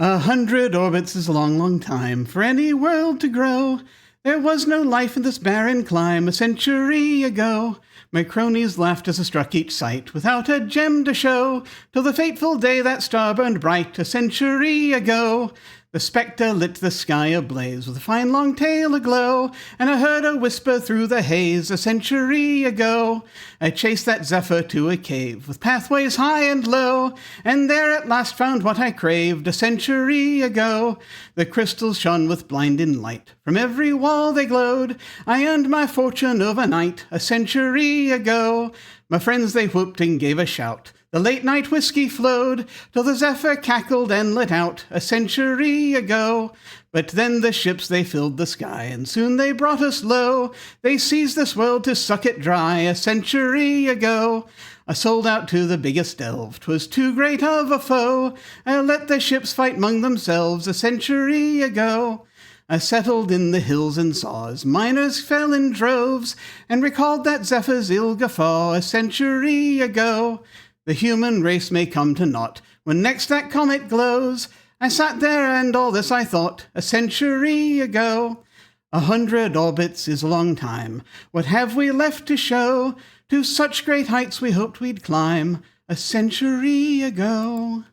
100 orbits is a long, long time for any world to grow. There was no life in this barren clime a century ago. My cronies laughed as I struck each sight without a gem to show, till the fateful day that star burned bright a century ago. The spectre lit the sky ablaze with a fine long tail aglow, and I heard a whisper through the haze a century ago. I chased that zephyr to a cave with pathways high and low, and there at last found what I craved a century ago. The crystals shone with blinding light, from every wall they glowed. I earned my fortune overnight a century ago. My friends they whooped and gave a shout. The late-night whiskey flowed, till the zephyr cackled and lit out a century ago. But then the ships they filled the sky, and soon they brought us low. They seized this world to suck it dry a century ago. I sold out to the biggest delve, 'twas too great of a foe. I let the ships fight among themselves a century ago. I settled in the hills and saw as miners fell in droves, and recalled that zephyr's ill guffaw a century ago. The human race may come to naught when next that comet glows. I sat there and all this I thought a century ago. 100 orbits is a long time. What have we left to show? To such great heights we hoped we'd climb a century ago.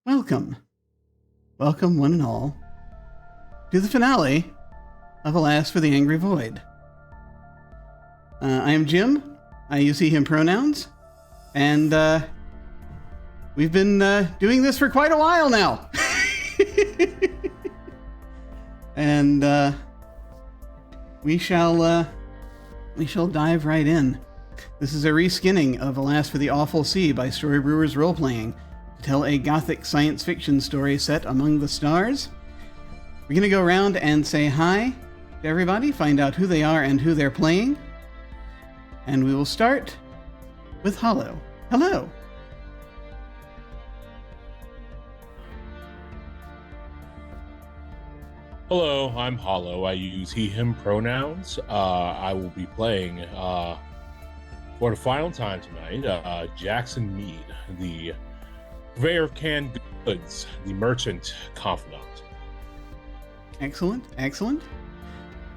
Welcome. Welcome one and all to the finale of Alas for the Angry Void. I am Jim. I use he, him pronouns. And we've been doing this for quite a while now. And we shall dive right in. This is a reskinning of Alas for the Awful Sea by Storybrewers Roleplaying to tell a gothic science fiction story set among the stars. We're going to go around and say hi to everybody, find out who they are and who they're playing. And we will start with Hollow. Hello. Hello, I'm Hollow. I use he, him pronouns. I will be playing, for the final time tonight, Jackson Mead, the purveyor of canned goods, the merchant confidant. Excellent, excellent.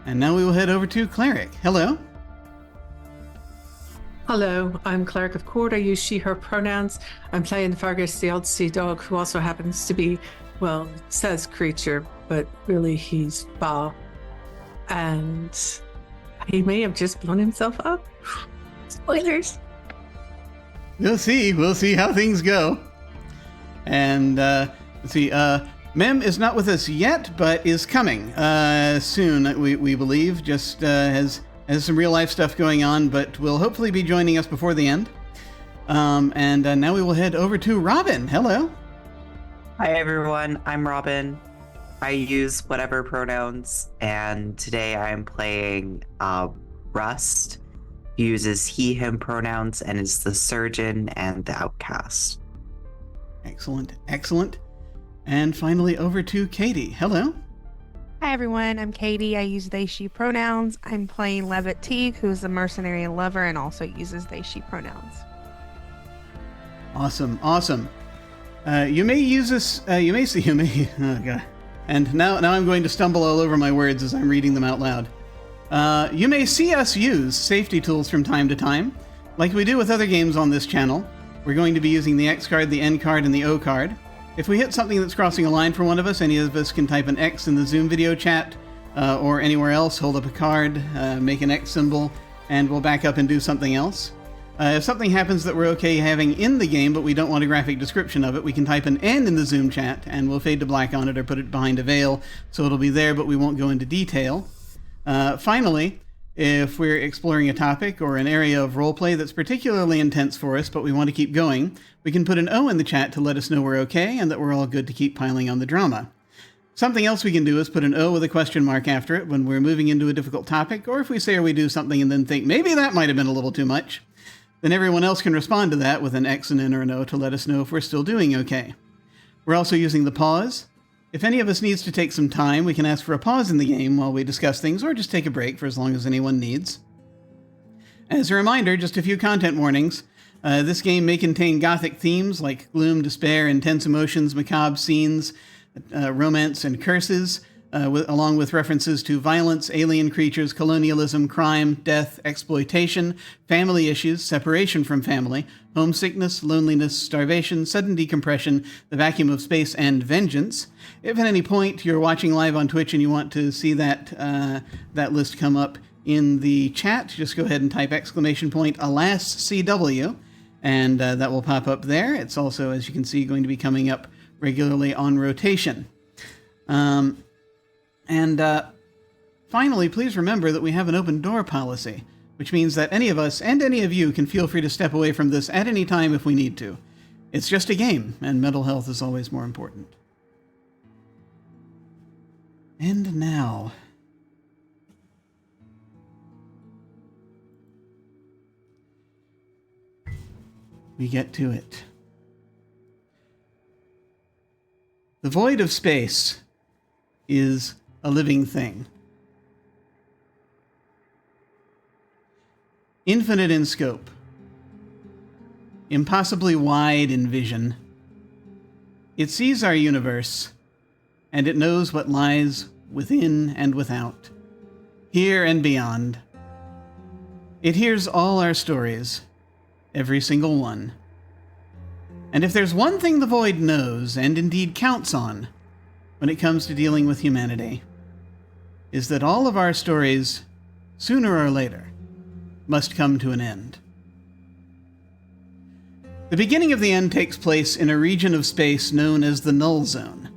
And now we will head over to Cleric. Hello. Hello, I'm Cleric of Court. I use she, her pronouns. I'm playing Fergus, the odd sea dog, who also happens to be, well, it says creature, but really he's Ba. And he may have just blown himself up. Spoilers. We'll see how things go. And let's see, Mem is not with us yet, but is coming soon, we believe. Just has some real life stuff going on, but will hopefully be joining us before the end. And now we will head over to Robin. Hello. Hi everyone, I'm Robin. I use whatever pronouns, and today I'm playing Rust. He uses he, him pronouns and is the surgeon and the outcast. Excellent, excellent. And finally over to Katy. Hello. Hi everyone, I'm Katy. I use they, she pronouns. I'm playing Levitt Teague, who is a mercenary lover and also uses they, she pronouns. Awesome, awesome. You may use this, oh god. And now I'm going to stumble all over my words as I'm reading them out loud. You may see us use safety tools from time to time, like we do with other games on this channel. We're going to be using the X card, the N card, and the O card. If we hit something that's crossing a line for one of us, any of us can type an X in the Zoom video chat, or anywhere else, hold up a card, make an X symbol, and we'll back up and do something else. If something happens that we're okay having in the game, but we don't want a graphic description of it, we can type an N in the Zoom chat, and we'll fade to black on it or put it behind a veil, so it'll be there, but we won't go into detail. Finally, if we're exploring a topic or an area of roleplay that's particularly intense for us, but we want to keep going, we can put an O in the chat to let us know we're okay and that we're all good to keep piling on the drama. Something else we can do is put an O with a question mark after it when we're moving into a difficult topic, or if we say or we do something and then think, maybe that might have been a little too much, then everyone else can respond to that with an X, an N, or an O to let us know if we're still doing okay. We're also using the pause. If any of us needs to take some time, we can ask for a pause in the game while we discuss things, or just take a break for as long as anyone needs. As a reminder, just a few content warnings. This game may contain gothic themes like gloom, despair, intense emotions, macabre scenes, romance, and curses, along with references to violence, alien creatures, colonialism, crime, death, exploitation, family issues, separation from family, homesickness, loneliness, starvation, sudden decompression, the vacuum of space, and vengeance. If at any point you're watching live on Twitch and you want to see that list come up in the chat, just go ahead and type ! Alas CW, and that will pop up there. It's also, as you can see, going to be coming up regularly on rotation. Finally, please remember that we have an open door policy, which means that any of us and any of you can feel free to step away from this at any time if we need to. It's just a game, and mental health is always more important. And now, we get to it. The void of space is a living thing. Infinite in scope. Impossibly wide in vision. It sees our universe, and it knows what lies within and without, here and beyond. It hears all our stories, every single one. And if there's one thing the Void knows, and indeed counts on, when it comes to dealing with humanity, is that all of our stories, sooner or later, must come to an end. The beginning of the end takes place in a region of space known as the Null Zone,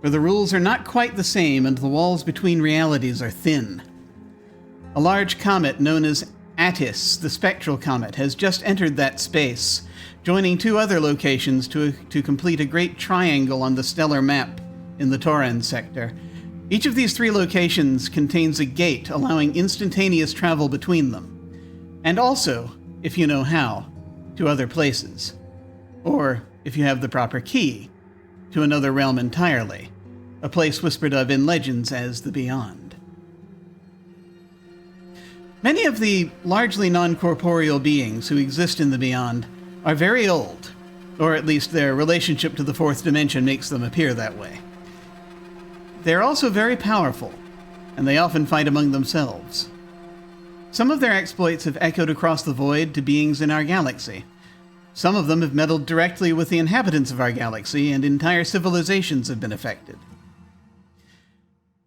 where the rules are not quite the same and the walls between realities are thin. A large comet known as Attis, the Spectral Comet, has just entered that space, joining two other locations to complete a great triangle on the stellar map in the Tauran sector. Each of these three locations contains a gate allowing instantaneous travel between them, and also, if you know how, to other places. Or, if you have the proper key, to another realm entirely, a place whispered of in legends as the Beyond. Many of the largely non-corporeal beings who exist in the Beyond are very old, or at least their relationship to the fourth dimension makes them appear that way. They're also very powerful, and they often fight among themselves. Some of their exploits have echoed across the void to beings in our galaxy. Some of them have meddled directly with the inhabitants of our galaxy, and entire civilizations have been affected.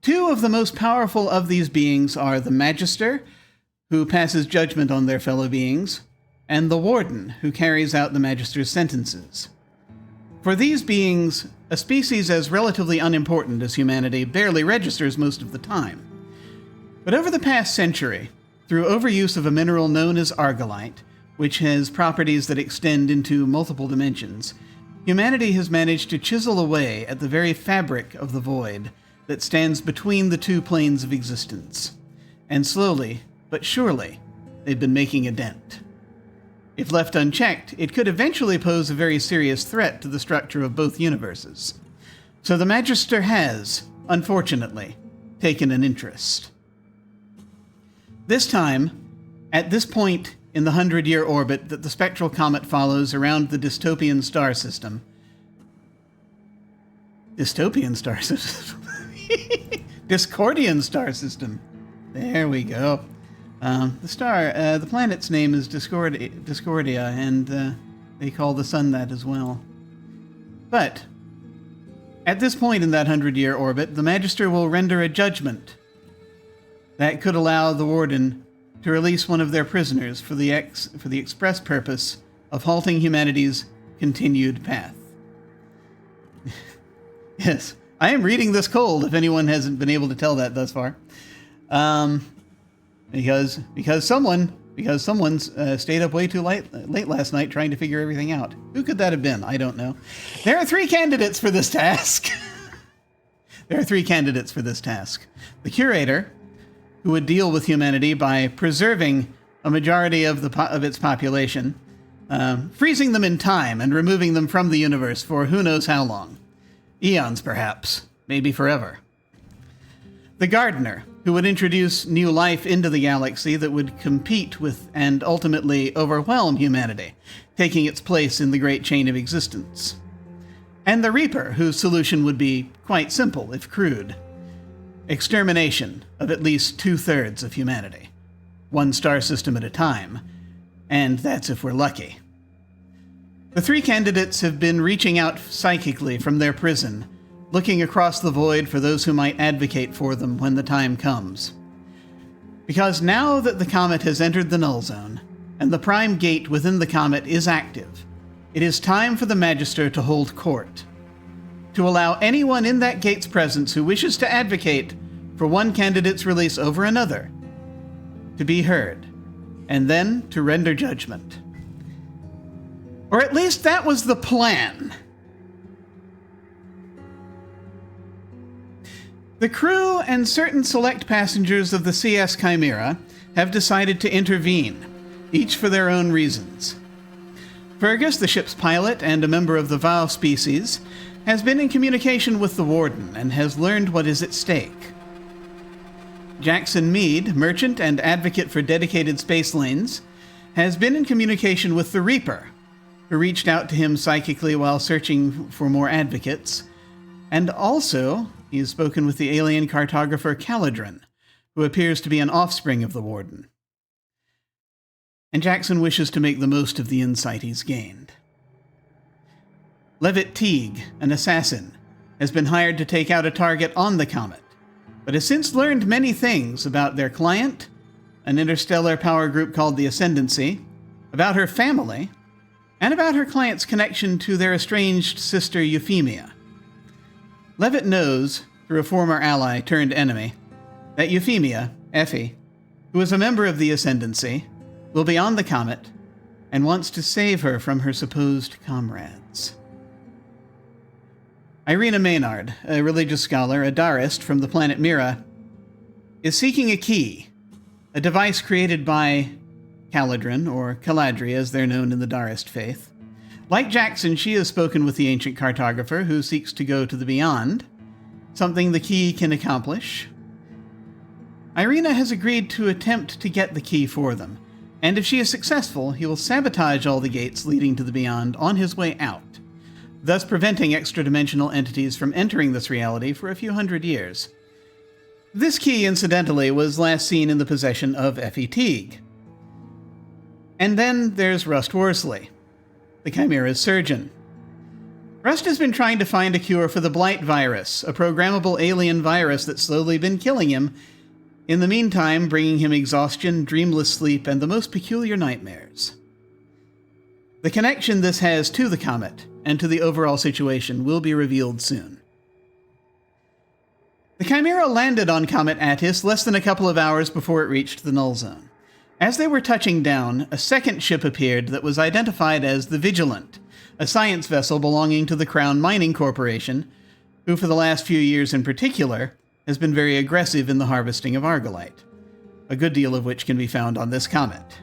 Two of the most powerful of these beings are the Magister, who passes judgment on their fellow beings, and the Warden, who carries out the Magister's sentences. For these beings, a species as relatively unimportant as humanity barely registers most of the time. But over the past century, through overuse of a mineral known as argillite, which has properties that extend into multiple dimensions, humanity has managed to chisel away at the very fabric of the void that stands between the two planes of existence. And slowly, but surely, they've been making a dent. If left unchecked, it could eventually pose a very serious threat to the structure of both universes. So the Magister has, unfortunately, taken an interest. This time, at this point in the 100-year orbit that the spectral comet follows around the dystopian star system. Dystopian star system? Discordian star system. There we go. The planet's name is Discordia, and they call the sun that as well. But at this point in that 100-year orbit, the Magister will render a judgment that could allow the Warden to release one of their prisoners for the express purpose of halting humanity's continued path. Yes, I am reading this cold, if anyone hasn't been able to tell that thus far. Because someone stayed up way too late last night trying to figure everything out. Who could that have been? I don't know. There are three candidates for this task. The Curator, who would deal with humanity by preserving a majority of its population, freezing them in time and removing them from the universe for who knows how long. Eons, perhaps. Maybe forever. The Gardener, who who would introduce new life into the galaxy that would compete with and ultimately overwhelm humanity, taking its place in the great chain of existence. And the Reaper, whose solution would be quite simple, if crude. Extermination of at least 2/3 of humanity. One star system at a time. And that's if we're lucky. The three candidates have been reaching out psychically from their prison, looking across the void for those who might advocate for them when the time comes. Because now that the comet has entered the null zone, and the prime gate within the comet is active, it is time for the Magister to hold court, to allow anyone in that gate's presence who wishes to advocate for one candidate's release over another to be heard, and then to render judgment. Or at least that was the plan. The crew and certain select passengers of the CS Chimera have decided to intervene, each for their own reasons. Fergus, the ship's pilot and a member of the Vow species, has been in communication with the Warden and has learned what is at stake. Jackson Mead, merchant and advocate for dedicated space lanes, has been in communication with the Reaper, who reached out to him psychically while searching for more advocates, and also he has spoken with the alien cartographer Caladrin, who appears to be an offspring of the Warden. And Jackson wishes to make the most of the insight he's gained. Levitt Teague, an assassin, has been hired to take out a target on the comet, but has since learned many things about their client, an interstellar power group called the Ascendancy, about her family, and about her client's connection to their estranged sister Euphemia. Levitt knows, through a former ally turned enemy, that Euphemia, Effie, who is a member of the Ascendancy, will be on the comet and wants to save her from her supposed comrades. Irina Maynard, a religious scholar, a Darist from the planet Mira, is seeking a key, a device created by Caladrin, or Caladri as they're known in the Darist faith. Like Jackson, she has spoken with the ancient cartographer who seeks to go to the beyond, something the key can accomplish. Irina has agreed to attempt to get the key for them, and if she is successful, he will sabotage all the gates leading to the beyond on his way out, thus preventing extra-dimensional entities from entering this reality for a few hundred years. This key, incidentally, was last seen in the possession of Effie Teague. And then there's Rust Worsley, the Chimera's surgeon. Rust has been trying to find a cure for the Blight virus, a programmable alien virus that's slowly been killing him, in the meantime bringing him exhaustion, dreamless sleep, and the most peculiar nightmares. The connection this has to the comet and to the overall situation will be revealed soon. The Chimera landed on Comet Attis less than a couple of hours before it reached the null zone. As they were touching down, a second ship appeared that was identified as the Vigilant, a science vessel belonging to the Crown Mining Corporation, who for the last few years in particular has been very aggressive in the harvesting of Argolite, a good deal of which can be found on this comet.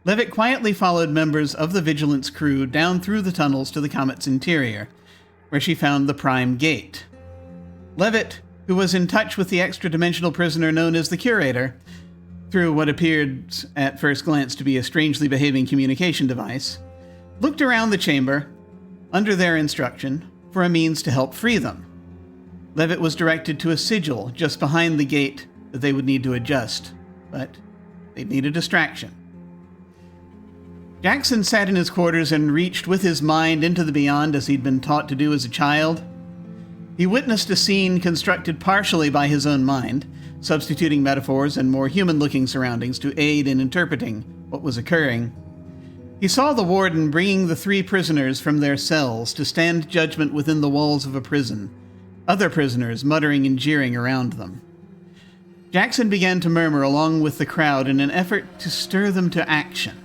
Levitt quietly followed members of the Vigilant's crew down through the tunnels to the comet's interior, where she found the Prime Gate. Levitt, who was in touch with the extra-dimensional prisoner known as the Curator, through what appeared at first glance to be a strangely behaving communication device, looked around the chamber, under their instruction, for a means to help free them. Levitt was directed to a sigil just behind the gate that they would need to adjust, but they'd need a distraction. Jackson sat in his quarters and reached with his mind into the beyond as he'd been taught to do as a child. He witnessed a scene constructed partially by his own mind, substituting metaphors and more human-looking surroundings to aid in interpreting what was occurring. He saw the warden bringing the three prisoners from their cells to stand judgment within the walls of a prison, other prisoners muttering and jeering around them. Jackson began to murmur along with the crowd in an effort to stir them to action.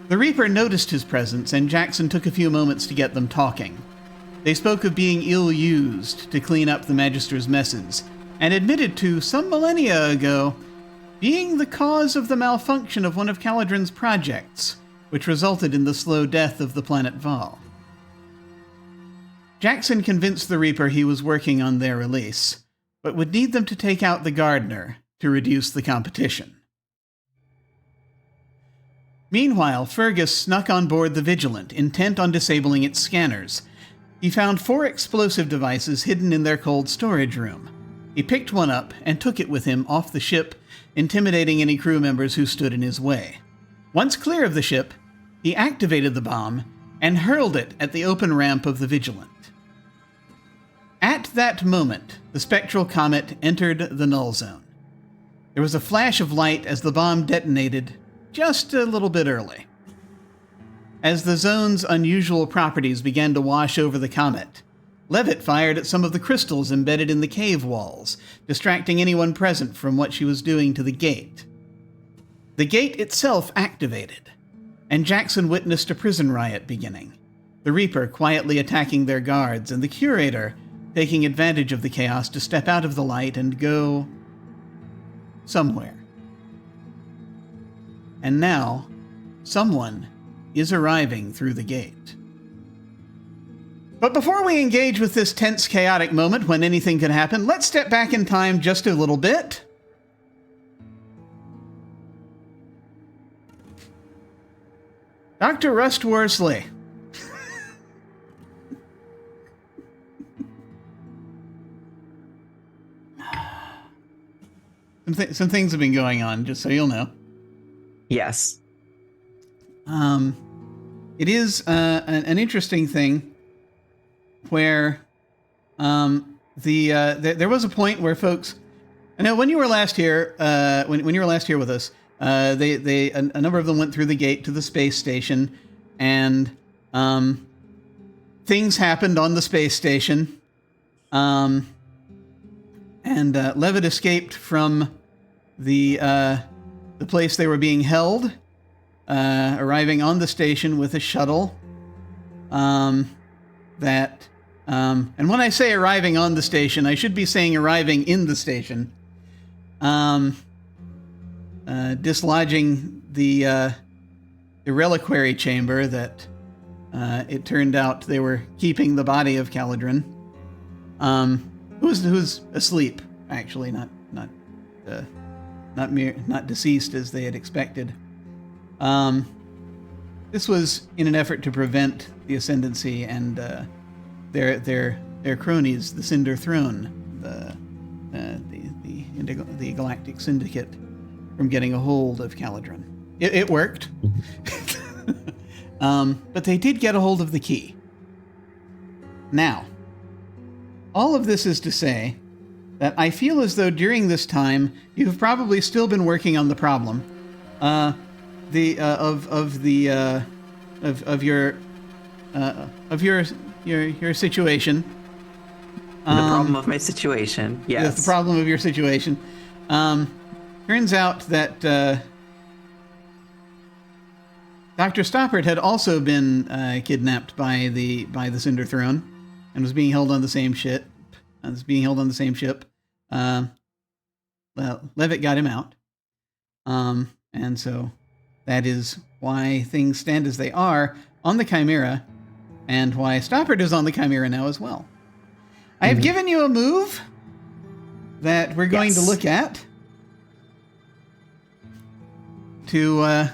The Reaper noticed his presence, and Jackson took a few moments to get them talking. They spoke of being ill-used to clean up the Magister's messes, and admitted to, some millennia ago, being the cause of the malfunction of one of Caladrin's projects, which resulted in the slow death of the planet Val. Jackson convinced the Reaper he was working on their release, but would need them to take out the gardener to reduce the competition. Meanwhile, Fergus snuck on board the Vigilant, intent on disabling its scanners. He found 4 explosive devices hidden in their cold storage room. He picked one up and took it with him off the ship, intimidating any crew members who stood in his way. Once clear of the ship, he activated the bomb and hurled it at the open ramp of the Vigilant. At that moment, the spectral comet entered the null zone. There was a flash of light as the bomb detonated just a little bit early. As the zone's unusual properties began to wash over the comet, Levitt fired at some of the crystals embedded in the cave walls, distracting anyone present from what she was doing to the gate. The gate itself activated, and Jackson witnessed a prison riot beginning, the Reaper quietly attacking their guards, and the Curator taking advantage of the chaos to step out of the light and go somewhere. And now, someone is arriving through the gate. But before we engage with this tense, chaotic moment when anything could happen, let's step back in time just a little bit. Dr. Rust Worsley. Some things have been going on, just so you'll know. Yes. It is an interesting thing where there was a point where folks, I know when you were last here, when you were last here with us, a number of them went through the gate to the space station, and things happened on the space station, and Levitt escaped from the place they were being held, arriving on the station with a shuttle. And when I say arriving on the station, I should be saying arriving in the station. Dislodging the reliquary chamber that it turned out they were keeping the body of Caledron, who's asleep, actually, not deceased as they had expected. This was in an effort to prevent the Ascendancy and their cronies, the Cinder Throne, the Galactic Syndicate, from getting a hold of Caledron. It worked, but they did get a hold of the key. Now, all of this is to say that I feel as though during this time you've probably still been working on the problem of your situation. The problem of my situation. Yes. The problem of your situation. Turns out that Dr. Stoppard had also been kidnapped by the Cinder Throne and was being held on the same ship. Well, Levitt got him out. And so that is why things stand as they are on the Chimera, and why Stoppard is on the Chimera now as well. I have given you a move that we're going to look at to a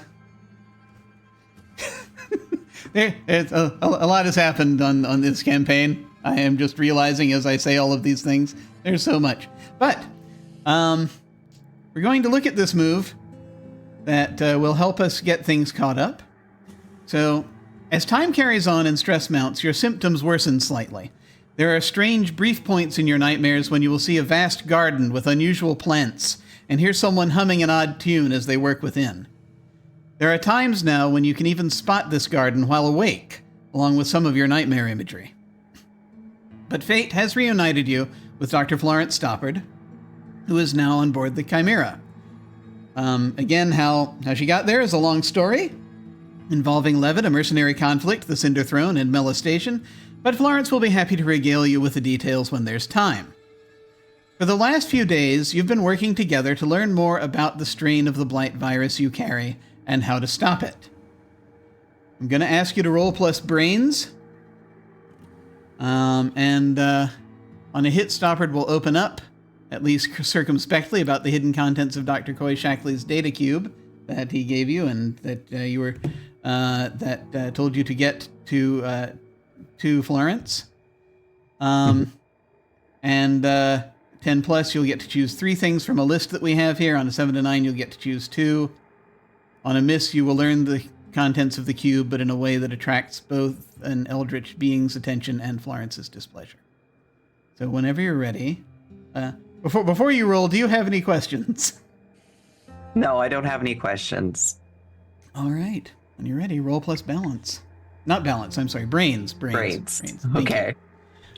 lot has happened on this campaign. I am just realizing as I say all of these things, there's so much. But we're going to look at this move that will help us get things caught up. So as time carries on and stress mounts, your symptoms worsen slightly. There are strange brief points in your nightmares when you will see a vast garden with unusual plants and hear someone humming an odd tune as they work within. There are times now when you can even spot this garden while awake, along with some of your nightmare imagery. But fate has reunited you with Dr. Florence Stoppard, who is now on board the Chimera. Again, how she got there is a long story, involving Levitt, a mercenary conflict, the Cinder Throne, and molestation, but Florence will be happy to regale you with the details when there's time. For the last few days, you've been working together to learn more about the strain of the blight virus you carry and how to stop it. I'm going to ask you to roll plus brains, and on a hit, Stoppard will open up at least circumspectly, about the hidden contents of Dr. Coy Shackley's data cube that he gave you, and that you were that told you to get to Florence. And 10 plus, you'll get to choose 3 things from a list that we have here. On a 7 to 9, you'll get to choose 2. On a miss, you will learn the contents of the cube, but in a way that attracts both an eldritch being's attention and Florence's displeasure. So whenever you're ready, before you roll, do you have any questions? No, I don't have any questions. All right. When you're ready, roll plus balance. Not balance, I'm sorry, brains. Brains. Thank Okay. you.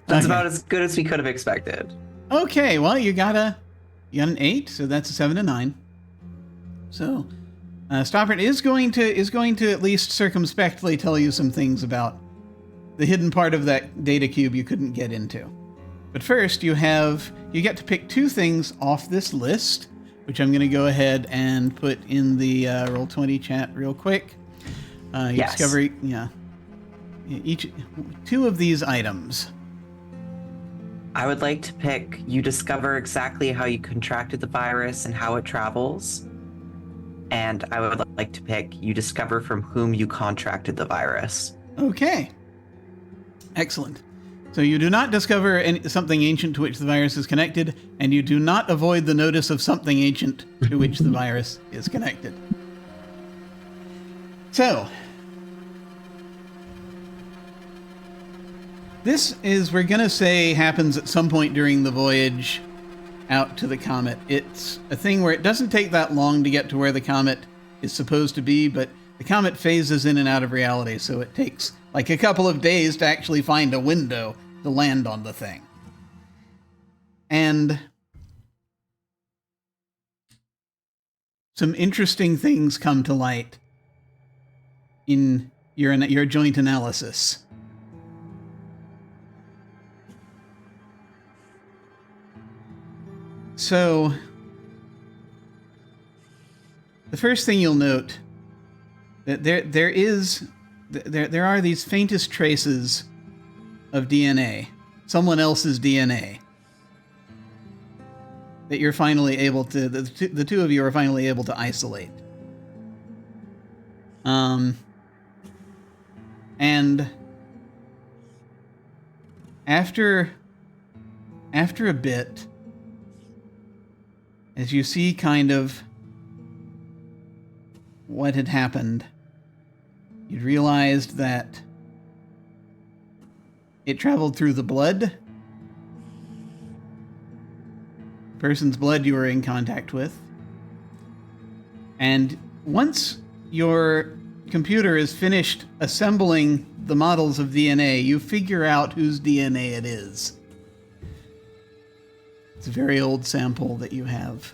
That's Okay. about as good as we could have expected. Okay, well, you got an 8, so that's a 7 to 9. So, Stoppard is going to at least circumspectly tell you some things about the hidden part of that data cube you couldn't get into. But first, you get to pick 2 things off this list, which I'm going to go ahead and put in the Roll20 chat real quick. Yes. Discover, each 2 of these items. I would like to pick, you discover exactly how you contracted the virus and how it travels. And I would like to pick, you discover from whom you contracted the virus. Okay. Excellent. So you do not discover something ancient to which the virus is connected, and you do not avoid the notice of something ancient to which the virus is connected. So, this is, we're going to say, happens at some point during the voyage out to the comet. It's a thing where it doesn't take that long to get to where the comet is supposed to be, but the comet phases in and out of reality, so it takes like a couple of days to actually find a window to land on the thing. And some interesting things come to light in your joint analysis. So, the first thing you'll note that there are these faintest traces of DNA, someone else's DNA, that you're finally able to, the 2 of you are finally able to isolate. And after a bit, as you see kind of what had happened, you realized that it traveled through the blood. Person's blood you were in contact with. And once your computer is finished assembling the models of DNA, you figure out whose DNA it is. It's a very old sample that you have.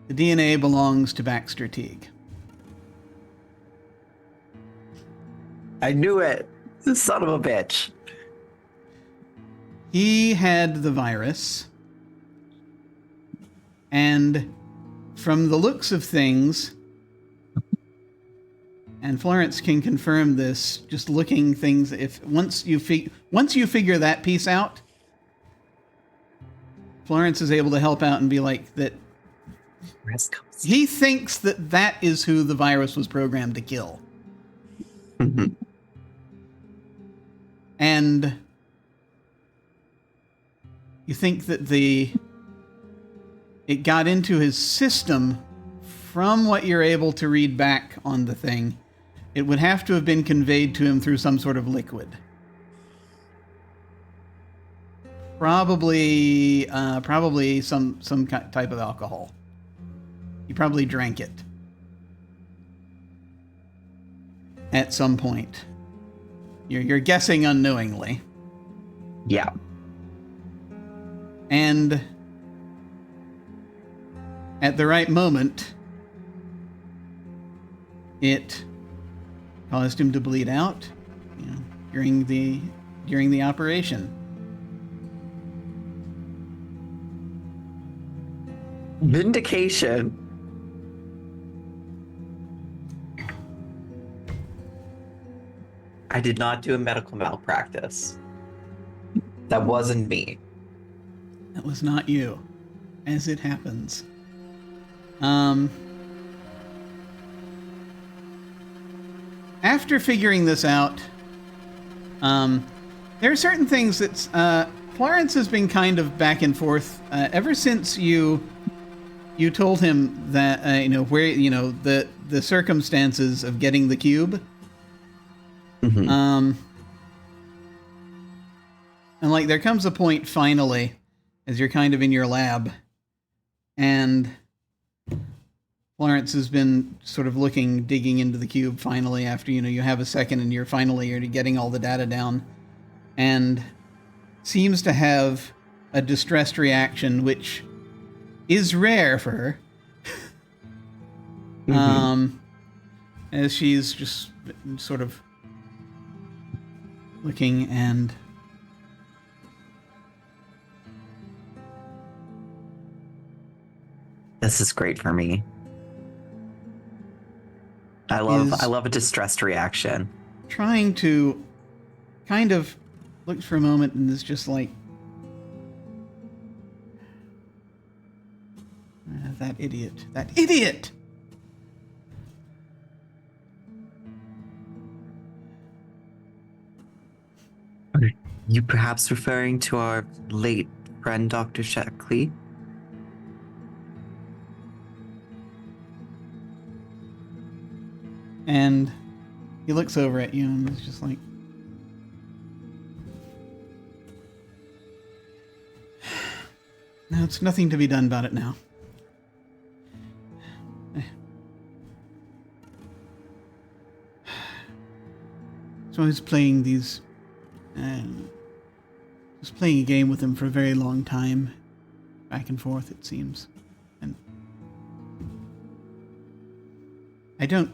The DNA belongs to Baxter Teague. I knew it! Son of a bitch. He had the virus, and from the looks of things, and Florence can confirm this, just looking things, once you figure that piece out, Florence is able to help out and be like that. He thinks that is who the virus was programmed to kill. And you think that it got into his system from what you're able to read back on the thing. It would have to have been conveyed to him through some sort of liquid. Probably some type of alcohol. He probably drank it at some point. You're guessing unknowingly. Yeah. And at the right moment, it caused him to bleed out, during the operation. Vindication. I did not do a medical malpractice. That wasn't me. That was not you, as it happens. After figuring this out, there are certain things that Florence has been kind of back and forth ever since you told him that the circumstances of getting the cube. Mm-hmm. And like there comes a point finally, as you're kind of in your lab, and Florence has been sort of digging into the cube finally after, you have a second and you're getting all the data down, and seems to have a distressed reaction, which is rare for her. Mm-hmm. As she's just sort of looking and this is great for me. I love a distressed reaction. Trying to kind of look for a moment and is just like, that idiot. Are you perhaps referring to our late friend, Dr. Shackley? And he looks over at you and is just like, no, it's nothing to be done about it now. So I was playing a game with him for a very long time. Back and forth, it seems. And I don't...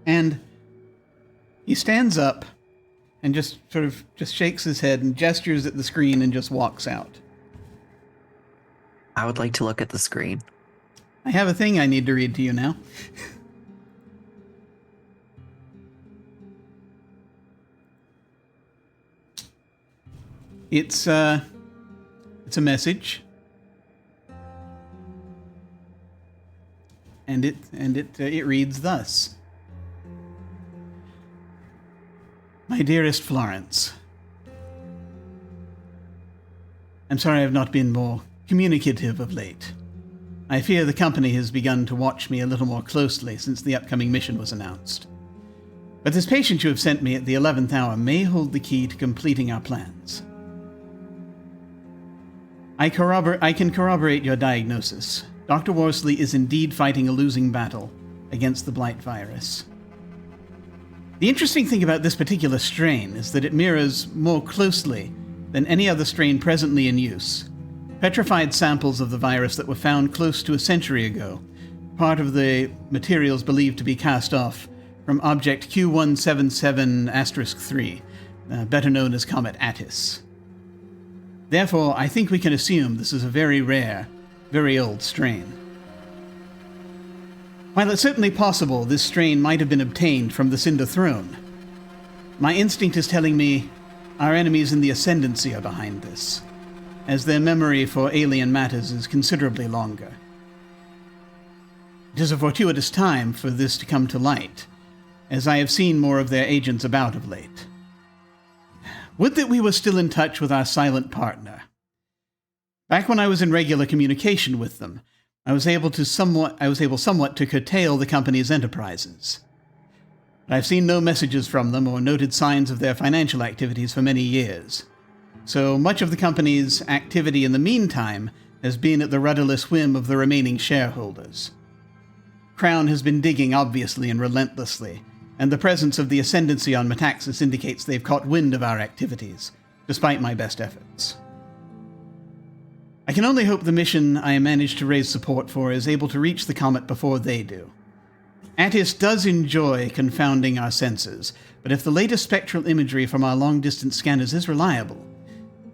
And he stands up and just shakes his head and gestures at the screen and just walks out. I would like to look at the screen. I have a thing I need to read to you now. It's a message. And it reads thus. My dearest Florence, I'm sorry I've not been more communicative of late. I fear the company has begun to watch me a little more closely since the upcoming mission was announced. But this patient you have sent me at the 11th hour may hold the key to completing our plans. I can corroborate your diagnosis. Dr. Worsley is indeed fighting a losing battle against the blight virus. The interesting thing about this particular strain is that it mirrors more closely than any other strain presently in use petrified samples of the virus that were found close to a century ago, part of the materials believed to be cast off from object Q177*3, better known as Comet Attis. Therefore, I think we can assume this is a very rare, very old strain. While it's certainly possible this strain might have been obtained from the Cinder Throne, my instinct is telling me our enemies in the Ascendancy are behind this, as their memory for alien matters is considerably longer. It is a fortuitous time for this to come to light, as I have seen more of their agents about of late. Would that we were still in touch with our silent partner. Back when I was in regular communication with them, I was able somewhat to curtail the company's enterprises. But I've seen no messages from them or noted signs of their financial activities for many years. So much of the company's activity in the meantime has been at the rudderless whim of the remaining shareholders. Crown has been digging obviously and relentlessly, and the presence of the Ascendancy on Metaxas indicates they've caught wind of our activities, despite my best efforts. I can only hope the mission I managed to raise support for is able to reach the comet before they do. Attis does enjoy confounding our senses, but if the latest spectral imagery from our long-distance scanners is reliable,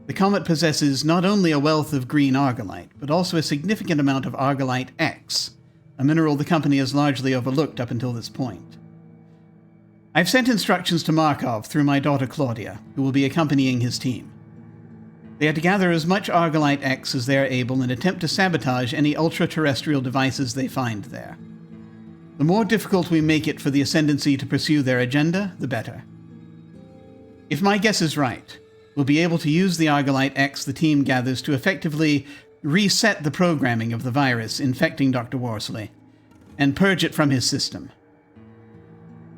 the comet possesses not only a wealth of green argolite, but also a significant amount of Argolite X, a mineral the company has largely overlooked up until this point. I've sent instructions to Markov through my daughter Claudia, who will be accompanying his team. They are to gather as much Argolite X as they are able and attempt to sabotage any ultra-terrestrial devices they find there. The more difficult we make it for the Ascendancy to pursue their agenda, the better. If my guess is right, we'll be able to use the Argolite X the team gathers to effectively reset the programming of the virus infecting Dr. Worsley, and purge it from his system.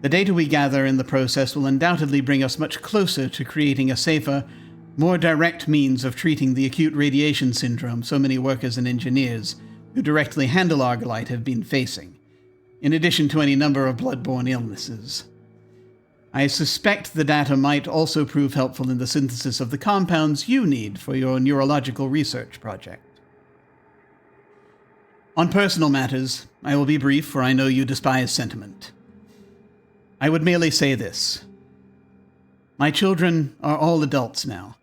The data we gather in the process will undoubtedly bring us much closer to creating a safer, more direct means of treating the acute radiation syndrome so many workers and engineers who directly handle Argolite have been facing, in addition to any number of blood-borne illnesses. I suspect the data might also prove helpful in the synthesis of the compounds you need for your neurological research project. On personal matters, I will be brief, for I know you despise sentiment. I would merely say this. My children are all adults now,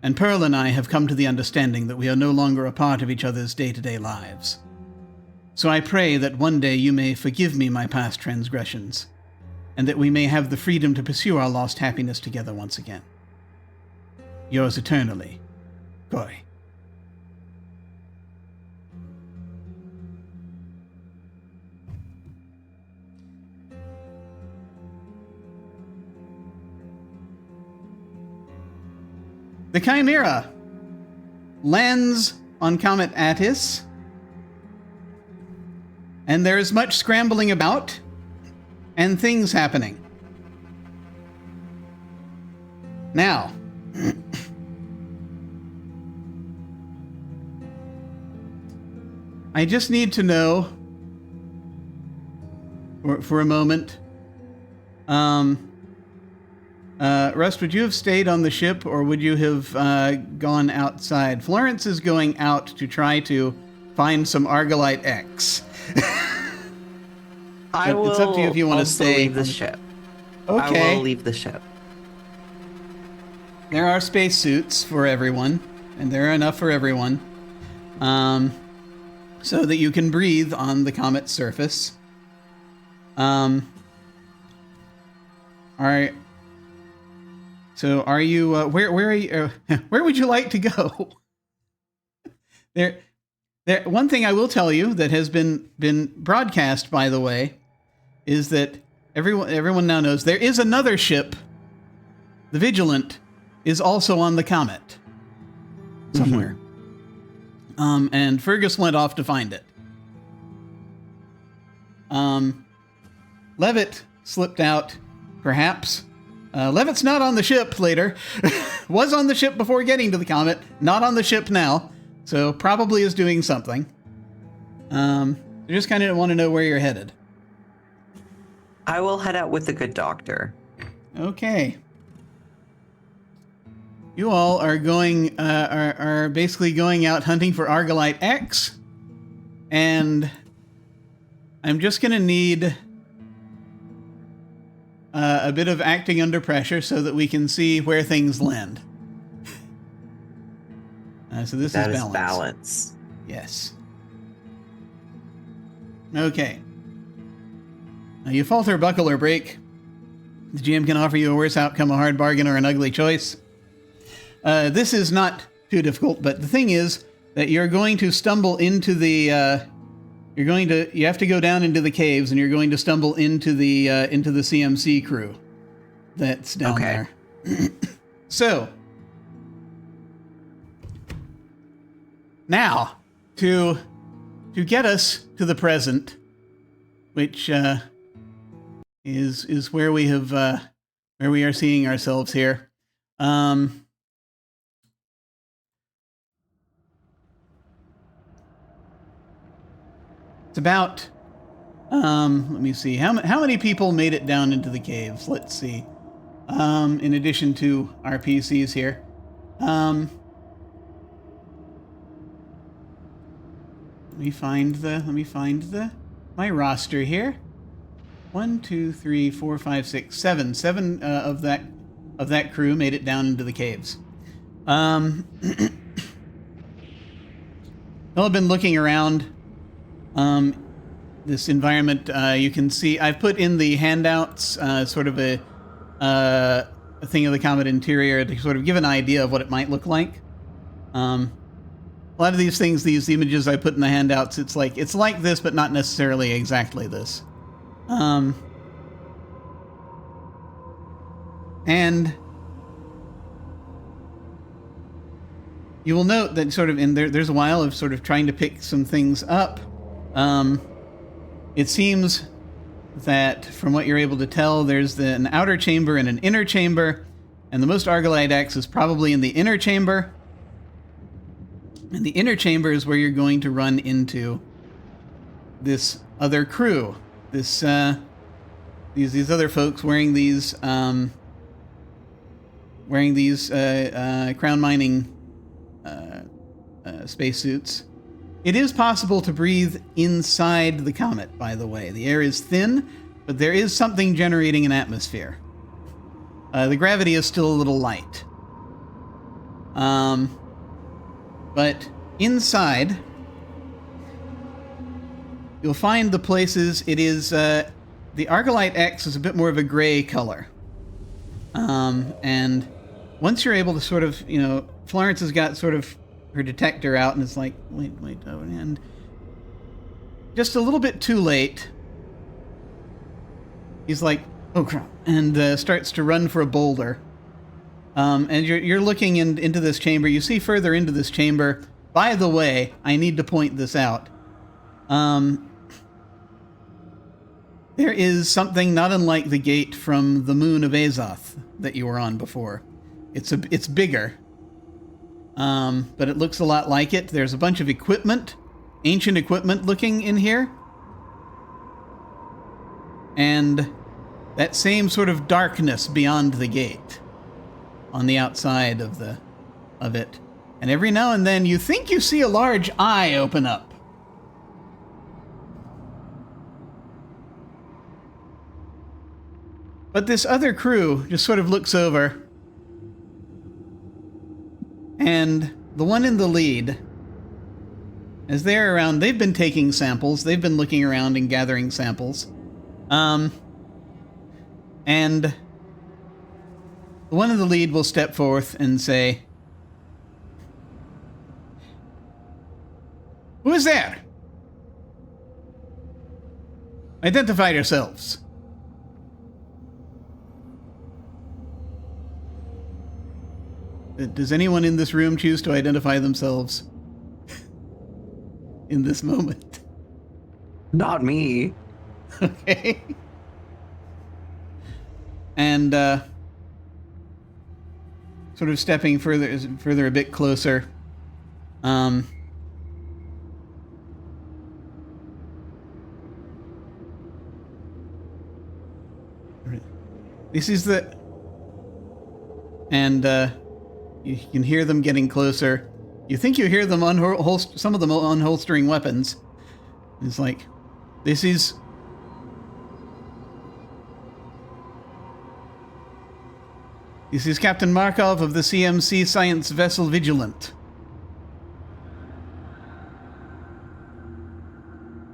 and Pearl and I have come to the understanding that we are no longer a part of each other's day-to-day lives. So I pray that one day you may forgive me my past transgressions, and that we may have the freedom to pursue our lost happiness together once again. Yours eternally, Goy. The Chimera lands on Comet Attis, and there is much scrambling about and things happening. Now, I just need to know for a moment, Rust, would you have stayed on the ship, or would you have gone outside? Florence is going out to try to find some Argolite X. It's up to you if you want to stay. Leave the ship. Okay. I will leave the ship. There are spacesuits for everyone, and there are enough for everyone, so that you can breathe on the comet's surface. All right. So, are you? Where are you? Where would you like to go? There. One thing I will tell you that has been broadcast, by the way, is that everyone now knows there is another ship. The Vigilant is also on the comet somewhere, and Fergus went off to find it. Levitt slipped out, perhaps. Levitt's not on the ship later. Was on the ship before getting to the comet. Not on the ship now. So probably is doing something. I just kind of want to know where you're headed. I will head out with the good doctor. Okay. You all are going, are basically going out hunting for Argolite X. And I'm just going to need a bit of acting under pressure so that we can see where things land. So this is balance. Balance. Yes. Okay. Now you falter, buckle, or break. The GM can offer you a worse outcome, a hard bargain, or an ugly choice. This is not too difficult, but the thing is that you're going to stumble into the... you have to go down into the caves, and you're going to stumble into the CMC crew that's down there. So, now to get us to the present, which is where we have where we are seeing ourselves here. It's about, let me see, how many people made it down into the caves? Let's see. In addition to our PCs here. Let me find my roster here. 1, 2, 3, 4, 5, 6, 7. 7 of that crew made it down into the caves. Well, I've been looking around this environment. You can see I've put in the handouts sort of a thing of the comet interior to sort of give an idea of what it might look like. A lot of these things, these images I put in the handouts, it's like this, but not necessarily exactly this. And you will note that sort of there's a while of sort of trying to pick some things up. It seems that from what you're able to tell, there's an outer chamber and an inner chamber, and the most Argolite X is probably in the inner chamber. And the inner chamber is where you're going to run into this other crew. These other folks wearing these crown mining spacesuits. It is possible to breathe inside the comet, by the way. The air is thin, but there is something generating an atmosphere. The gravity is still a little light. But inside, you'll find the places. It is, the Argolite X is a bit more of a gray color. And once you're able to sort of, Florence has got sort of her detector out and it's like, wait, oh, and just a little bit too late, he's like, oh crap, and starts to run for a boulder. And you're looking into this chamber. You see further into this chamber. By the way, I need to point this out. There is something not unlike the gate from the moon of Azoth that you were on before. It's bigger, but it looks a lot like it. There's a bunch of equipment, ancient equipment looking in here. And that same sort of darkness beyond the gate on the outside of it. And every now and then you think you see a large eye open up. But this other crew just sort of looks over, and the one in the lead, as they're around, they've been taking samples, they've been looking around and gathering samples. And the one in the lead will step forth and say, "Who is there? Identify yourselves." Does anyone in this room choose to identify themselves in this moment? Not me. Okay. And sort of stepping further a bit closer. This is the... And you can hear them getting closer. You think you hear them some of them unholstering weapons. It's like, this is Captain Markov of the CMC Science Vessel Vigilant.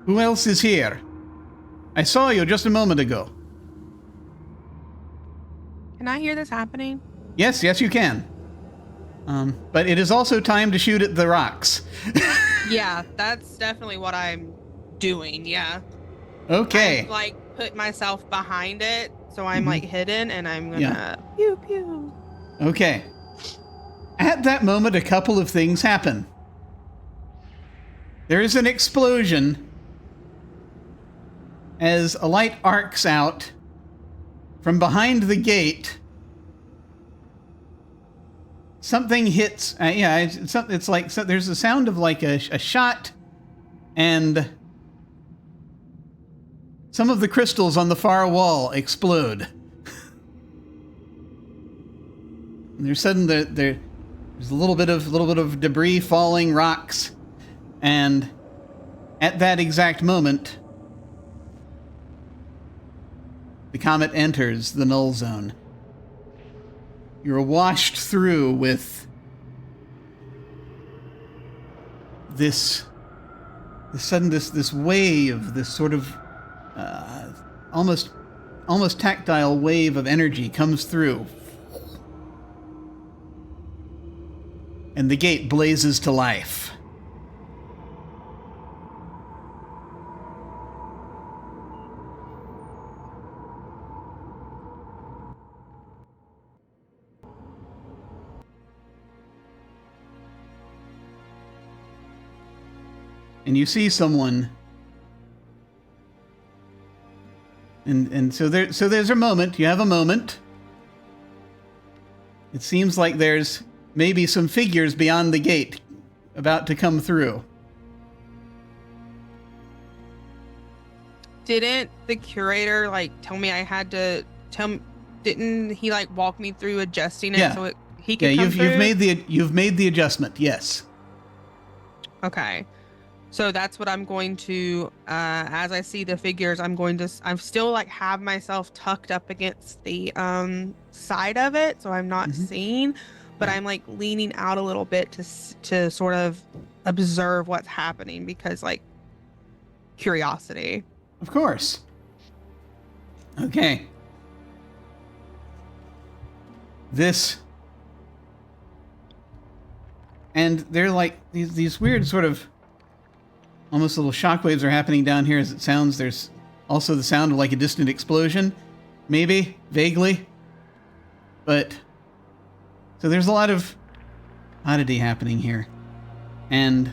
Who else is here? I saw you just a moment ago. Can I hear this happening? Yes, you can. But it is also time to shoot at the rocks. Yeah, that's definitely what I'm doing, yeah. Okay. I, put myself behind it, so I'm, hidden, and I'm gonna pew pew. Okay. At that moment, a couple of things happen. There is an explosion as a light arcs out from behind the gate. Something hits. It's like there's a sound of like a shot, and some of the crystals on the far wall explode. And there's a little bit of debris falling, rocks, and at that exact moment, the comet enters the null zone. You're washed through with this wave, this sort of almost tactile wave of energy comes through. and the gate blazes to life. And you see someone, and so there's a moment. You have a moment. It seems like there's maybe some figures beyond the gate about to come through. Didn't the curator like tell me I had to didn't he like walk me through adjusting it so he could come through? You've made the adjustment. Yes. Okay. So that's what I'm going to, as I see the figures, I'm still like have myself tucked up against the side of it, so I'm not seeing, but I'm like leaning out a little bit to sort of observe what's happening because like curiosity. Of course. Okay. And they're like these weird sort of almost little shockwaves are happening down here as it sounds. There's also the sound of like a distant explosion, maybe, vaguely. But, so there's a lot of oddity happening here. And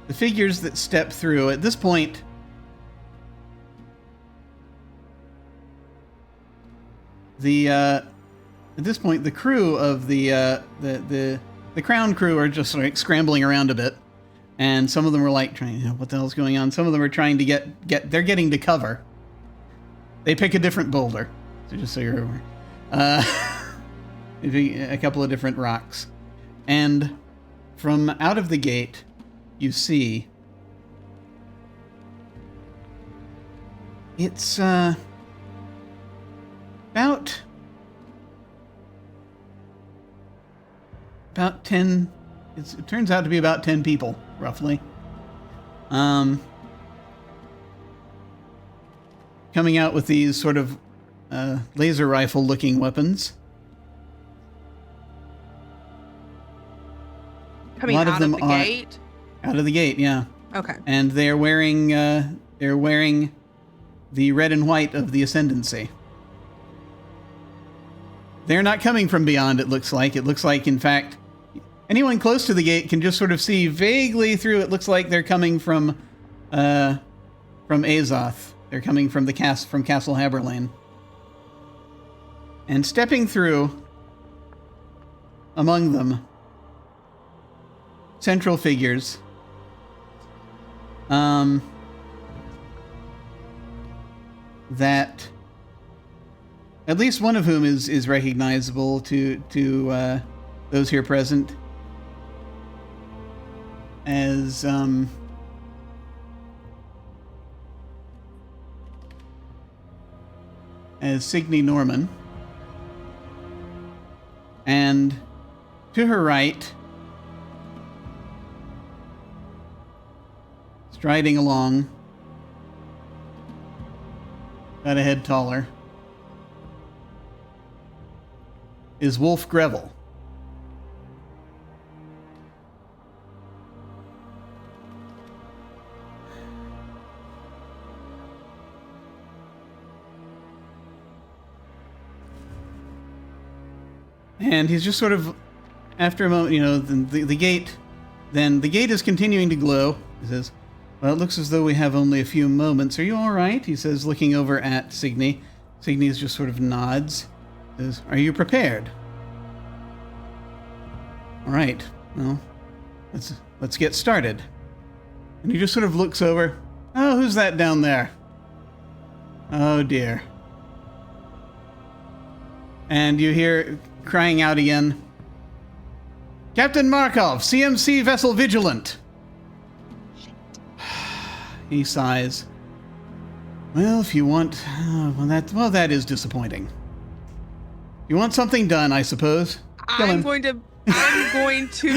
the figures that step through, at this point, the crew of the crown crew are just like scrambling around a bit. And some of them are like trying, what the hell's going on? Some of them are trying to they're getting to cover. They pick a different boulder, so just so you're aware. A couple of different rocks. And from out of the gate, you see it's about 10. It turns out to be about 10 people, roughly. Coming out with these sort of laser rifle-looking weapons. Coming out of the gate? Out of the gate, yeah. Okay. And they're wearing the red and white of the Ascendancy. They're not coming from beyond, it looks like. It looks like, in fact, anyone close to the gate can just sort of see vaguely through. It looks like they're coming from Azoth. They're coming from from Castle Haberlane. And stepping through among them, central figures. That at least one of whom is recognizable to those here present as Signe Norman. And to her right, striding along, about a head taller, is Wolf Grevel. And he's just sort of, after a moment, the gate, then the gate is continuing to glow. He says, well, it looks as though we have only a few moments. Are you all right? He says, looking over at Signe. Signe just sort of nods. Says, are you prepared? All right. Well, let's get started. And he just sort of looks over. Oh, who's that down there? Oh, dear. And you hear crying out again, Captain Markov, CMC Vessel Vigilant. Shit. He sighs. Well, if you want... that is disappointing. You want something done, I suppose. I'm going to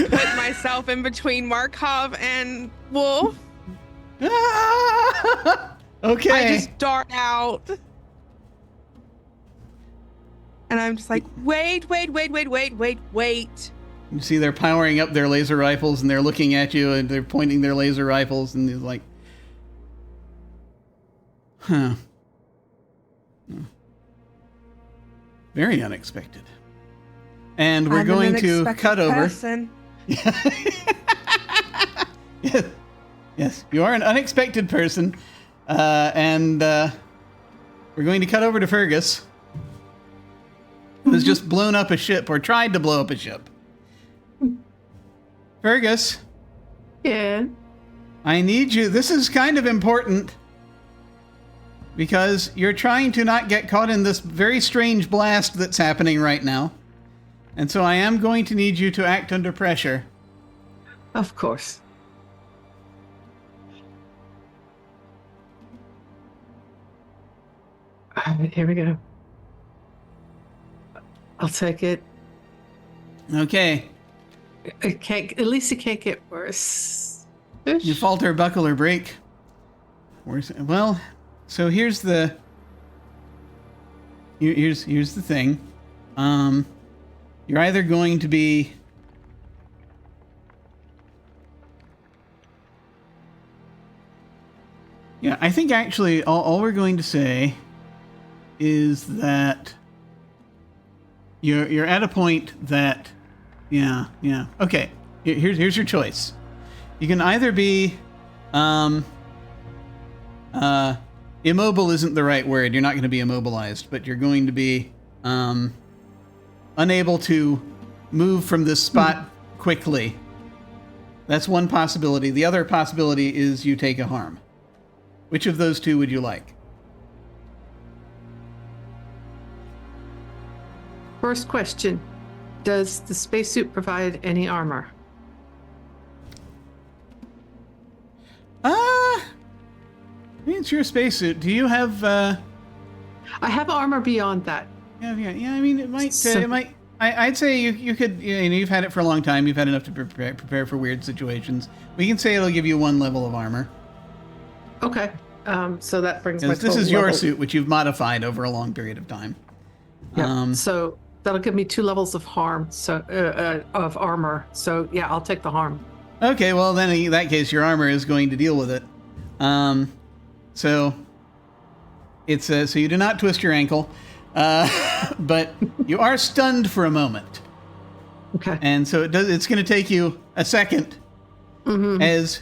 put myself in between Markov and Wolf. Okay. I just dart out. And I'm just like, wait. You see they're powering up their laser rifles, and they're looking at you, and they're pointing their laser rifles, and they're like, huh. Very unexpected. And we're going to cut over. Person. Yes, you are an unexpected person. And we're going to cut over to Fergus, who has just blown up a ship, or tried to blow up a ship. Fergus. Yeah. I need you. This is kind of important, because you're trying to not get caught in this very strange blast that's happening right now. And so I am going to need you to act under pressure. Of course. All right, here we go. I'll take it. Okay. It can't. At least it can't get worse. You falter, buckle, or break. Well, so here's the thing. You're either going to be I think actually all we're going to say is that you're at a point that okay. Here's your choice. You can either be immobile isn't the right word. You're not going to be immobilized, but you're going to be unable to move from this spot quickly. That's one possibility. The other possibility is you take a harm. Which of those two would you like? First question. Does the spacesuit provide any armor? I mean, it's your spacesuit. Do you have I have armor beyond that. Yeah. I mean, it might. I'd say you could. You've had it for a long time. You've had enough to prepare for weird situations. We can say it'll give you 1 level of armor. Okay. So that brings my. This is your suit, which you've modified over a long period of time. Yeah. So that'll give me 2 levels of harm. So of armor. So yeah, I'll take the harm. Okay. Well, then in that case, your armor is going to deal with it. So it's so you do not twist your ankle. But you are stunned for a moment. Okay. And so it's going to take you a second as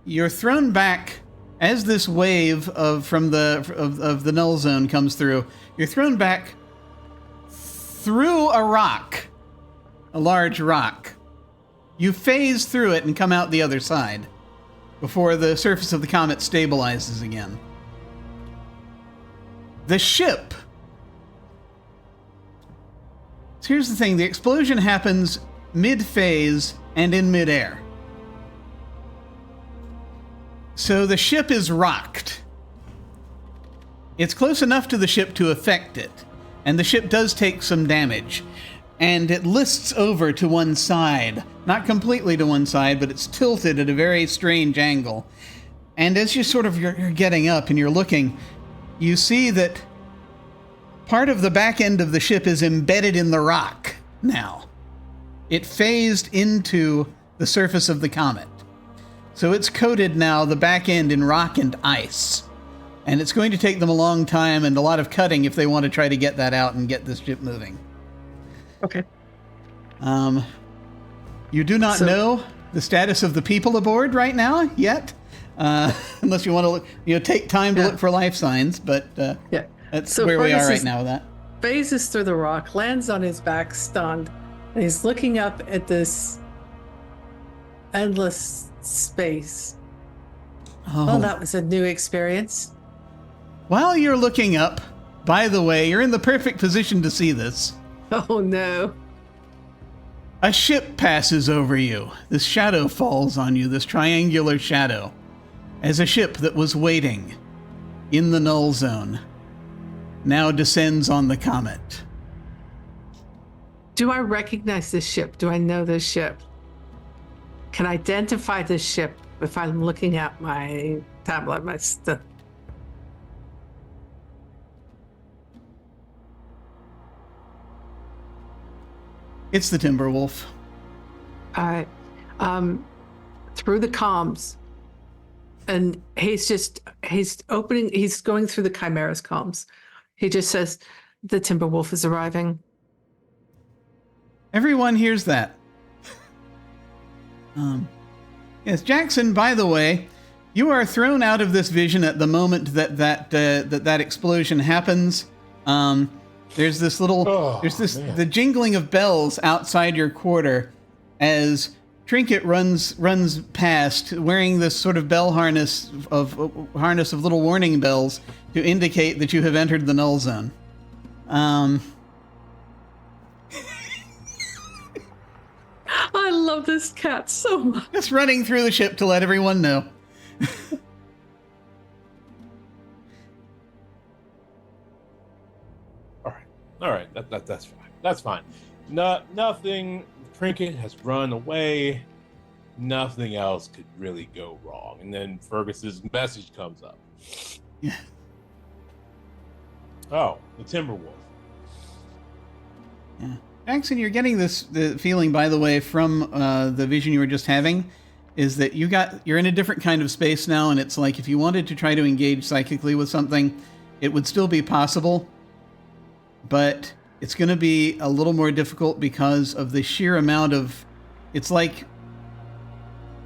you're thrown back as this wave of the null zone comes through. You're thrown back through a rock, a large rock. You phase through it and come out the other side before the surface of the comet stabilizes again. The ship. So here's the thing. The explosion happens mid-phase and in mid-air. So the ship is rocked. It's close enough to the ship to affect it, and the ship does take some damage. And it lists over to one side. Not completely to one side, but it's tilted at a very strange angle. And as you're getting up and you're looking, you see that part of the back end of the ship is embedded in the rock now. It phased into the surface of the comet. So it's coated now, the back end, in rock and ice. And it's going to take them a long time and a lot of cutting if they want to try to get that out and get this ship moving. Okay. You do not know the status of the people aboard right now yet, unless you want to take time to look for life signs. But that's where we are right now with that. Phases through the rock, lands on his back, stunned, and he's looking up at this endless space. Oh. Well, that was a new experience. While you're looking up, by the way, you're in the perfect position to see this. Oh no. A ship passes over you. This shadow falls on you, this triangular shadow, as a ship that was waiting in the null zone now descends on the comet. Do I recognize this ship? Do I know this ship? Can I identify this ship if I'm looking at my tablet, my stuff? It's the Timberwolf. All right. Through the comms, and he's going through the Chimera's comms. He just says, the Timberwolf is arriving. Everyone hears that. Yes, Jackson, by the way, you are thrown out of this vision at the moment that explosion happens. There's this little, the jingling of bells outside your quarter as Trinket runs past, wearing this sort of bell harness of little warning bells to indicate that you have entered the null zone. I love this cat so much. Just running through the ship to let everyone know. All right. That's fine. That's fine. Nothing. Trinket has run away. Nothing else could really go wrong. And then Fergus's message comes up. Yeah. Oh, the Timberwolf. Yeah. Jackson, you're getting the feeling, by the way, from the vision you were just having, is that you're in a different kind of space now, and it's like if you wanted to try to engage psychically with something, it would still be possible, but it's going to be a little more difficult because of the sheer amount of... It's like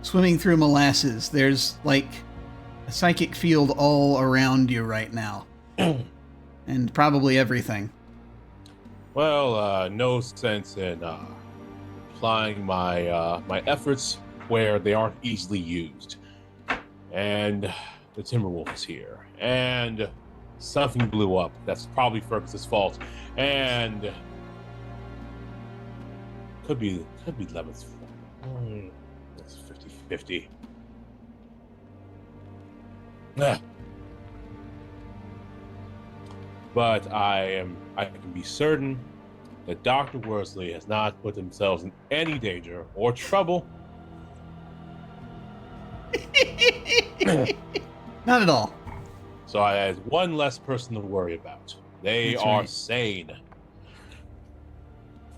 swimming through molasses. There's like a psychic field all around you right now, and probably everything. Well, no sense in applying my my efforts where they aren't easily used. And the Timberwolf is here. And something blew up. That's probably Fergus's fault. And could be Levin's fault. It's 50-50. But I can be certain that Dr. Worsley has not put themselves in any danger or trouble. Not at all. So I have one less person to worry about. They That's are right. sane.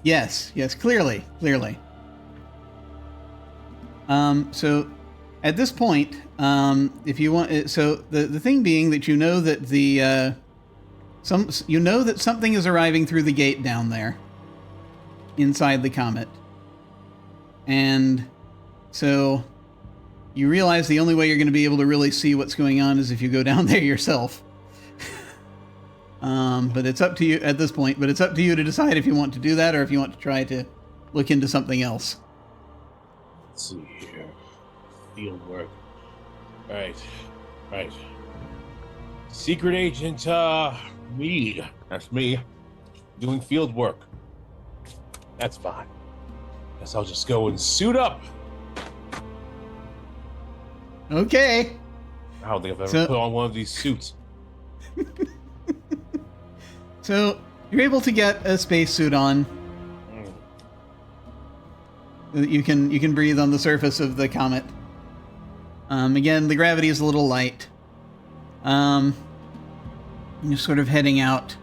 Yes, clearly. So at this point, if you want, so the thing being that you know that that something is arriving through the gate down there, inside the comet, and so you realize the only way you're going to be able to really see what's going on is if you go down there yourself. But it's up to you at this point. But it's up to you to decide if you want to do that or if you want to try to look into something else. Let's see here. Field work. Right. Secret Agent Mead. That's me. Doing field work. That's fine. Guess I'll just go and suit up. Okay. I don't think I've ever put on one of these suits. So you're able to get a spacesuit on. You can breathe on the surface of the comet. Again, the gravity is a little light. You're sort of heading out,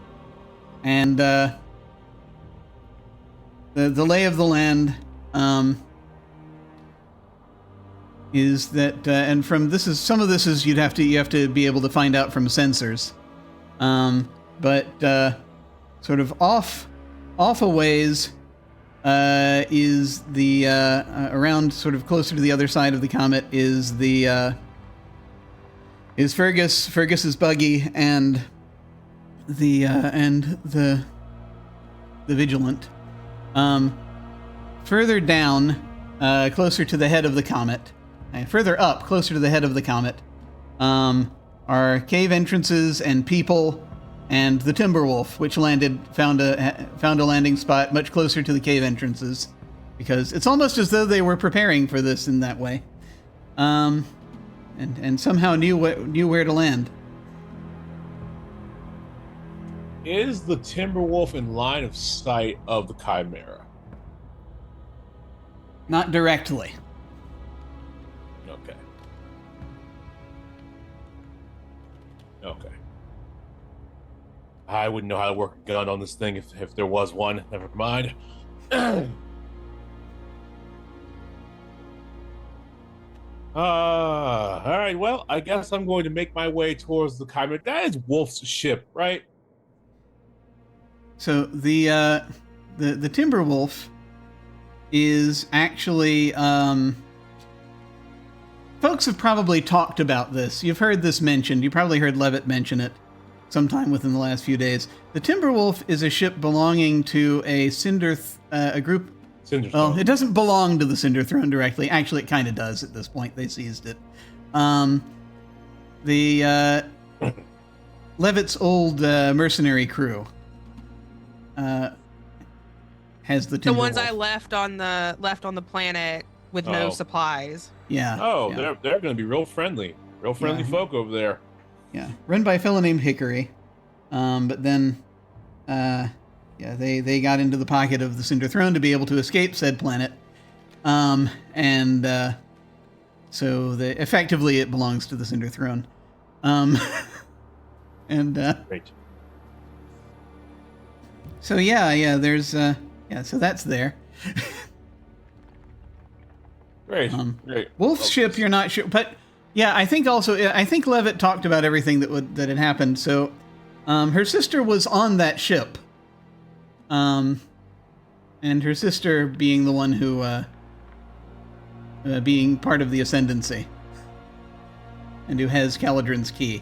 and the lay of the land is that, and from some of this is you have to be able to find out from sensors, but sort of off a ways is the around sort of closer to the other side of the comet is Fergus's buggy and the Vigilant. Further down, closer to the head of the comet, further up, closer to the head of the comet, are cave entrances and people, and the Timberwolf, which found a landing spot much closer to the cave entrances, because it's almost as though they were preparing for this in that way, and somehow knew where to land. Is the Timberwolf in line of sight of the Chimera? Not directly. Okay. I wouldn't know how to work a gun on this thing if there was one. Never mind. All right. Well, I guess I'm going to make my way towards the Chimera. That is Wolf's ship, right? So the Timberwolf is actually folks have probably talked about this. You've heard this mentioned. You probably heard Levitt mention it sometime within the last few days. The Timberwolf is a ship belonging to a a group. Cinder Well, Throne. it doesn't belong to the Cinder Throne directly. Actually, it kind of does at this point. They seized it. Levitt's old mercenary crew has the Timberwolf. The ones I left on the planet with no Oh. supplies. Yeah. Oh, yeah. they're going to be real friendly Yeah. folk over there. Yeah, run by a fellow named Hickory. But then, they got into the pocket of the Cinder Throne to be able to escape said planet. So effectively it belongs to the Cinder Throne. Great. So there's so that's there. Great. Great. Wolf's ship, you're not sure, but yeah, I think Levitt talked about everything that had happened. So, her sister was on that ship, and her sister being the one who, being part of the Ascendancy, and who has Caladrin's key.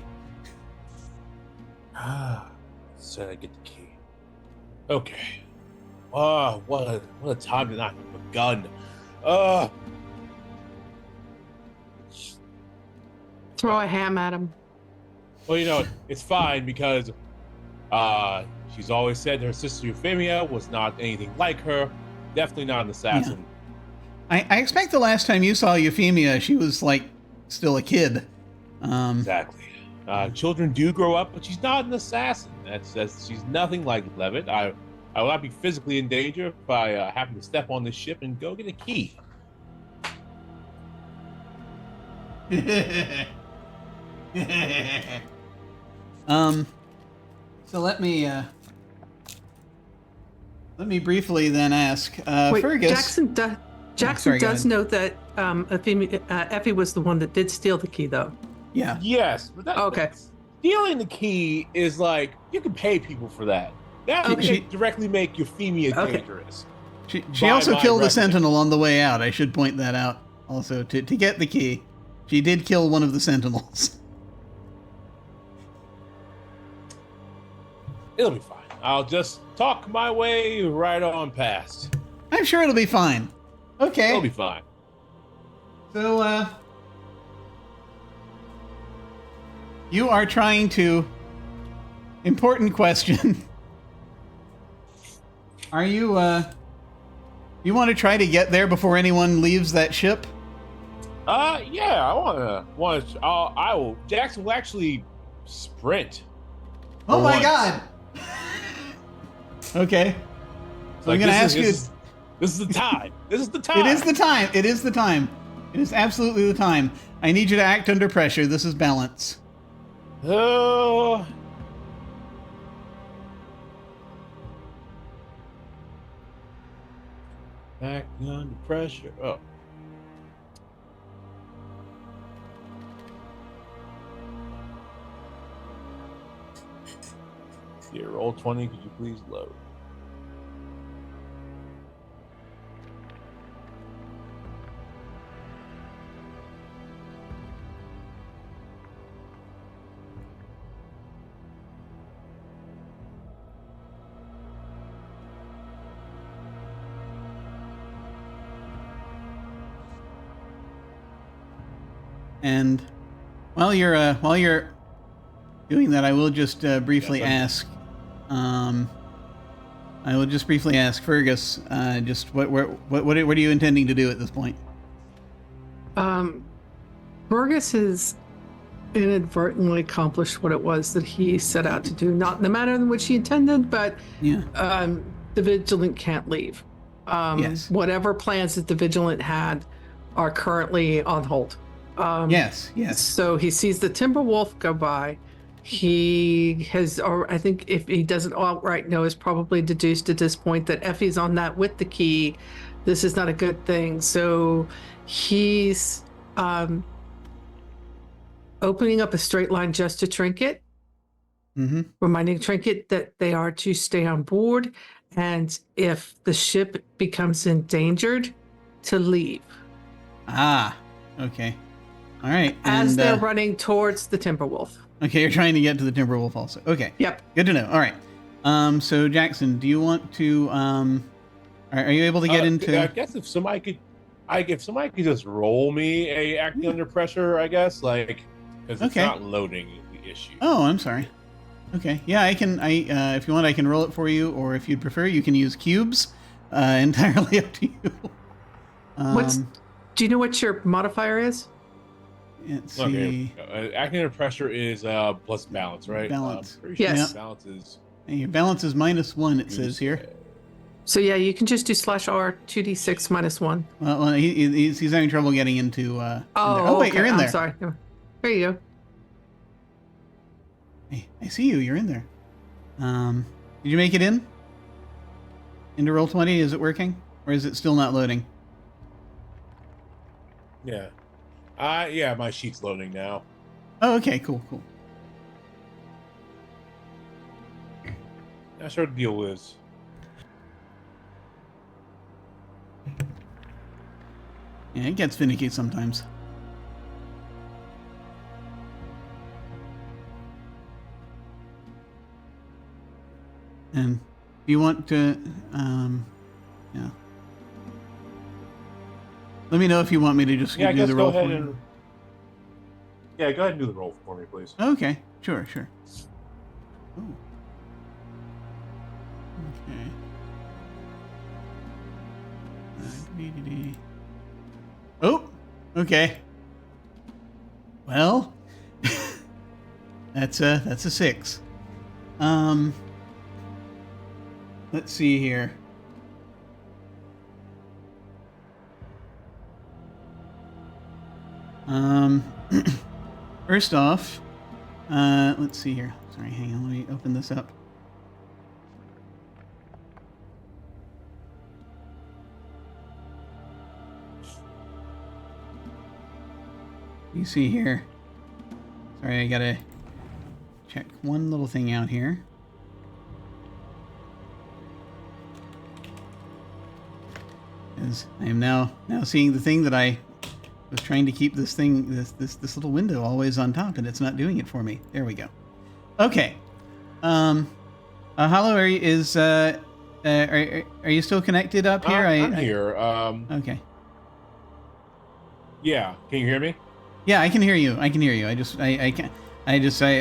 So I get the key. Okay. Oh, what a time to not have begun. Throw a ham at him. Well, it's fine because she's always said her sister Euphemia was not anything like her. Definitely not an assassin. I expect the last time you saw Euphemia, she was like still a kid. Exactly. Children do grow up, but she's not an assassin. That's she's nothing like Levitt. I will not be physically in danger if I happen to step on this ship and go get a key. So let me briefly then ask Fergus. Jackson Sorry, go does ahead. note that Effie was the one that did steal the key, though. Yeah. Yes, but Okay. Stealing the key is like you can pay people for that. That would Okay. directly make Euphemia Okay. dangerous. She By also my killed the record. Sentinel on the way out. I should point that out. Also, to get the key, she did kill one of the Sentinels. It'll be fine. I'll just talk my way right on past. I'm sure it'll be fine. Okay. It'll be fine. So, you are trying to... Important question. Are you, you want to try to get there before anyone leaves that ship? Yeah, I will. Jackson will actually sprint. Oh For my once. god! Okay. So I'm Like, gonna this ask you... is the time. This is the time. It is the time. It is the time. It is absolutely the time. I need you to act under pressure. This is balance. Oh. Act under pressure. Oh. Here, roll 20. Could you please load? And while you're doing that, I will just briefly ask. I will just briefly ask Fergus. Just what are you intending to do at this point? Fergus has inadvertently accomplished what it was that he set out to do, not in the manner in which he intended, but Yeah. the Vigilant can't leave. Yes. Whatever plans that the Vigilant had are currently on hold. Yes. So he sees the Timberwolf go by. He has, or I think if he doesn't outright know, is probably deduced at this point that Effie's on that with the key. This is not a good thing. So he's opening up a straight line just to Trinket, reminding Trinket that they are to stay on board, and if the ship becomes endangered, to leave. Ah, okay. All right. As they're running towards the Timberwolf. Okay, you're trying to get to the Timberwolf also. Okay. Yep. Good to know. All right. So Jackson, do you want to? Are you able to get into? I guess if somebody could just roll me a acting under pressure, I guess, like, because it's not loading the issue. Oh, I'm sorry. Okay. Yeah, I can. If you want, I can roll it for you, or if you'd prefer, you can use cubes. Entirely up to you. Do you know what your modifier is? Let's see. Acting under pressure is plus balance, right? Balance. Yes. Yep. Balance is. And your balance is -1. It says here. So yeah, you can just do /R 2d6 -1. Well, he's having trouble getting into. Oh, wait, okay. you're in there. I'm sorry. There you go. Hey, I see you. You're in there. Did you make it in? Into Roll20? Is it working, or is it still not loading? Yeah. Yeah, my sheet's loading now. Oh, okay. Cool. That's what the deal is. Yeah, it gets finicky sometimes. And if you want to, yeah. Let me know if you want me to just do the roll for you. Yeah, go ahead and do the roll for me, please. Okay, sure. Ooh. Okay. Oh, okay. Well, that's a 6. Let's see here. First off, let's see here. Sorry, hang on. Let me open this up. You see here. Sorry, I gotta check one little thing out here. As I am now seeing the thing that I was trying to keep this little window always on top, and it's not doing it for me. There we go. Okay. Hollow, are you still connected up here? I'm here. Okay. Yeah. Can you hear me? Yeah, I can hear you. I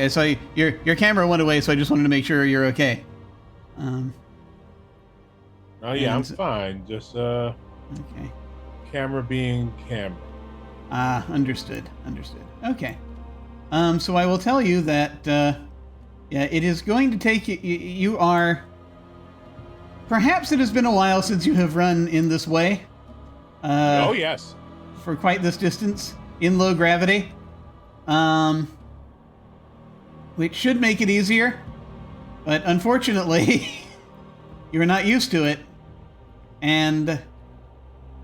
saw your camera went away, so I just wanted to make sure you're okay. Oh yeah, I'm fine. Just okay. Camera being camera. Ah, understood. Okay. So I will tell you that yeah, it is going to take you. You are. Perhaps it has been a while since you have run in this way. Oh yes. For quite this distance in low gravity, which should make it easier, but unfortunately, you're not used to it, and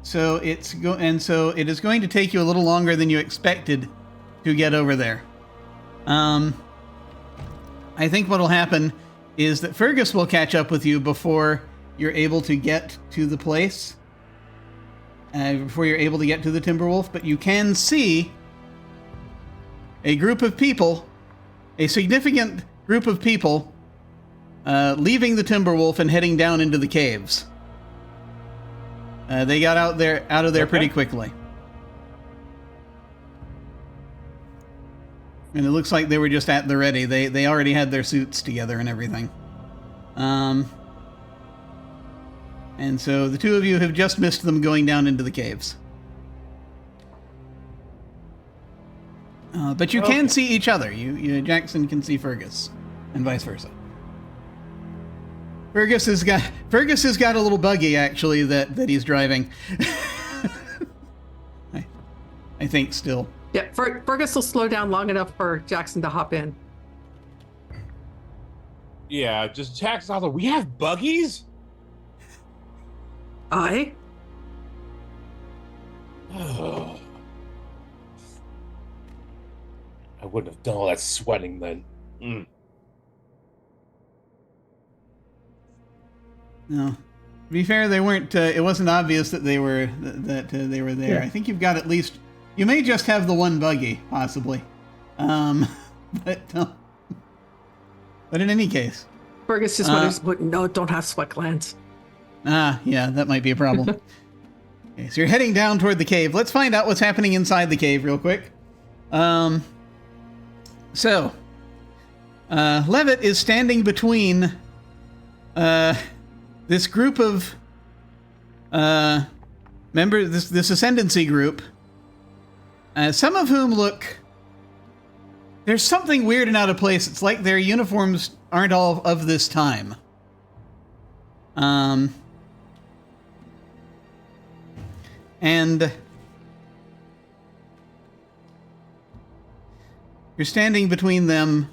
so it is going to take you a little longer than you expected to get over there. I think what will happen is that Fergus will catch up with you before you're able to get to the place. Before you're able to get to the Timberwolf, but you can see a group of people, a significant group of people, leaving the Timberwolf and heading down into the caves. They got out of there pretty quickly, and it looks like they were just at the ready. They already had their suits together and everything. And so the two of you have just missed them going down into the caves. But you can see each other. You Jackson can see Fergus, and vice versa. Fergus has got a little buggy actually that he's driving. I think still. Yeah, Fergus will slow down long enough for Jackson to hop in. Yeah, just Jackson. Also, we have buggies. I wouldn't have done all that sweating then. No. To be fair, they weren't. It wasn't obvious that they were they were there. Yeah. I think you've got at least. You may just have the one buggy, possibly. But in any case. Fergus just mutters, "But no, don't have sweat glands." Yeah, that might be a problem. Okay, so you're heading down toward the cave. Let's find out what's happening inside the cave real quick. So, Levitt is standing between this group of members, this ascendancy group, some of whom look... There's something weird and out of place. It's like their uniforms aren't all of this time. And you're standing between them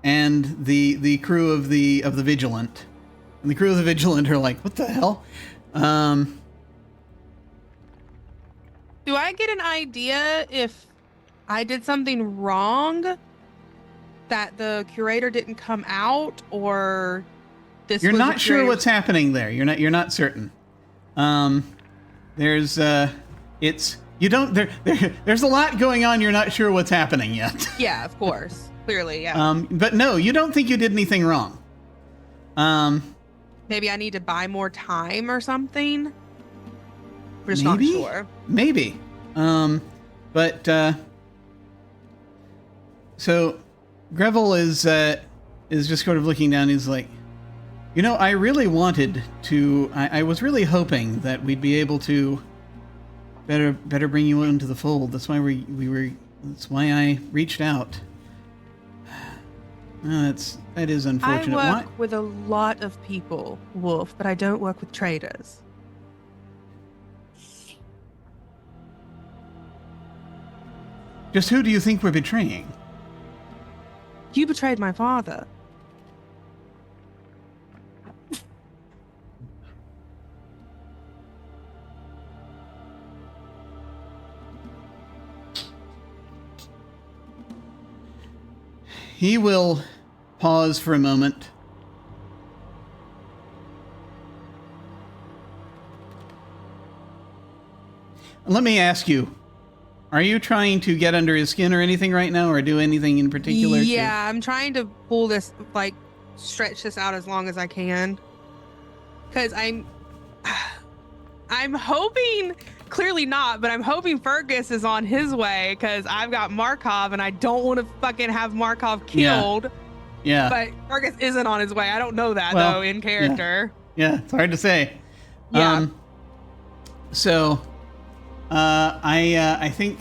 and the crew of the Vigilant. And the crew of the Vigilant are like, what the hell? Do I get an idea if I did something wrong, that the curator didn't come out, or this? You're was not a sure curator- what's happening there. You're not certain. There's there's a lot going on. You're not sure what's happening yet. Yeah, of course. Clearly, yeah. But no, you don't think you did anything wrong. Maybe I need to buy more time or something. We're just Maybe? not sure. Maybe. So Greville is just sort of looking down. He's like, I really wanted to. I was really hoping that we'd be able to better bring you into the fold. That's why we were. That's why I reached out. That is unfortunate. I work with a lot of people, Wolf, but I don't work with traders. Just who do you think we're betraying? You betrayed my father. He will pause for a moment. Let me ask you, are you trying to get under his skin or anything right now, or do anything in particular? Yeah, I'm trying to pull this, stretch this out as long as I can. Because I'm hoping, clearly not, but I'm hoping Fergus is on his way, because I've got Markov and I don't want to fucking have Markov killed. Yeah. But Fergus isn't on his way. I don't know that, Well, though, in character. Yeah, it's hard to say. Yeah. I think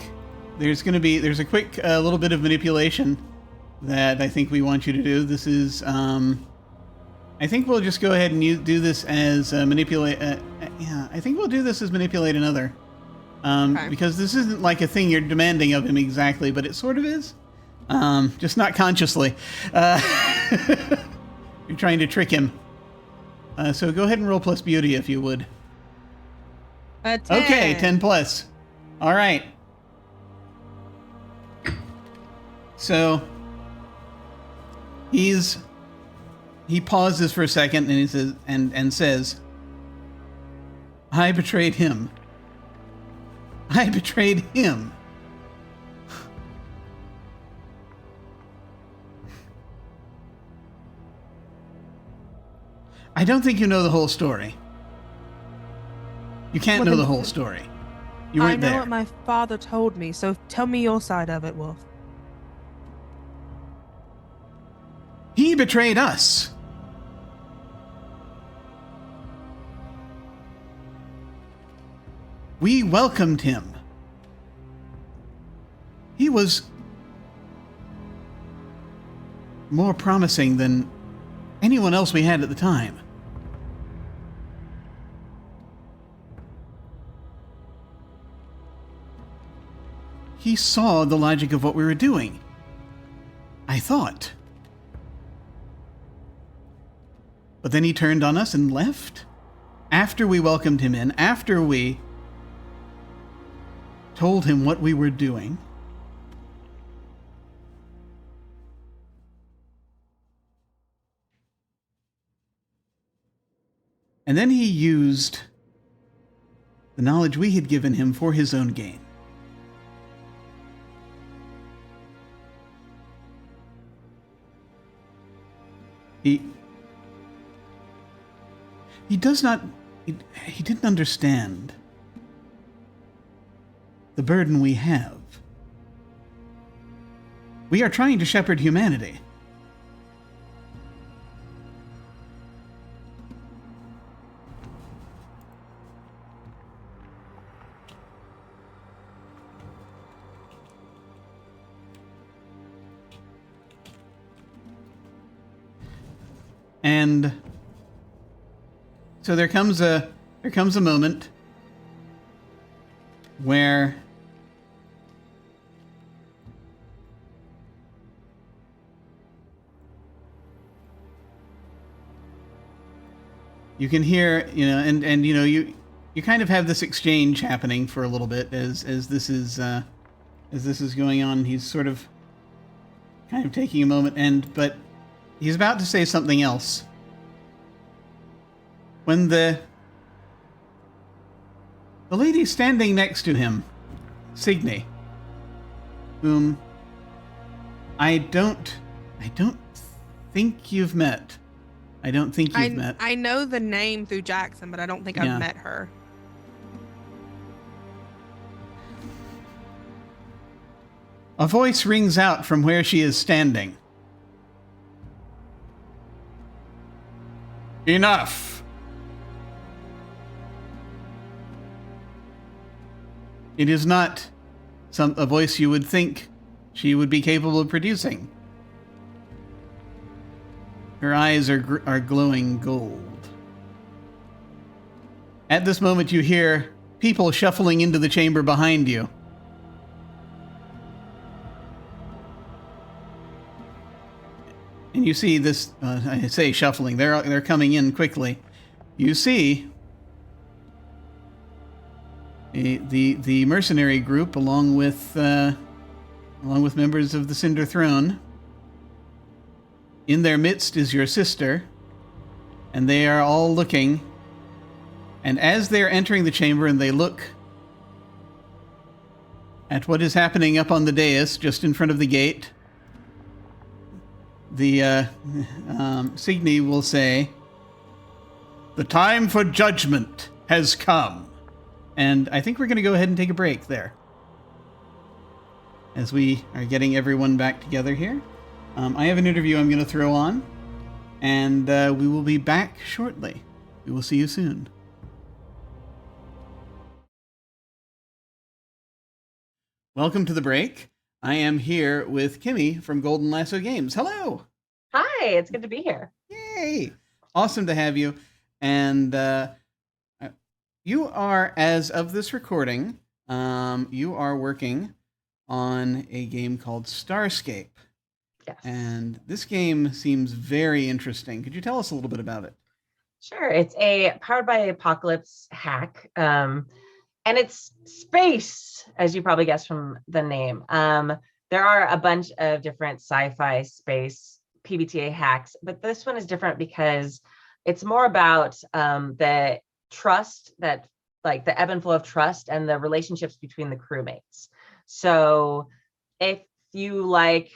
there's a quick little bit of manipulation that I think we want you to do. This is, I think we'll just go ahead and do this as manipulate. I think we'll do this as manipulate another. Okay. Because this isn't like a thing you're demanding of him exactly, but it sort of is. Just not consciously. You're trying to trick him. So go ahead and roll plus beauty if you would. A 10. Okay, 10 plus. All right. So he pauses for a second and he says, and says, I betrayed him. I betrayed him. I don't think you know the whole story. You can't know the whole story. You I weren't know there. what my father told me, so tell me your side of it, Wolf. He betrayed us. We welcomed him. He was more promising than anyone else we had at the time. He saw the logic of what we were doing. I thought. But then he turned on us and left? After we welcomed him in, after we told him what we were doing. And then he used the knowledge we had given him for his own gain. He does not... He didn't understand the burden we have. We are trying to shepherd humanity. And so there comes a moment where you can hear, and you kind of have this exchange happening for a little bit as this is going on. He's sort of kind of taking a moment, but he's about to say something else when the lady standing next to him, Signe, whom I don't think you've met. I don't think you've met. I know the name through Jackson, but I don't think I've met her. A voice rings out from where she is standing. Enough! It is not a voice you would think she would be capable of producing. Her eyes are glowing gold. At this moment, you hear people shuffling into the chamber behind you. And you see this, I say shuffling, they're coming in quickly. You see the mercenary group along with members of the Cinder Throne. In their midst is your sister, and they are all looking. And as they are entering the chamber and they look at what is happening up on the dais just in front of the gate, the Signe will say, "The time for judgment has come." And I think we're going to go ahead and take a break there, as we are getting everyone back together here. I have an interview I'm going to throw on, and we will be back shortly. We will see you soon. Welcome to the break. I am here with Kimmy from Golden Lasso Games. Hello! Hi, it's good to be here. Yay! Awesome to have you. And you are, as of this recording, you are working on a game called Starscape. Yes. And this game seems very interesting. Could you tell us a little bit about it? Sure. It's a powered by apocalypse hack. And it's space, as you probably guessed from the name. There are a bunch of different sci-fi space PBTA hacks, but this one is different because it's more about the trust, that like the ebb and flow of trust and the relationships between the crewmates. So if you like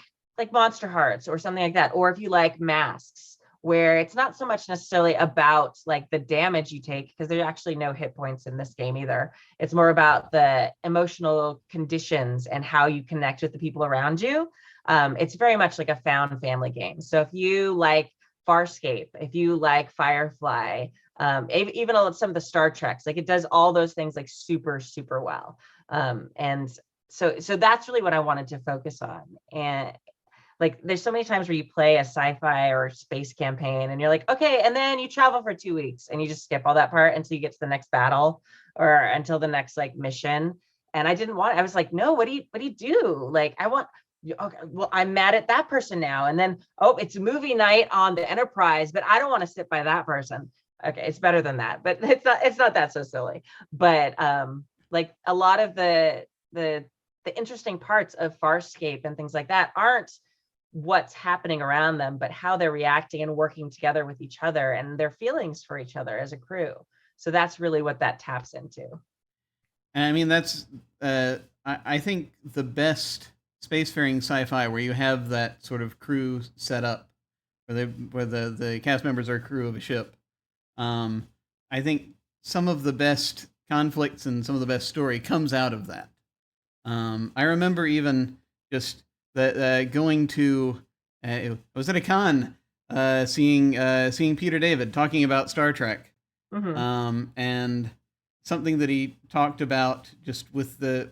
Monster Hearts or something like that, or if you like Masks, where it's not so much necessarily about like the damage you take, because there's actually no hit points in this game either. It's more about the emotional conditions and how you connect with the people around you. It's very much like a found family game. So if you like Farscape, if you like Firefly, even some of the Star Treks, like it does all those things like super, super well. And so that's really what I wanted to focus on. And like, there's so many times where you play a sci-fi or space campaign and you're like, okay, and then you travel for 2 weeks and you just skip all that part until you get to the next battle or until the next like mission. And I was like, no, what do you do? Like, okay, well, I'm mad at that person now. And then, oh, it's movie night on the Enterprise, but I don't want to sit by that person. Okay, it's better than that, but it's not that so silly. But like a lot of the interesting parts of Farscape and things like that aren't what's happening around them, but how they're reacting and working together with each other and their feelings for each other as a crew. So that's really what that taps into. And I mean, that's I think the best spacefaring sci-fi where you have that sort of crew set up, where the cast members are a crew of a ship. I think some of the best conflicts and some of the best story comes out of that. I remember even just going to I was at a con, seeing Peter David talking about Star Trek, and something that he talked about just with the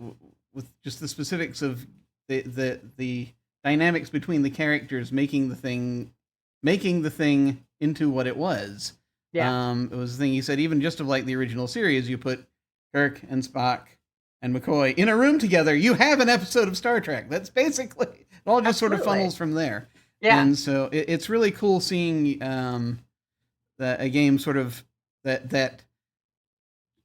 specifics of the dynamics between the characters making the thing into what it was. Yeah. It was the thing he said, even just of like the original series, you put Kirk and Spock and McCoy in a room together, you have an episode of Star Trek. That's basically, it all just sort of funnels from there. Yeah. And so it's really cool seeing a game sort of that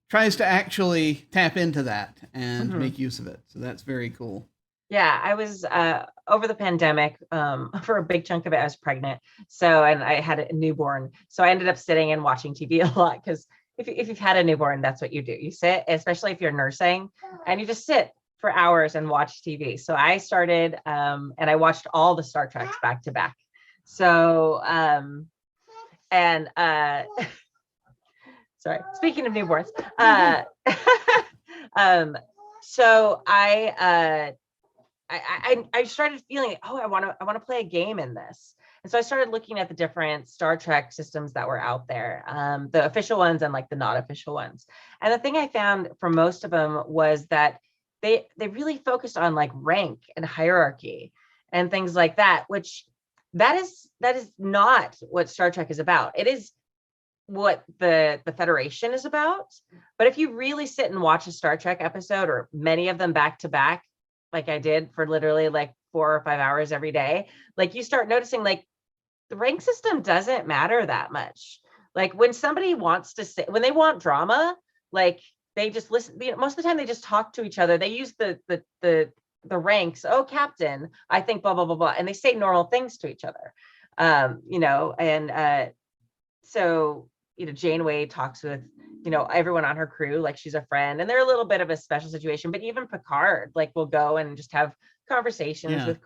tries to actually tap into that and make use of it. So that's very cool. Yeah, I was over the pandemic, for a big chunk of it, I was pregnant. So, and I had a newborn. So I ended up sitting and watching TV a lot, because if you've had a newborn, that's what you do. You sit, especially if you're nursing, and you just sit for hours and watch TV. So I started, and I watched all the Star Treks back to back. So, sorry, speaking of newborns, so I started feeling, I want to play a game in this. And so I started looking at the different Star Trek systems that were out there, the official ones and like the not official ones. And the thing I found for most of them was that they really focused on like rank and hierarchy and things like that, which that is not what Star Trek is about. It is what the Federation is about. But if you really sit and watch a Star Trek episode, or many of them back to back, like I did for literally like 4 or 5 hours every day, like you start noticing like the rank system doesn't matter that much. Like when somebody wants to say, when they want drama, like they just listen, most of the time they just talk to each other. They use the ranks. Oh, captain, I think blah, blah, blah, blah. And they say normal things to each other. So, Janeway talks with, everyone on her crew, like she's a friend, and they're a little bit of a special situation, but even Picard, like will go and just have conversations with,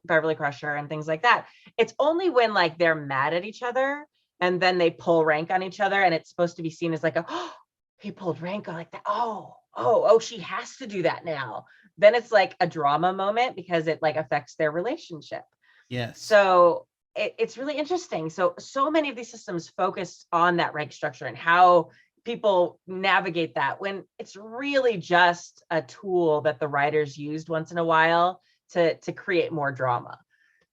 Beverly Crusher and things like that. It's only when like they're mad at each other and then they pull rank on each other, and it's supposed to be seen as like, he pulled rank on like that. Oh, she has to do that now. Then it's like a drama moment because it like affects their relationship. Yes. So it's really interesting. So many of these systems focus on that rank structure and how people navigate that, when it's really just a tool that the writers used once in a while to create more drama.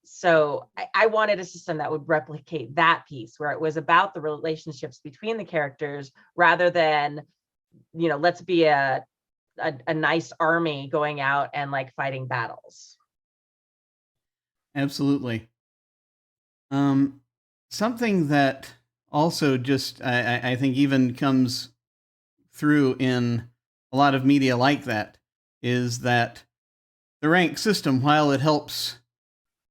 So I wanted a system that would replicate that piece, where it was about the relationships between the characters rather than, let's be a nice army going out and like fighting battles. Absolutely. Something that also just I think even comes through in a lot of media like that is that the rank system, while it helps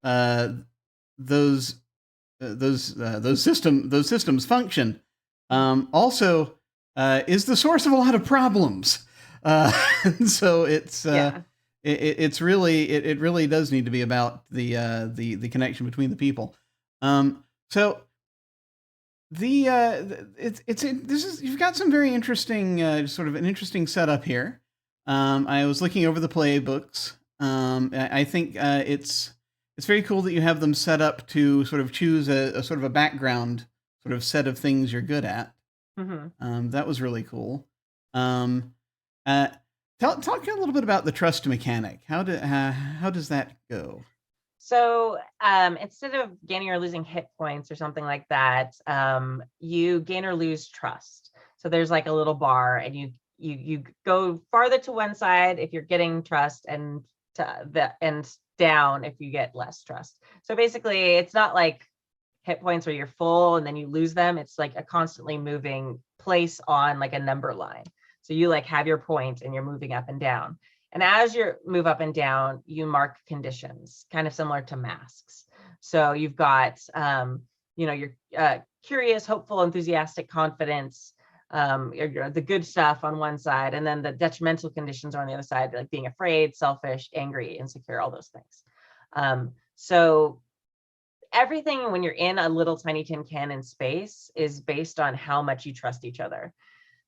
those systems function, also is the source of a lot of problems. So it's it really does need to be about the connection between the people. So you've got some very interesting sort of an interesting setup here. I was looking over the playbooks. I think it's very cool that you have them set up to sort of choose a sort of a background sort of set of things you're good at. That was really cool. Talk a little bit about the trust mechanic. How does that go? So instead of gaining or losing hit points or something like that, you gain or lose trust. So there's like a little bar, and you go farther to one side if you're getting trust, and down if you get less trust. So basically, it's not like hit points where you're full and then you lose them. It's like a constantly moving place on like a number line. So you like have your point and you're moving up and down. And as you move up and down, you mark conditions, kind of similar to masks. So you've got, your curious, hopeful, enthusiastic, confidence, the good stuff on one side, and then the detrimental conditions are on the other side, like being afraid, selfish, angry, insecure, all those things. So everything when you're in a little tiny tin can in space is based on how much you trust each other.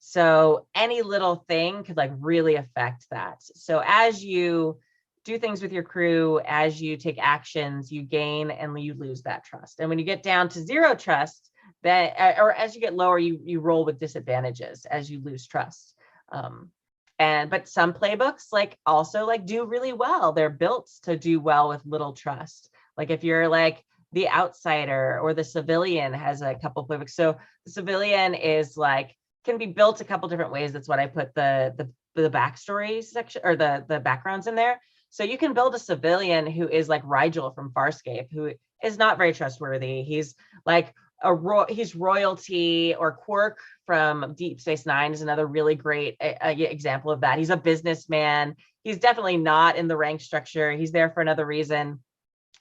So any little thing could like really affect that. So as you do things with your crew, as you take actions, you gain and you lose that trust. And when you get down to 0 trust, or as you get lower, you roll with disadvantages as you lose trust. But some playbooks also do really well. They're built to do well with little trust. Like if you're like the outsider or the civilian has a couple playbooks. So the civilian is can be built a couple different ways. That's what I put the backstory section or the backgrounds in there. So you can build a civilian who is like Rigel from Farscape, who is not very trustworthy. He's like he's royalty, or Quark from Deep Space Nine is another really great example of that. He's a businessman. He's definitely not in the rank structure. He's there for another reason.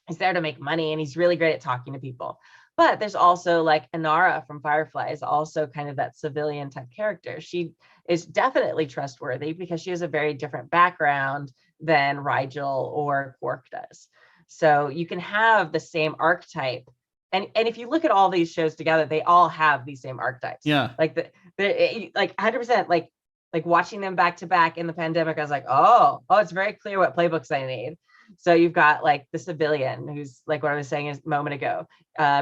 He's there to make money, and he's really great at talking to people. But there's also like Inara from Firefly is also kind of that civilian type character. She is definitely trustworthy because she has a very different background than Rigel or Quark does. So you can have the same archetype. And if you look at all these shows together, they all have these same archetypes. Yeah. Like 100%, like watching them back to back in the pandemic, I was like, oh, it's very clear what playbooks I need. So you've got like the civilian, who's like what I was saying a moment ago.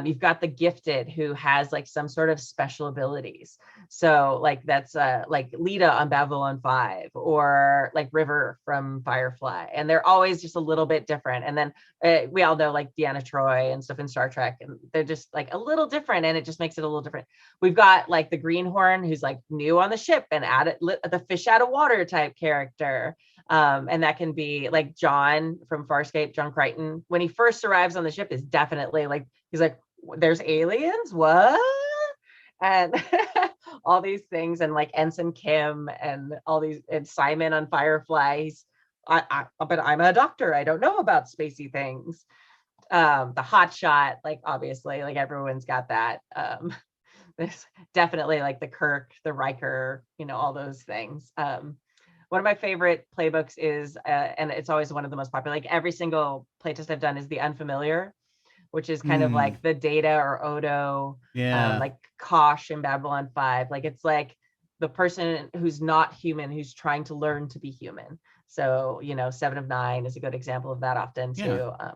You've got the gifted, who has like some sort of special abilities. So like that's like Lita on Babylon 5, or like River from Firefly. And they're always just a little bit different. And then we all know like Deanna Troi and stuff in Star Trek, and they're just like a little different, and it just makes it a little different. We've got like the Greenhorn, who's like new on the ship and the fish out of water type character. And that can be like John from Farscape, John Crichton. When he first arrives on the ship, is definitely like, he's like, there's aliens, what? And all these things, and like Ensign Kim and all these, and Simon on Firefly. But I'm a doctor, I don't know about spacey things. The hot shot, like obviously, like everyone's got that. There's definitely like the Kirk, the Riker, all those things. One of my favorite playbooks is, and it's always one of the most popular, like every single playtest I've done, is The Unfamiliar, which is kind of like the Data or Odo, like Kosh in Babylon 5. Like it's like the person who's not human, who's trying to learn to be human. So, 7 of 9 is a good example of that often too. Yeah.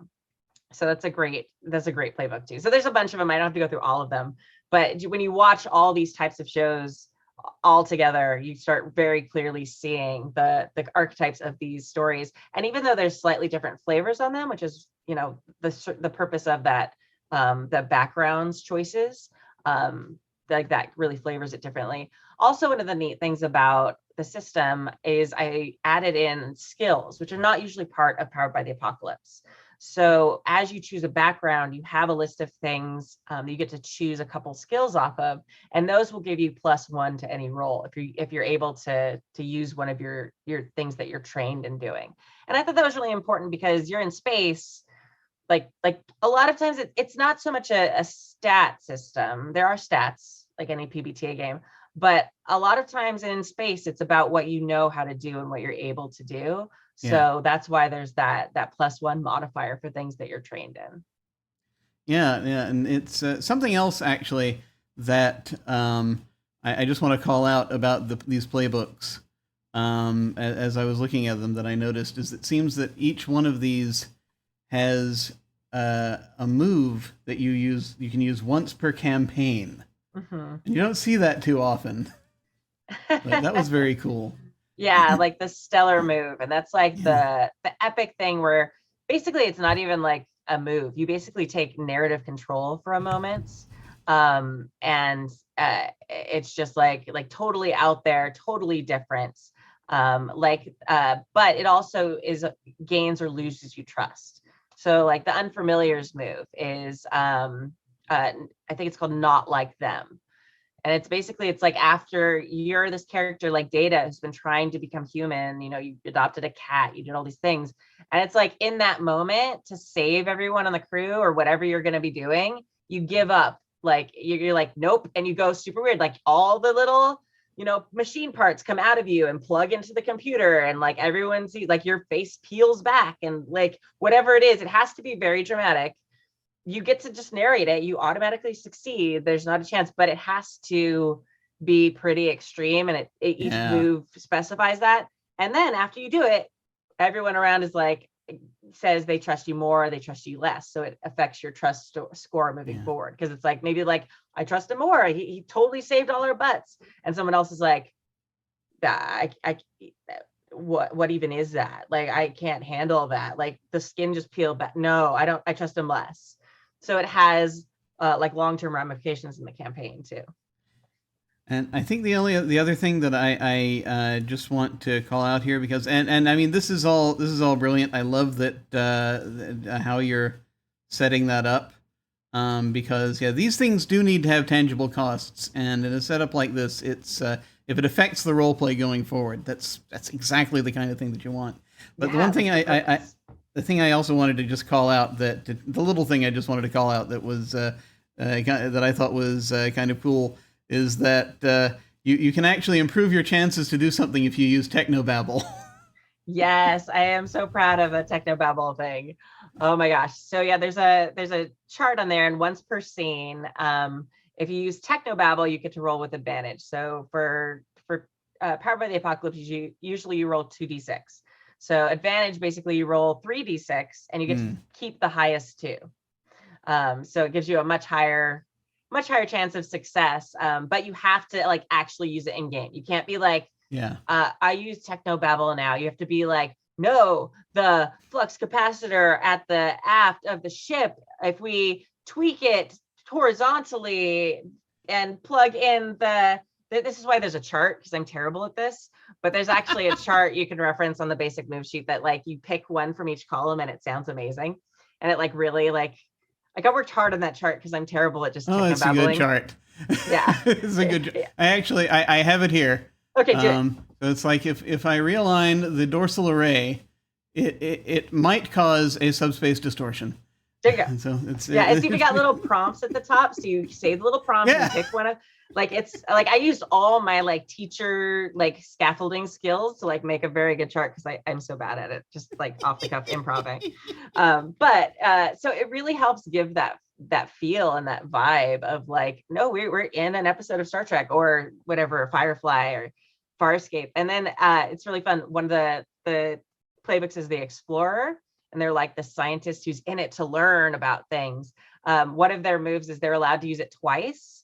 So that's a great playbook too. So there's a bunch of them. I don't have to go through all of them, but when you watch all these types of shows all together, you start very clearly seeing the archetypes of these stories. And even though there's slightly different flavors on them, which is the purpose of that, the backgrounds choices, like that really flavors it differently. Also, one of the neat things about the system is I added in skills, which are not usually part of Powered by the Apocalypse. So as you choose a background, you have a list of things you get to choose a couple skills off of, and those will give you +1 to any roll if you're able to use one of your things that you're trained in doing. And I thought that was really important because you're in space. Like a lot of times it's not so much a stat system. There are stats like any PBTA game, but a lot of times in space it's about what you know how to do and what you're able to do. So that's why there's that +1 modifier for things that you're trained in. Yeah, and it's something else actually that I just want to call out about these playbooks. As I was looking at them, that I noticed is it seems that each one of these has a move that you can use once per campaign. Mm-hmm. And you don't see that too often. But that was very cool. Yeah, like the stellar move. And that's like the epic thing where basically it's not even like a move. You basically take narrative control for a moment. And it's just like totally out there, totally different. But it also is gains or loses you trust. So like the Unfamiliar's move is, I think it's called Not Like Them. And it's basically, it's like after you're this character like Data who's been trying to become human, you adopted a cat, you did all these things. And it's like in that moment to save everyone on the crew or whatever you're going to be doing, you give up. Like you're like, nope. And you go super weird. Like all the little, machine parts come out of you and plug into the computer. And like everyone sees, like your face peels back and like whatever it is, it has to be very dramatic. You get to just narrate it. You automatically succeed. There's not a chance, but it has to be pretty extreme. And each move specifies that. And then after you do it, everyone around is like, says they trust you more, they trust you less. So it affects your trust score moving forward. Because it's like, maybe like, I trust him more. He totally saved all our butts. And someone else is like, what even is that? Like, I can't handle that. Like the skin just peeled back. No, I trust him less. So it has like long-term ramifications in the campaign too. And I think the other thing that I just want to call out here, because and I mean this is all brilliant. I love that how you're setting that up, because these things do need to have tangible costs, and in a setup like this, it's if it affects the role play going forward, that's exactly the kind of thing that you want. But the one thing the thing I also wanted to just call out, that the little thing I just wanted to call out that was that I thought was kind of cool, is that you can actually improve your chances to do something if you use technobabble. Yes, I am so proud of a technobabble thing. Oh my gosh. So there's a chart on there, and once per scene, if you use technobabble, you get to roll with advantage. So for Powered by the Apocalypse, usually you roll 2d6. So advantage, basically you roll 3d6 and you get to keep the highest 2. So it gives you a much higher chance of success. But you have to like actually use it in game. You can't be like, I use technobabble now. You have to be like, no, the flux capacitor at the aft of the ship, if we tweak it horizontally and plug in this is why there's a chart, because I'm terrible at this, but there's actually a chart you can reference on the basic move sheet that like you pick one from each column and it sounds amazing. And it like really like I worked hard on that chart because I'm terrible at just technobabbling. It's a good chart. Yeah. It's a good I have it here. Okay, do it. So it's like if I realign the dorsal array, it might cause a subspace distortion. There you go. And so it's it's even got little prompts at the top, so you say the little prompt and pick one of. Like it's like I used all my like teacher like scaffolding skills to like make a very good chart, because I'm so bad at it, just like off the cuff improving. But so it really helps give that feel and that vibe of like, no, we're in an episode of Star Trek or whatever, Firefly or Farscape. And then it's really fun. One of the playbooks is the Explorer, and they're like the scientist who's in it to learn about things. One of their moves is they're allowed to use it twice.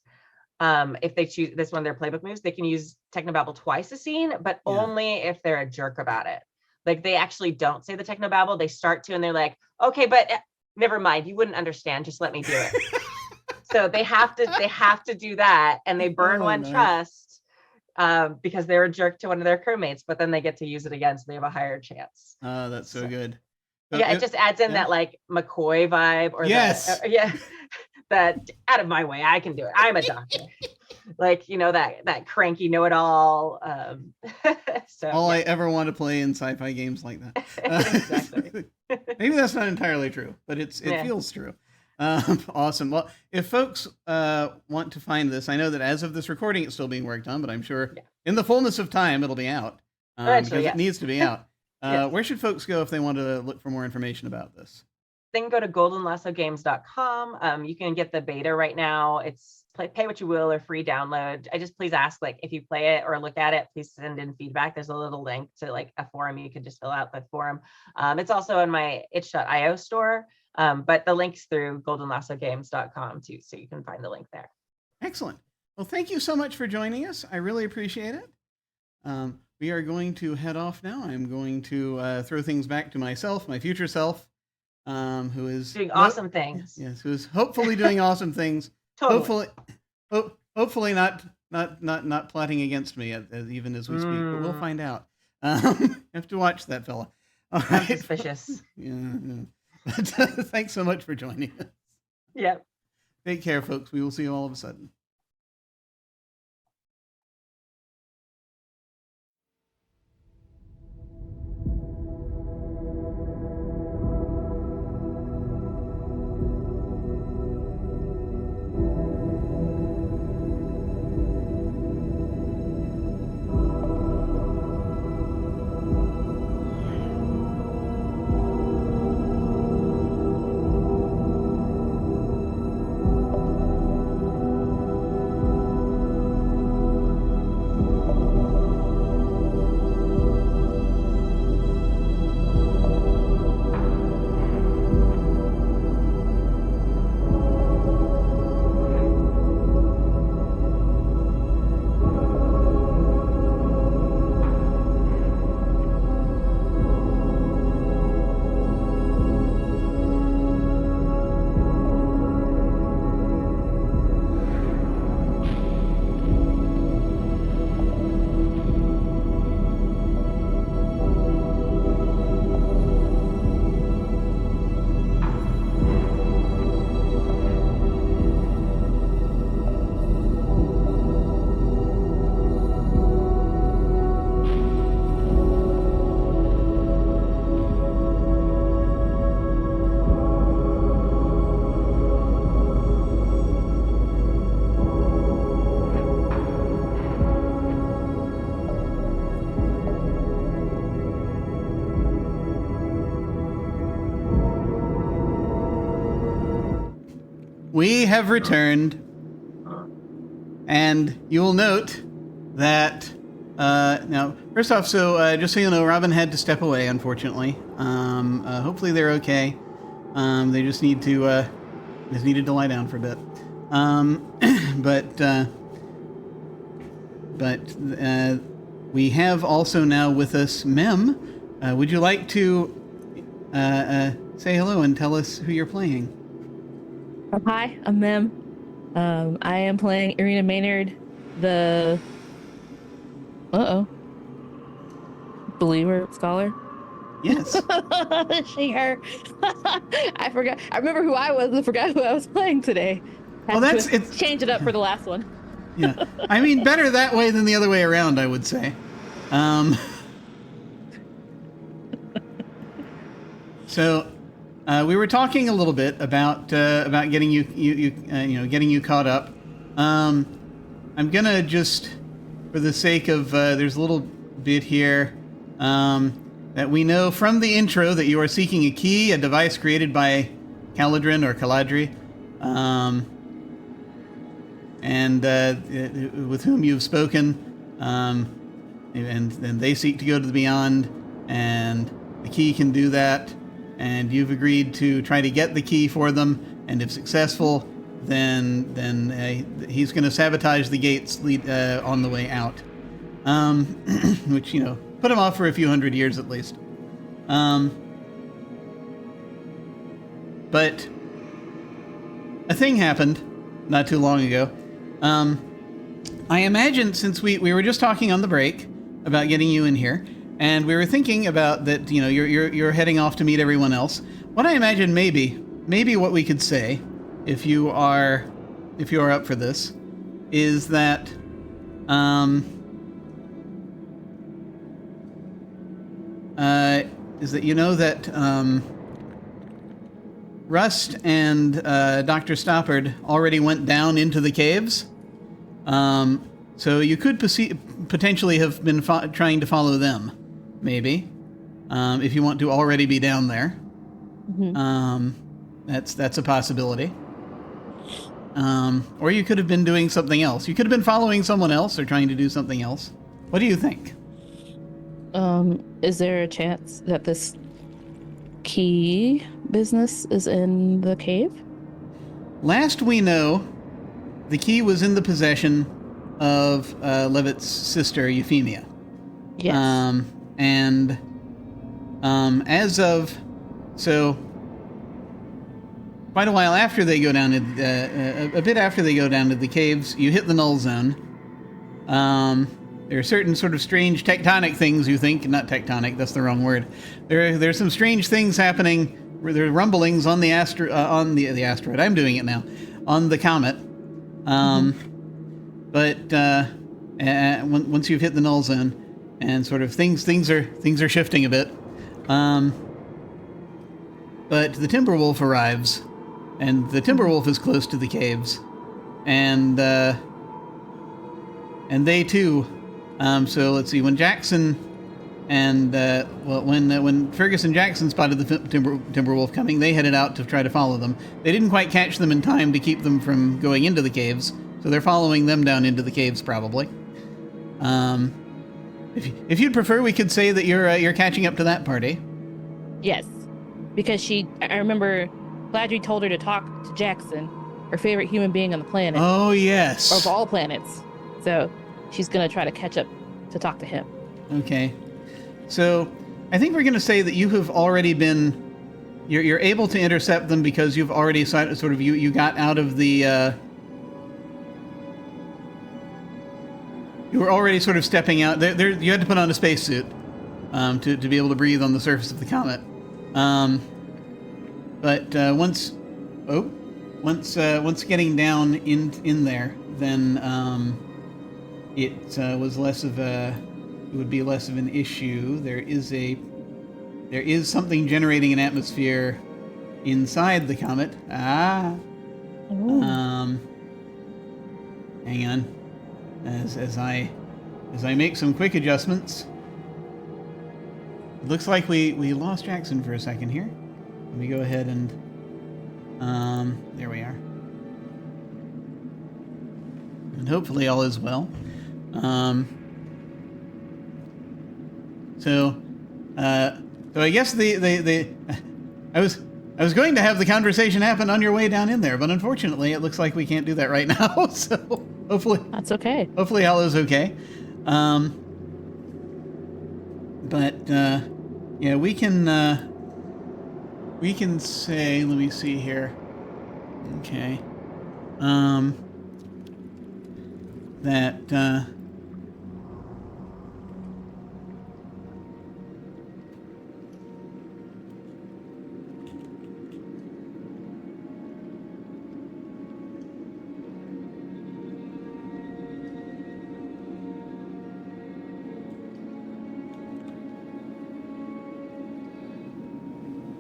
If they choose this one of their playbook moves, they can use technobabble twice a scene, but only if they're a jerk about it. Like they actually don't say the technobabble, they start to, and they're like, okay, but never mind, you wouldn't understand, just let me do it. So they have to do that, and they burn trust because they're a jerk to one of their crewmates, but then they get to use it again, so they have a higher chance. Oh, that's so good. So it just adds in that like McCoy vibe, or that out of my way, I can do it. I'm a doctor. Like, that cranky know-it-all. So I ever want to play in sci-fi games like that. Exactly. Maybe that's not entirely true, but it feels true. Awesome. Well, if folks want to find this, I know that as of this recording, it's still being worked on, but I'm sure in the fullness of time, it'll be out because it needs to be out. Where should folks go if they want to look for more information about this? They can go to goldenlassogames.com. You can get the beta right now. It's pay what you will or free download. I just please ask, like, if you play it or look at it, please send in feedback. There's a little link to like a forum. You can just fill out the forum. It's also in my itch.io store, but the link's through goldenlassogames.com too, so you can find the link there. Excellent. Well, thank you so much for joining us. I really appreciate it. We are going to head off now. I'm going to throw things back to myself, my future self, who is doing awesome things. Yes, who is hopefully doing awesome things. Totally. Hopefully not plotting against me even as we speak, but we'll find out. Have to watch that fella. All right. I'm suspicious. But, thanks so much for joining us. Yep. Take care, folks. We will see you all of a sudden. We have returned, and you will note that now, first off, so just so you know, Robin had to step away, unfortunately. Hopefully they're okay. They just need to needed to lie down for a bit. But we have also now with us Mem. Would you like to say hello and tell us who you're playing? Hi, I'm Mem. I am playing Irina Maynard, the believer scholar. Yes. She, her. I forgot. I remember who I was and forgot who I was playing today. Well, it's change it up for the last one. Yeah, I mean, better that way than the other way around, I would say. So, we were talking a little bit about getting you getting you caught up. I'm gonna just, for the sake of there's a little bit here that we know from the intro that you are seeking a key, a device created by Caladrin or Caladri, and with whom you've spoken, and they seek to go to the beyond, and the key can do that, and you've agreed to try to get the key for them, and if successful, then he's going to sabotage the gates on the way out, which, you know, put him off for a few hundred years at least. But a thing happened not too long ago. I imagine, since we were just talking on the break about getting you in here, and we were thinking about that, you know, you're heading off to meet everyone else. What I imagine maybe what we could say, if you are up for this, is that you know that Rust and Dr. Stoppard already went down into the caves. So you could potentially have been trying to follow them, maybe, if you want to already be down there. Mm-hmm. That's a possibility. Or you could have been doing something else. You could have been following someone else or trying to do something else. What do you think? Is there a chance that this key business is in the cave? Last we know, the key was in the possession of Levitt's sister, Euphemia. Yes. And as of, so, quite a while after they go down, a bit after they go down to the caves, you hit the null zone. There are certain sort of strange tectonic things, you think. Not tectonic, that's the wrong word. There's some strange things happening. There are rumblings on the on the asteroid. I'm doing it now. On the comet. But once you've hit the null zone, and sort of things are shifting a bit. But the Timberwolf arrives, and the Timberwolf is close to the caves, and they too. So let's see. When Jackson and when Fergus and Jackson spotted the Timberwolf coming, they headed out to try to follow them. They didn't quite catch them in time to keep them from going into the caves, so they're following them down into the caves probably. If you'd prefer, we could say that you're catching up to that party. Yes, because I remember Gladry told her to talk to Jackson, her favorite human being on the planet. Oh yes, of all planets. So she's gonna try to catch up to talk to him. Okay. So I think we're going to say that you have already been, you're able to intercept them because you've already sort of, you got out of the, you were already sort of stepping out. You had to put on a spacesuit to be able to breathe on the surface of the comet. But once getting down in there, then it was less of a. It would be less of an issue. There is something generating an atmosphere inside the comet. Hang on, as I make some quick adjustments. It looks like we lost Jackson for a second here. Let me go ahead and there we are. And hopefully all is well. So I guess I was going to have the conversation happen on your way down in there, but unfortunately it looks like we can't do that right now. So hopefully That's okay. Hopefully all is okay. But yeah, we can say, let me see here. Okay. That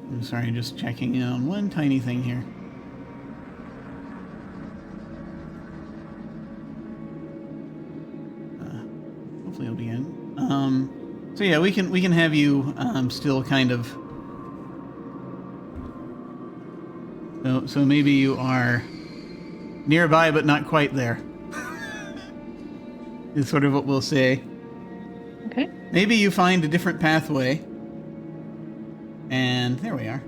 I'm sorry, just checking in on one tiny thing here. Hopefully it'll be in. So yeah, we can have you still kind of. So maybe you are nearby, but not quite there. Is sort of what we'll say. Okay. Maybe you find a different pathway. And there we are.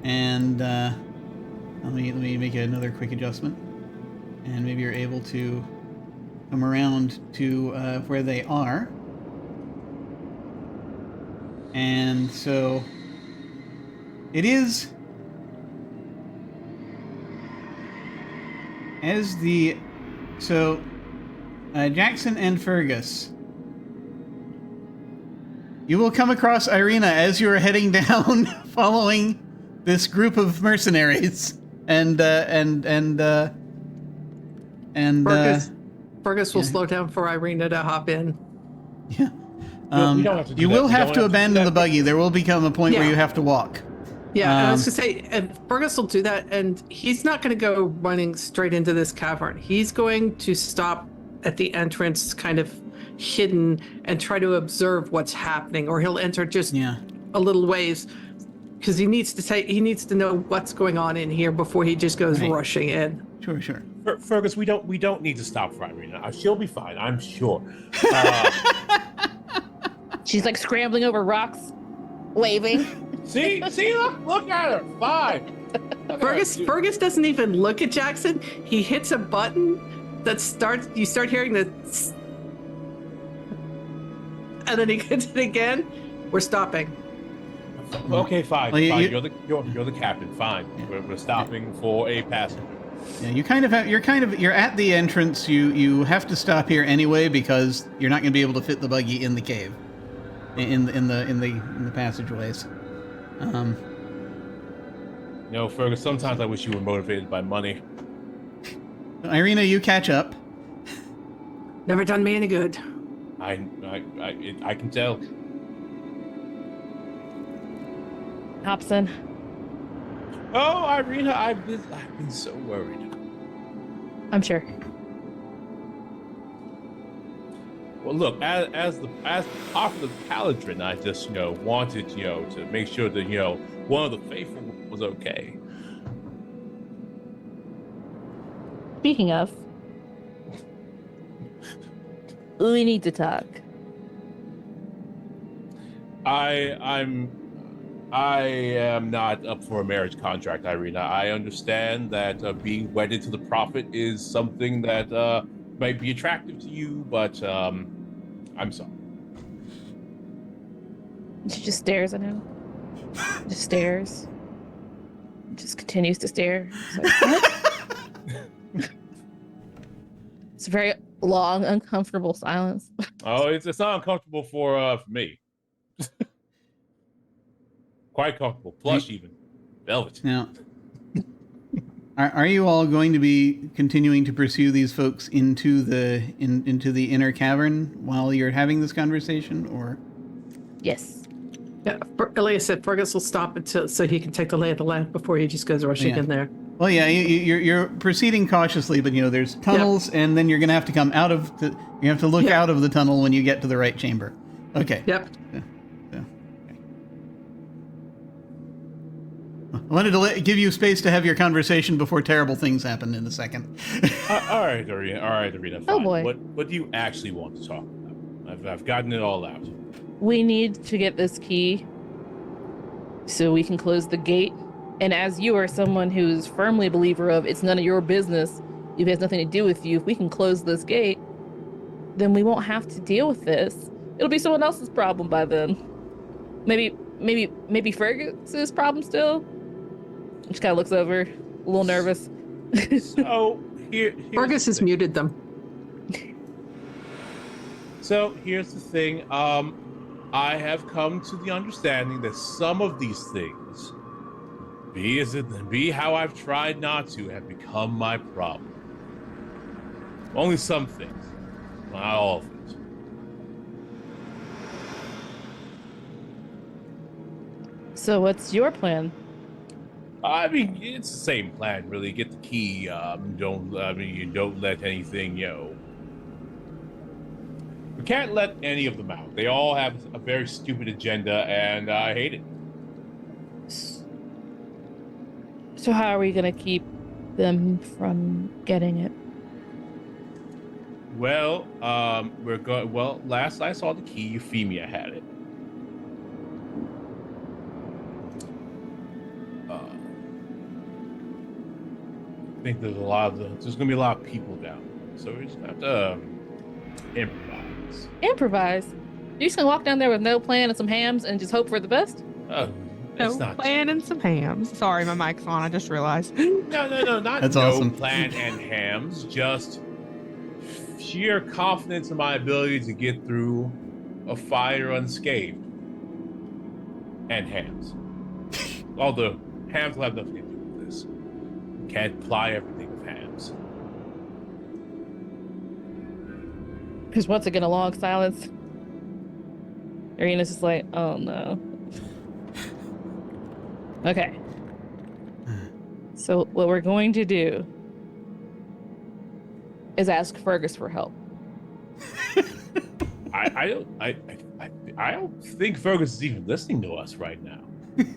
And let me make another quick adjustment. And maybe you're able to come around to where they are. And so it is as the Jackson and Fergus. You will come across Irina as you are heading down, following this group of mercenaries, and Fergus will slow down for Irina to hop in. Yeah. You don't have to do you that. will You have don't to have to do abandon that. the buggy. There will become a point where Yeah. you have to walk. Yeah, and I was gonna say, and Fergus will do that, and he's not gonna go running straight into this cavern. He's going to stop at the entrance, kind of hidden, and try to observe what's happening, or he'll enter just a little ways, because he needs to know what's going on in here before he just goes rushing in. Sure. Fergus, we don't need to stop for Irina. She'll be fine, I'm sure. She's like scrambling over rocks, waving. See, look at her. Fine. Fergus doesn't even look at Jackson. He hits a button that you start hearing the and then he hits it again. We're stopping. Okay, fine. Well, Fine. You're the captain. Fine. We're stopping for a passenger. Yeah, you're at the entrance. You have to stop here anyway because you're not going to be able to fit the buggy in the cave, in the passageways. No, Fergus. Sometimes I wish you were motivated by money. Irina, you catch up. Never done me any good. I can tell. Hobson. Oh, Irina, I've been so worried. I'm sure. Well, look, as popular paladin, I just wanted to make sure that one of the faithful was okay. Speaking of, we need to talk. I am not up for a marriage contract, Irina. I understand that being wedded to the prophet is something that might be attractive to you, but I'm sorry. She just stares at him. Just stares. Just continues to stare. It's like, what? It's a very long, uncomfortable silence. Oh, it's not uncomfortable for me. Quite comfortable, plush even, velvet. Now, are you all going to be continuing to pursue these folks into the inner cavern while you're having this conversation, or? Yes. Yeah, like I said, Fergus will stop so he can take the lay of the land before he just goes rushing in there. Well, yeah, you're proceeding cautiously, but there's tunnels, and then you're going to have to come out of you have to look out of the tunnel when you get to the right chamber. Okay. Yep. wanted to give you space to have your conversation before terrible things happen in a second. All right, Arena. Fine. Oh, boy. What do you actually want to talk about? I've gotten it all out. We need to get this key so we can close the gate. And as you are someone who's firmly a believer of it's none of your business, it has nothing to do with you, if we can close this gate, then we won't have to deal with this. It'll be someone else's problem by then. Maybe Fergus's problem still? She kind of looks over, a little nervous. So Fergus has muted them. So here's the thing. I have come to the understanding that some of these things, be how I've tried not to, have become my problem. Only some things, not all of it. So what's your plan? I mean, it's the same plan, really. Get the key. You don't let anything, we can't let any of them out. They all have a very stupid agenda, and I hate it. So how are we gonna keep them from getting it? Well, last I saw the key, Euphemia had it. I think there's gonna be a lot of people down there, so we just have to improvise. Improvise? You're just gonna walk down there with no plan and some hams and just hope for the best? It's not plan and some hams. Sorry, my mic's on. I just realized. No, not That's no awesome. plan and hams. Just sheer confidence in my ability to get through a fire unscathed. And hams. Although hams will have nothing to do with this. Can't apply everything with hams. Because once again, a long silence. Arena's just like, oh no. Okay. So what we're going to do is ask Fergus for help. I don't think Fergus is even listening to us right now.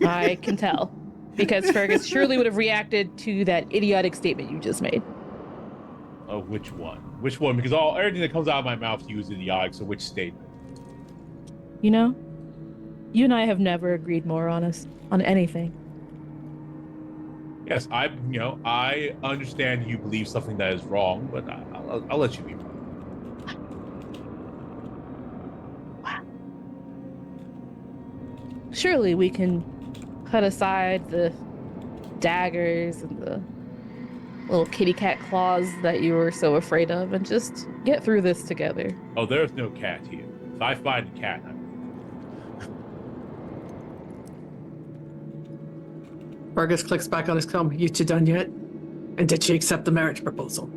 I can tell. Because Fergus surely would have reacted to that idiotic statement you just made. Oh, which one? Which one? Because everything that comes out of my mouth to you is idiotic, so which statement? You know, you and I have never agreed more on anything. Yes, I understand you believe something that is wrong, but I'll let you be wrong. Surely we can cut aside the daggers and the little kitty cat claws that you were so afraid of and just get through this together. Oh, there's no cat here. If I find a cat, Fergus clicks back on his comb. You two done yet? And did she accept the marriage proposal?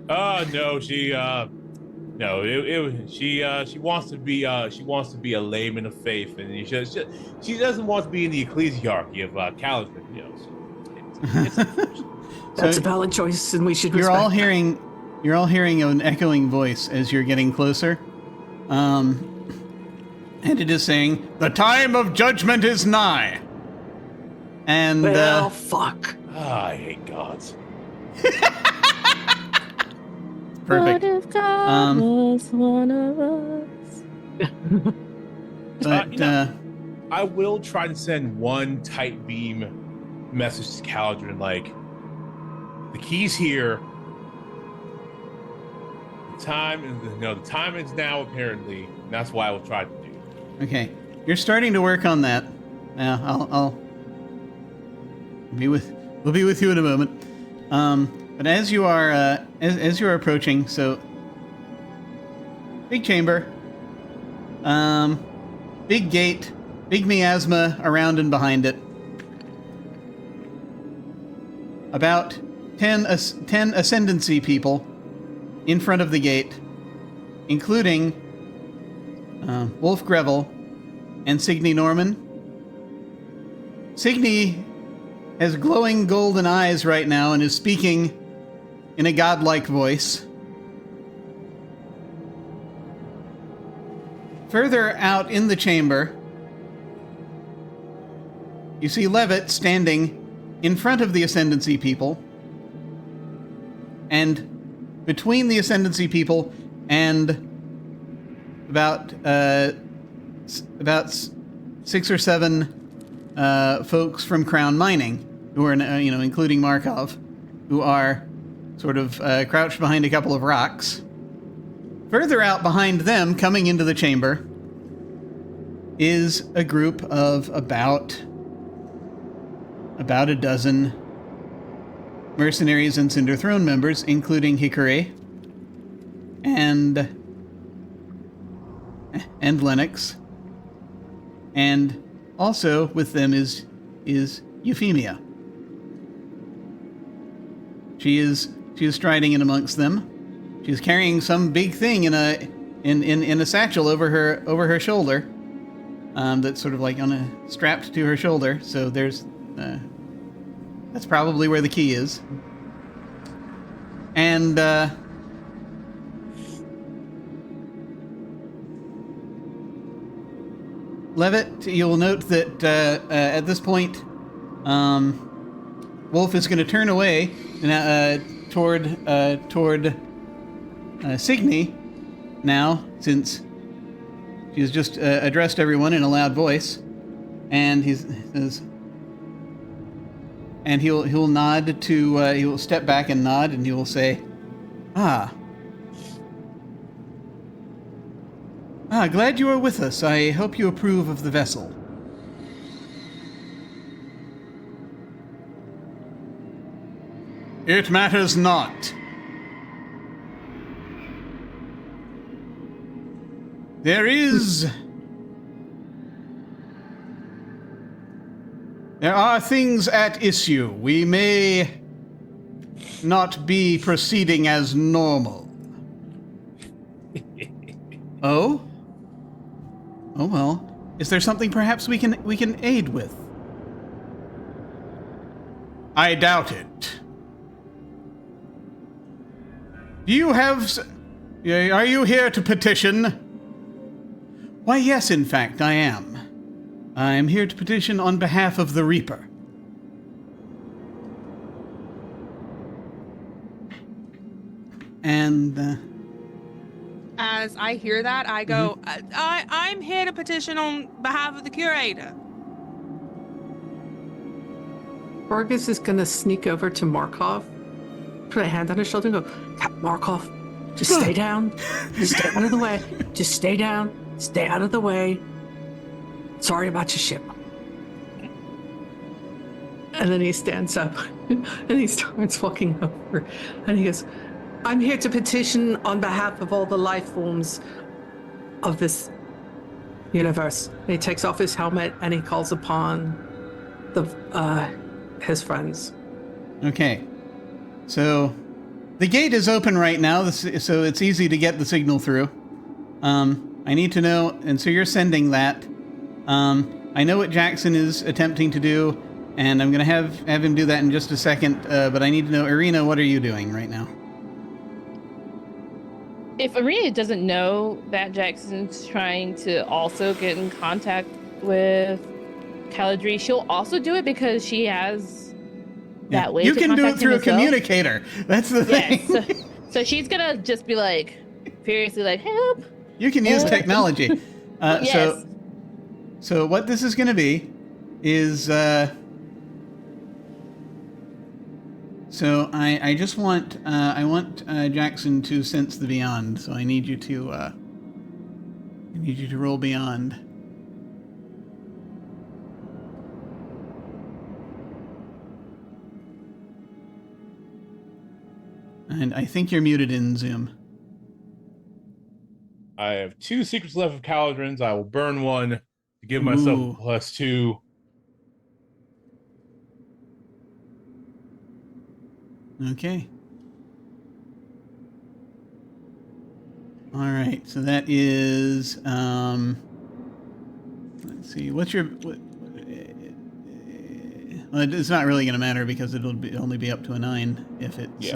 no, she wants to be a layman of faith, and she doesn't want to be in the ecclesiarchy of Calisman, That's a valid choice, and we should respect You're all that. hearing an echoing voice as you're getting closer. And it is saying, "The time of judgment is nigh." And Well, fuck. I hate gods. perfect. What if God was one of us? But I will try to send one tight beam message to Caladrin, like, the key's here. The time is now, apparently. And that's what I will try to do. okay, you're starting to work on that. Yeah, I'll we'll be with you in a moment. But as you are as you are approaching, so big chamber, big gate, big miasma around and behind it. About 10 ascendancy people in front of the gate, including Wolf Grevel and Signy Norman. Signy has glowing golden eyes right now and is speaking in a godlike voice. Further out in the chamber, you see Levitt standing in front of the Ascendancy people, and between the Ascendancy people and about 6 or 7 folks from Crown Mining, who are, including Markov, who are sort of crouched behind a couple of rocks. Further out behind them, coming into the chamber, is a group of about a dozen mercenaries and Cinder Throne members, including Hikari and Lennox. And also with them is Euphemia. She is striding in amongst them. She's carrying some big thing in a satchel over her shoulder. That's sort of like strapped to her shoulder. So there's that's probably where the key is. And Levitt, you'll note that at this point, Wolf is going to turn away toward Signy now, since she has just addressed everyone in a loud voice, and he says, and he'll nod to he will step back and nod, and he will say, glad you are with us. I hope you approve of the vessel. It matters not. There are things at issue. We may not be proceeding as normal. Oh? Oh well. Is there something perhaps we can aid with? I doubt it. Are you here to petition? Why, yes, in fact, I am. I am here to petition on behalf of the Reaper. And, As I hear that, I go, I'm here to petition on behalf of the curator. Vargas is going to sneak over to Markov, put a hand on his shoulder and go, Captain Markov, just stay down. Just stay out of the way. Just stay down. Stay out of the way. Sorry about your ship. And then he stands up and he starts walking over and he goes, I'm here to petition on behalf of all the life forms of this universe. And he takes off his helmet and he calls upon his friends. Okay. So the gate is open right now, so it's easy to get the signal through. I need to know, and so you're sending that. I know what Jackson is attempting to do, and I'm going to have him do that in just a second, but I need to know, Irina, what are you doing right now? If Irina doesn't know that Jackson's trying to also get in contact with Caladri, she'll also do it because she has that way you to can do it contact through him a as well. communicator. That's the thing. Yes. So she's going to just be like, furiously like, help. You can use technology. Yes. So what this is going to be is... So I just want I want Jackson to sense the beyond. So I need you to roll beyond. And I think you're muted in Zoom. I have 2 secrets left of Caladrin's. I will burn one to give myself Ooh. +2. Okay. All right. So that is let's see. What's your well, it's not really going to matter because it'll only be up to a 9 if it's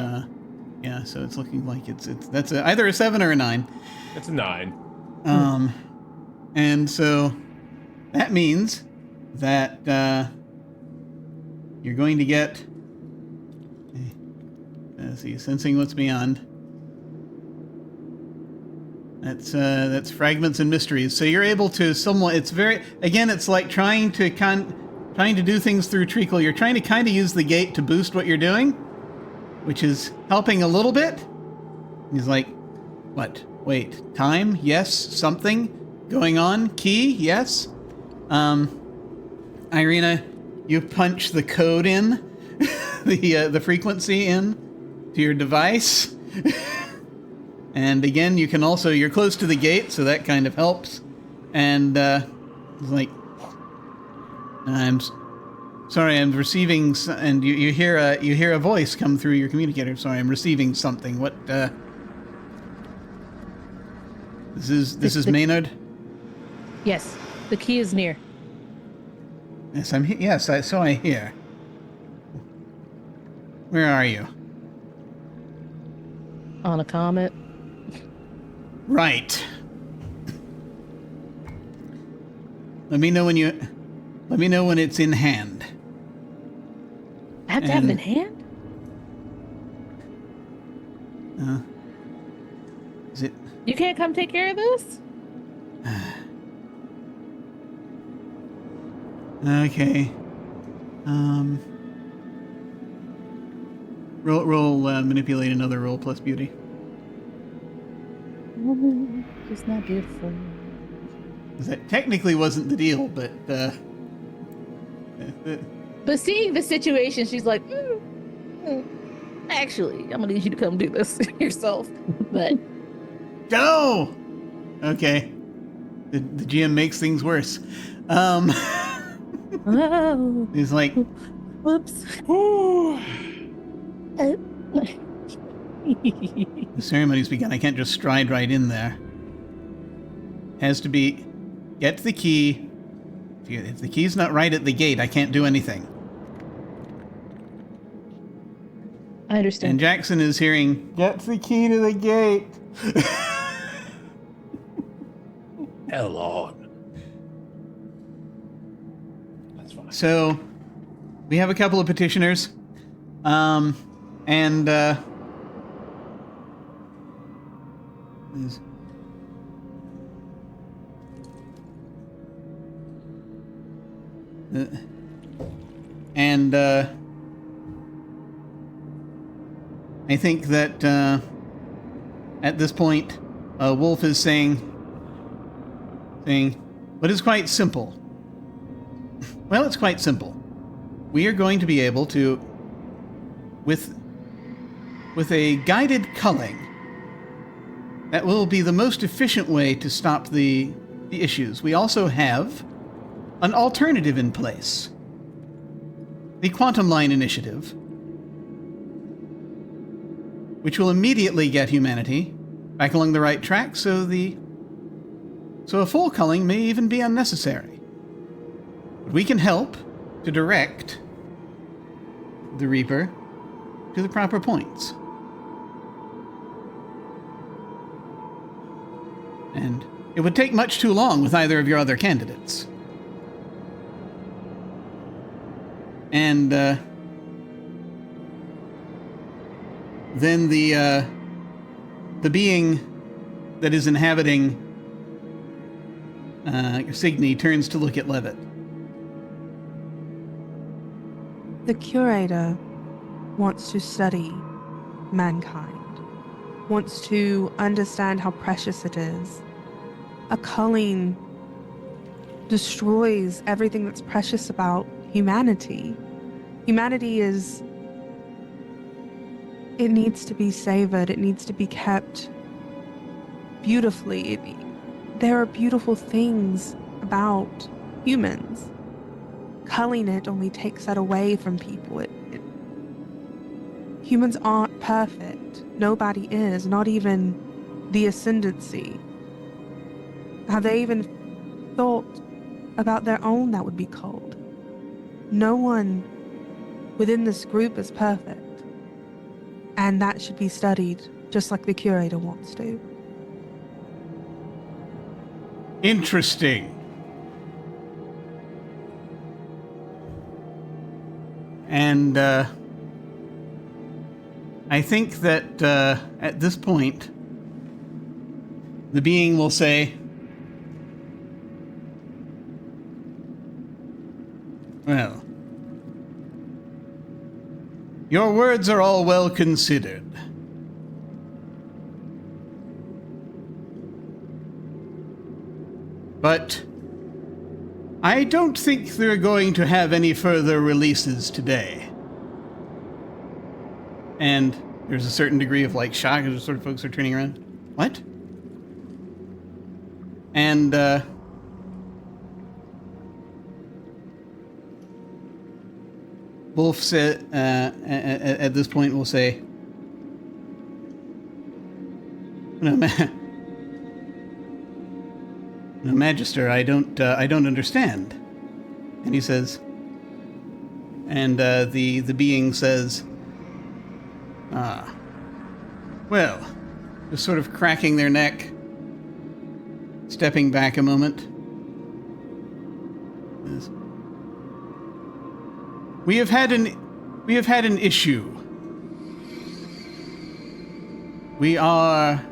yeah, so it's looking like that's either a 7 or a 9. It's a 9. And so that means that you're going to get... Let's see, sensing what's beyond. That's fragments and mysteries. So you're able to somewhat... It's very... Again, it's like trying to do things through treacle. You're trying to kind of use the gate to boost what you're doing, which is helping a little bit. He's like, what? Wait, time? Yes. Something going on? Key? Yes. Irina, you punch the code in, the frequency in to your device. And again, you can also, you're close to the gate, so that kind of helps. And he's like, I'm sorry, I'm receiving, and you hear a voice come through your communicator. Sorry, I'm receiving something. What? This is Maynard. Yes, the key is near. Yes, I'm here. Yes, I hear. Where are you? On a comet. Right. Let me know when it's in hand. I have to have it in hand? Is it? You can't come take care of this? Okay. Roll manipulate another roll plus beauty. It's not beautiful. That technically wasn't the deal, but But seeing the situation, she's like, actually, I'm gonna need you to come do this yourself. But go. Okay. The GM makes things worse. oh, He's like, whoops. the ceremony's begun. I can't just stride right in there. Has to be, get the key. If the key's not right at the gate, I can't do anything. I understand. And Jackson is hearing, get the key to the gate. Hell on. That's fine. So, we have a couple of petitioners. I think that at this point, Wolf is saying, but it's quite simple. Well, it's quite simple. We are going to be able to, with a guided culling, that will be the most efficient way to stop the issues. We also have an alternative in place. The Quantum Line Initiative, which will immediately get humanity back along the right track, so a full culling may even be unnecessary. But we can help to direct the Reaper to the proper points. And it would take much too long with either of your other candidates. And then the being that is inhabiting Signy turns to look at Levitt. The curator wants to study mankind, wants to understand how precious it is. A culling destroys everything that's precious about humanity. Humanity is... It needs to be savored. It needs to be kept beautifully. There are beautiful things about humans. Culling it only takes that away from people. Humans aren't perfect. Nobody is, not even the Ascendancy. Have they even thought about their own that would be culled? No one within this group is perfect. And that should be studied just like the curator wants to. Interesting. And I think that at this point, the being will say, well, your words are all well considered. But I don't think they're going to have any further releases today. And there's a certain degree of like shock as sort of folks are turning around. What? And Wolf said at this point will say, "No, no, Magister, I don't understand." And he says, and the being says, well, just sort of cracking their neck, stepping back a moment. We have had an issue. We are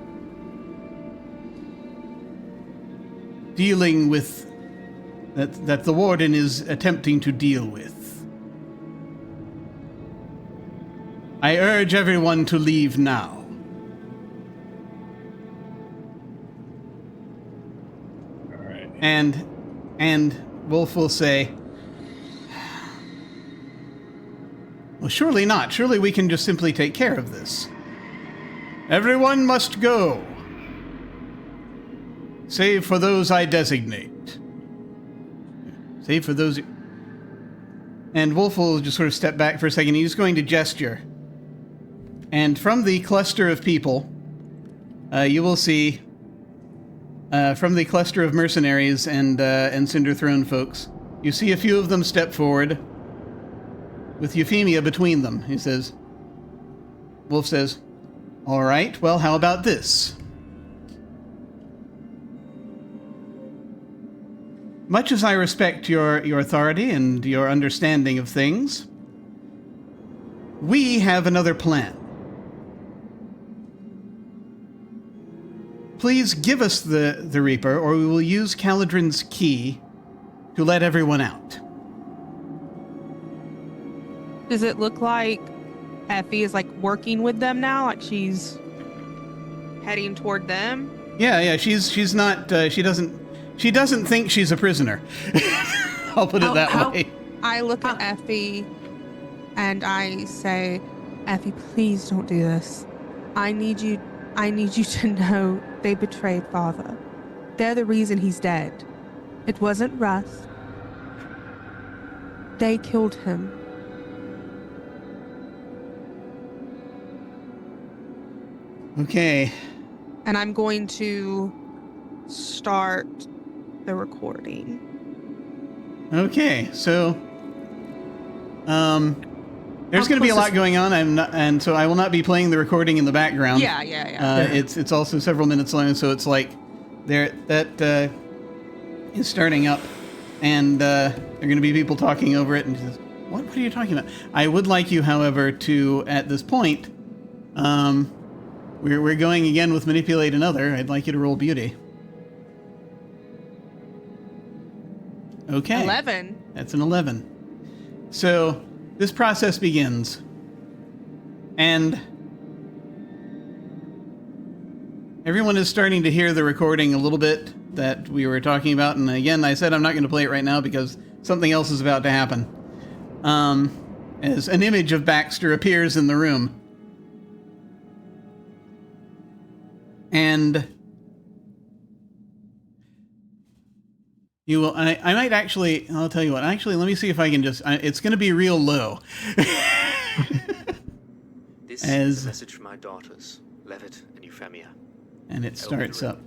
dealing with that the warden is attempting to deal with. I urge everyone to leave now. All right. And Wolf will say, well, surely not. Surely we can just simply take care of this. Everyone must go, save for those I designate. Save for those... And Wolf will just sort of step back for a second. He's going to gesture. And from the cluster of people, you will see, from the cluster of mercenaries and Cinder Throne folks, you see a few of them step forward, with Euphemia between them. He says, Wolf says, all right, well, how about this? Much as I respect your authority and your understanding of things, we have another plan. Please give us the Reaper, or we will use Caladrin's key to let everyone out. Does it look like Effie is like working with them now? Like she's heading toward them? Yeah, she's not, she doesn't think she's a prisoner. I'll put it that way. I look at Effie and I say, Effie, please don't do this. I need you to know they betrayed Father. They're the reason he's dead. It wasn't Russ. They killed him. Okay. And I'm going to start the recording. Okay, so there's going to be a lot going on. And so I will not be playing the recording in the background. Yeah. It's also several minutes long, so it's like that is starting up, and there are going to be people talking over it. And just, what are you talking about? I would like you, however, to at this point, we're going again with manipulate another. I'd like you to roll beauty. Okay. 11. That's an 11. So this process begins. And everyone is starting to hear the recording a little bit that we were talking about. And again, I said I'm not going to play it right now because something else is about to happen. As an image of Baxter appears in the room. And you will, I might actually, I'll tell you what, actually, let me see if I can just, it's going to be real low. This is a message from my daughters, Levitt and Euphemia. And it starts up.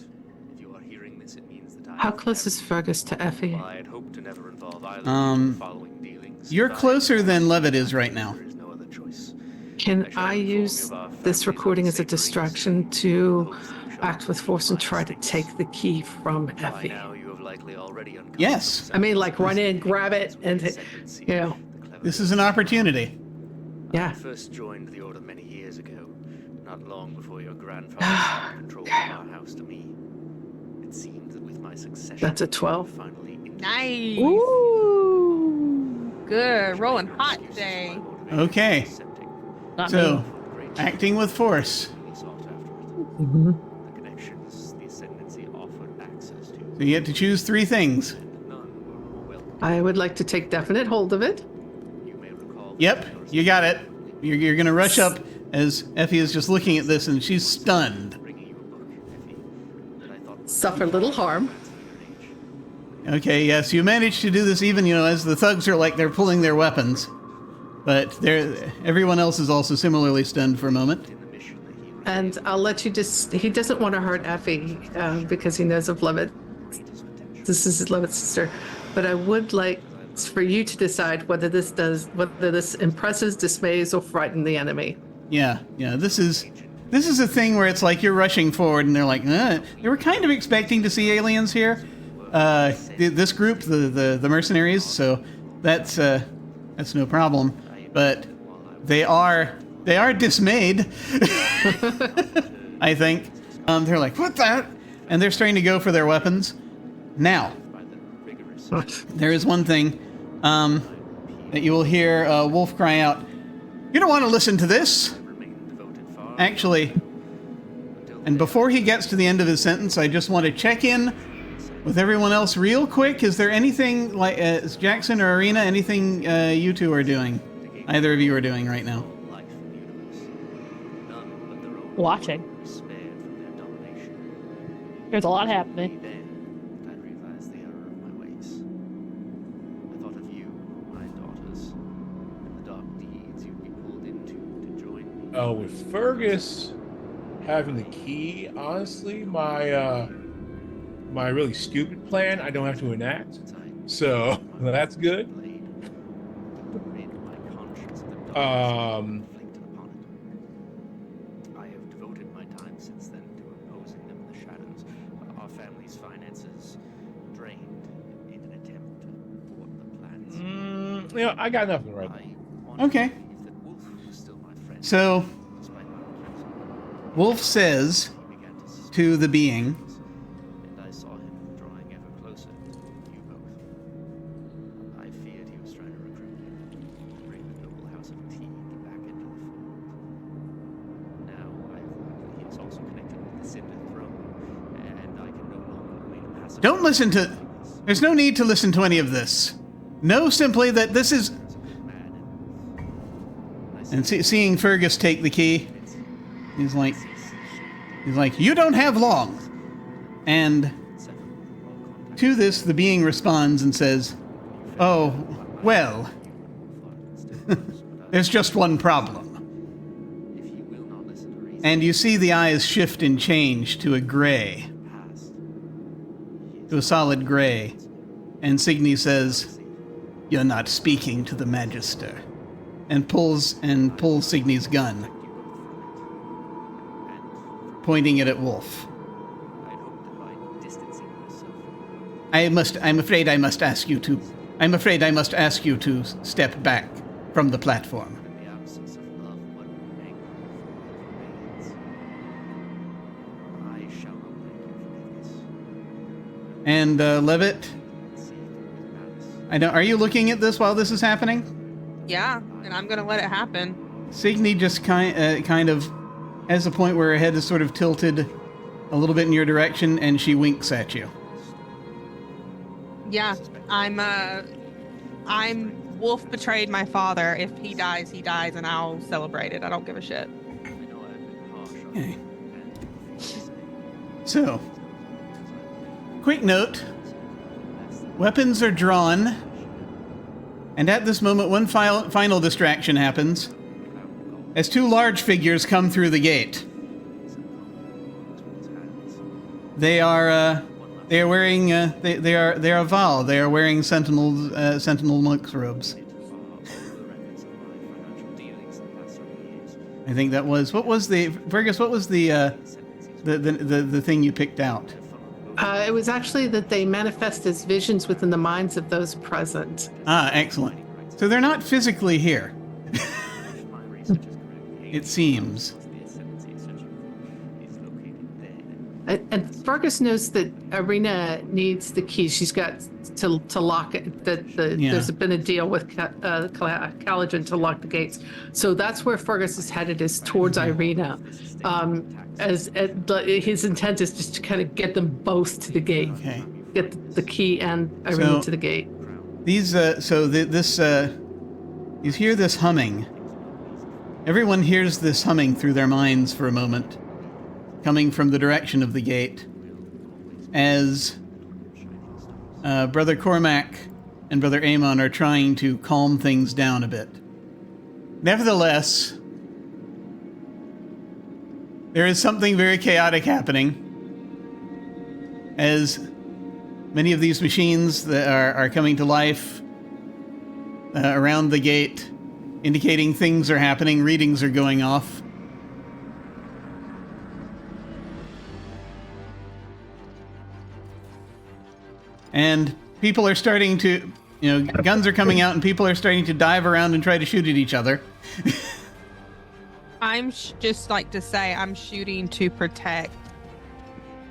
If you are hearing this, it means that How close is Fergus to Effie? I had hoped to never involve either in the following dealings. You're closer than Levitt is right now. There is no other choice. Can I use this recording as a distraction to act with force and try to take the key from Effie? By now you have likely already uncovered Yes. I mean, like run in, grab it, and, you know. the clever This is an opportunity. Yeah. I first joined the Order many years ago, not long before your grandfather handed control of our house to me. It seemed that with my succession, That's a 12. finally Nice. Ooh. Good. Rolling hot today. Okay. Not So, me. acting with force. Mhm. The connections the ascendancy offered access to, So you get to choose 3 things. none were more welcome. I would like to take definite hold of it. You may recall. Yep, you got it. You're going to rush up as Effie is just looking at this and she's stunned. Bringing you a book, Effie, that I thought was Suffer little harm. Okay, yes, you managed to do this even, as the thugs are like they're pulling their weapons. But everyone else is also similarly stunned for a moment. in the mission that he And I'll let you he doesn't want to hurt Effie because he knows of Levitt. This is Levitt's sister. But I would like for you to decide whether this impresses, dismays, or frightens the enemy. Yeah, this is a thing where it's like you're rushing forward and they're like, they were kind of expecting to see aliens here. This group, the mercenaries, so that's no problem. But they are dismayed. I think they're like, what the? And they're starting to go for their weapons. Now, there is one thing that you will hear Wolf cry out. You don't want to listen to this. Actually, and before he gets to the end of his sentence, I just want to check in with everyone else real quick. Is there anything like Jackson or Arena? Anything you two are doing? Either of you are doing right now? Watching. There's a lot happening. I realized the error of my ways. I thought of you, my daughters, and the dark deeds you'd be pulled into to join me. Oh, with Fergus having the key, honestly, my really stupid plan I don't have to enact. So that's good. I have devoted my time since then to opposing them in the shadows. Our family's finances drained in an attempt to thwart the plans. I got nothing right now. I wanted Okay. to believe that Wolf was still my friend. So Despite my refusal, Wolf says he began to suspect to the being, and I saw him drawing ever closer to you both. I feared he was trying to recruit me, bring the noble house of T back into the fold. Now I have learned that he is also connected with the Cinder throne, and I can no longer remain passive. don't listen to. There's no need to listen to any of this. Know simply that this is. And seeing Fergus take the key, he's like, you don't have long. And to this, the being responds and says, oh, well, there's just one problem. And you see the eyes shift and change to a gray, to a solid gray. And Signy says, you're not speaking to the Magister. And pulls Signy's gun, pointing it at Wolf. I'm afraid I must ask you to step back from the platform. And Levitt, are you looking at this while this is happening? Yeah, and I'm gonna let it happen. Signy just kind of has a point where her head is sort of tilted a little bit in your direction, and she winks at you. Yeah, I'm Wolf betrayed my father. If he dies, he dies, and I'll celebrate it. I don't give a shit. Okay. So, quick note. Weapons are drawn. And at this moment, one final distraction happens as 2 large figures come through the gate. They are wearing they are Val. They are wearing sentinel monk's robes. I think that was Fergus. What was the thing you picked out? It was actually that they manifest as visions within the minds of those present. Ah, excellent. So they're not physically here, If my research is correct, it seems. the ascendancy essentially is located there. And Fergus knows that Irina needs the key. She's got to lock it. There's been a deal with Caligen to lock the gates. So that's where Fergus is headed, is towards Irina. His intent is just to kind of get them both to the gate. Okay. Get the key and Irina to the gate. These, you hear this humming. Everyone hears this humming through their minds for a moment, coming from the direction of the gate, as Brother Cormac and Brother Amon are trying to calm things down a bit. Nevertheless, there is something very chaotic happening, as many of these machines that are coming to life around the gate, indicating things are happening, readings are going off. And people are starting to, guns are coming out and people are starting to dive around and try to shoot at each other. I'm just like to say I'm shooting to protect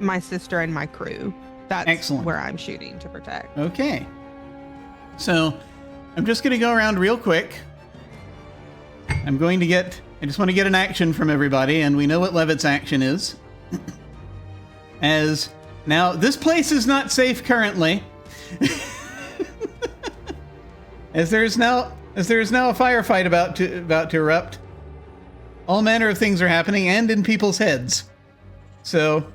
my sister and my crew. That's Excellent. Where I'm shooting to protect. Okay. So, I'm just going to go around real quick. I just want to get an action from everybody, and we know what Levitt's action is. Now, this place is not safe currently. As there is now a firefight about to erupt. All manner of things are happening, and in people's heads. So,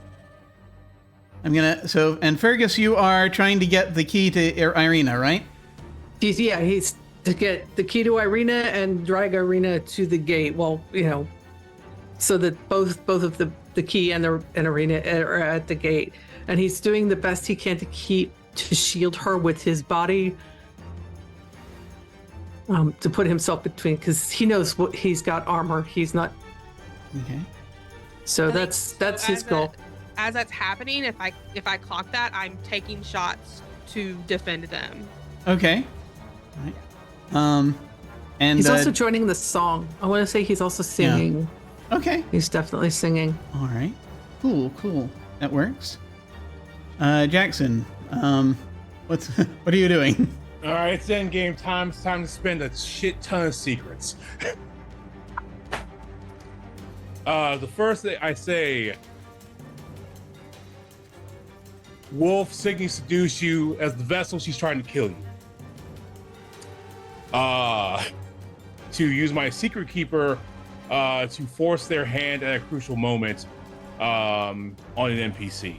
and Fergus, you are trying to get the key to Irina, right? He's to get the key to Irina and drag Irina to the gate. Well, so that both of the key and Irina are at the gate, and he's doing the best he can to shield her with his body, to put himself between, because he knows what he's got armor. He's not. Okay. So that's his goal. As that's happening, if I clock that, I'm taking shots to defend them. Okay. All right. And he's also joining the song. I want to say he's also singing. Yeah. Okay. He's definitely singing. All right. Cool. That works. Jackson, what are you doing? All right, it's end game time. It's time to spend a shit ton of secrets. The first thing I say, Wolf, Signy seduce you as the vessel she's trying to kill you. To use my secret keeper to force their hand at a crucial moment on an NPC.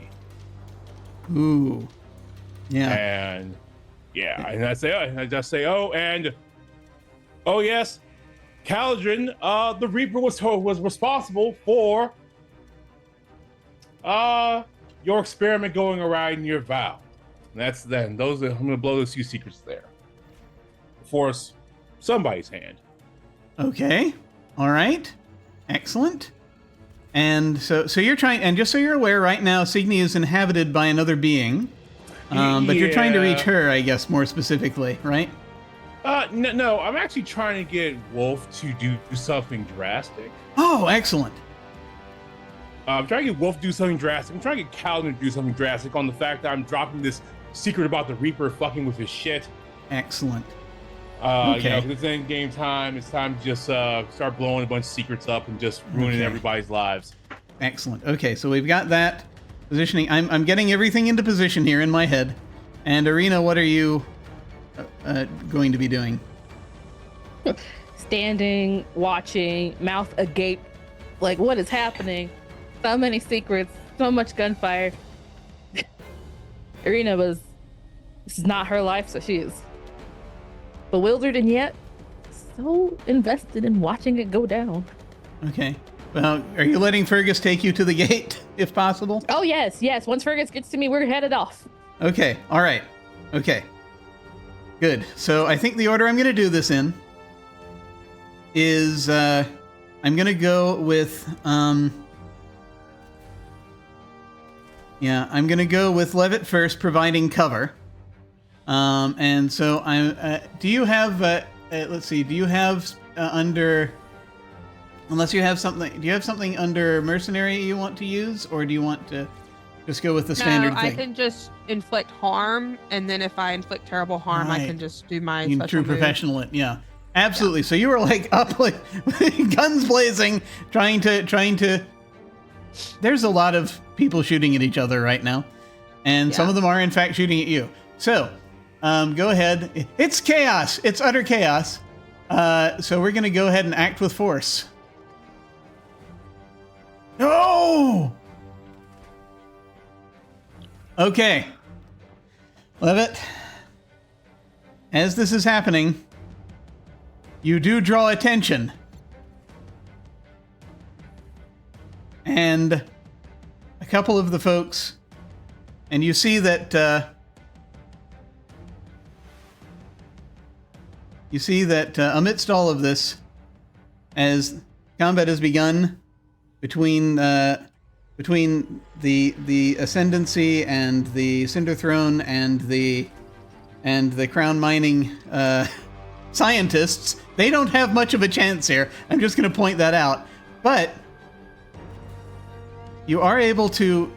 Ooh. Yeah. And I just say, oh yes, Caligen, the Reaper was responsible for your experiment going awry in your vow. And I'm gonna blow those few secrets there. Force somebody's hand. Okay. All right. Excellent. And so you're trying, and just so you're aware, right now, Signy is inhabited by another being. But you're trying to reach her, I guess, more specifically, right? No, I'm actually trying to get Wolf to do something drastic. Oh, excellent. I'm trying to get Wolf to do something drastic. I'm trying to get Caligen to do something drastic on the fact that I'm dropping this secret about the Reaper fucking with his shit. Excellent. Okay. It's end game time. It's time to just start blowing a bunch of secrets up and just ruining everybody's lives. Excellent. Okay, so we've got that positioning. I'm getting everything into position here in my head. And Irina, what are you going to be doing? Standing, watching, mouth agape, like what is happening? So many secrets, so much gunfire. Irina this is not her life, so she is bewildered and yet so invested in watching it go down. Okay. Well, are you letting Fergus take you to the gate, if possible? Oh, yes. Once Fergus gets to me, we're headed off. Okay. All right. Okay. Good. So I think the order I'm going to do this in is I'm going to go with I'm going to go with Levitt first, providing cover. And so do you have let's see. Do you have under? Unless you have something. Do you have something under mercenary you want to use, or do you want to just go with the standard no, thing? I can just inflict harm, and then if I inflict terrible harm, I can just do my You special true move. professional. Yeah, absolutely. So you were like up, like guns blazing, trying to. There's a lot of people shooting at each other right now, and some of them are in fact shooting at you. So, go ahead. It's chaos. It's utter chaos. So we're gonna go ahead and act with force. No! Okay. Levitt, as this is happening, you do draw attention. And a couple of the folks, and you see that, amidst all of this, as combat has begun, between the Ascendancy and the Cinder Throne and the Crown Mining scientists, they don't have much of a chance here. I'm just going to point that out. But you are able to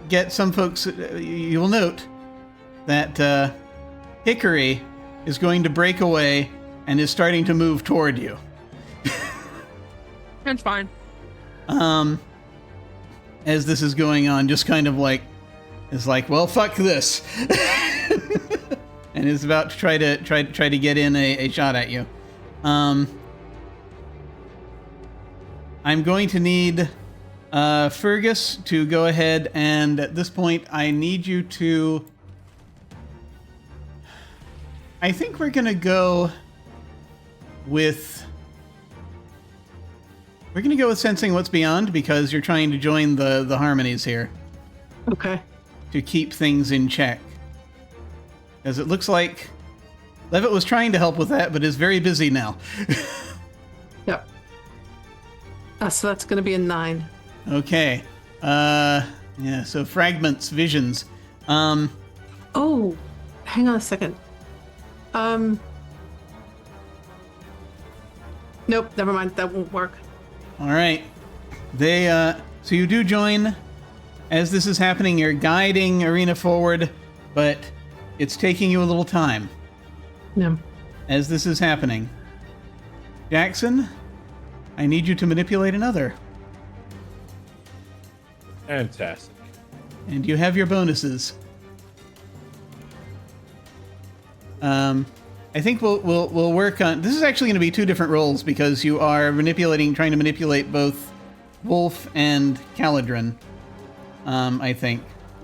get some folks. You will note that Hickory is going to break away and is starting to move toward you. That's fine. As this is going on, just kind of like, is like, well, fuck this, and is about to try to get in a shot at you. I'm going to need Fergus to go ahead, and at this point, I need you to. I think we're gonna go with. We're going to go with Sensing What's Beyond because you're trying to join the harmonies here. Okay. To keep things in check. As it looks like Levitt was trying to help with that, but is very busy now. Yep. So that's going to be a 9. Okay. Yeah, so fragments, visions. Oh, hang on a second. Nope, never mind. That won't work. All right. So you do join. As this is happening, you're guiding Arena forward, but it's taking you a little time. No. As this is happening. Jackson, I need you to manipulate another. Fantastic. And you have your bonuses. I think we'll work on. This is actually going to be 2 different roles because you are trying to manipulate both Wolf and Caladrin. I think.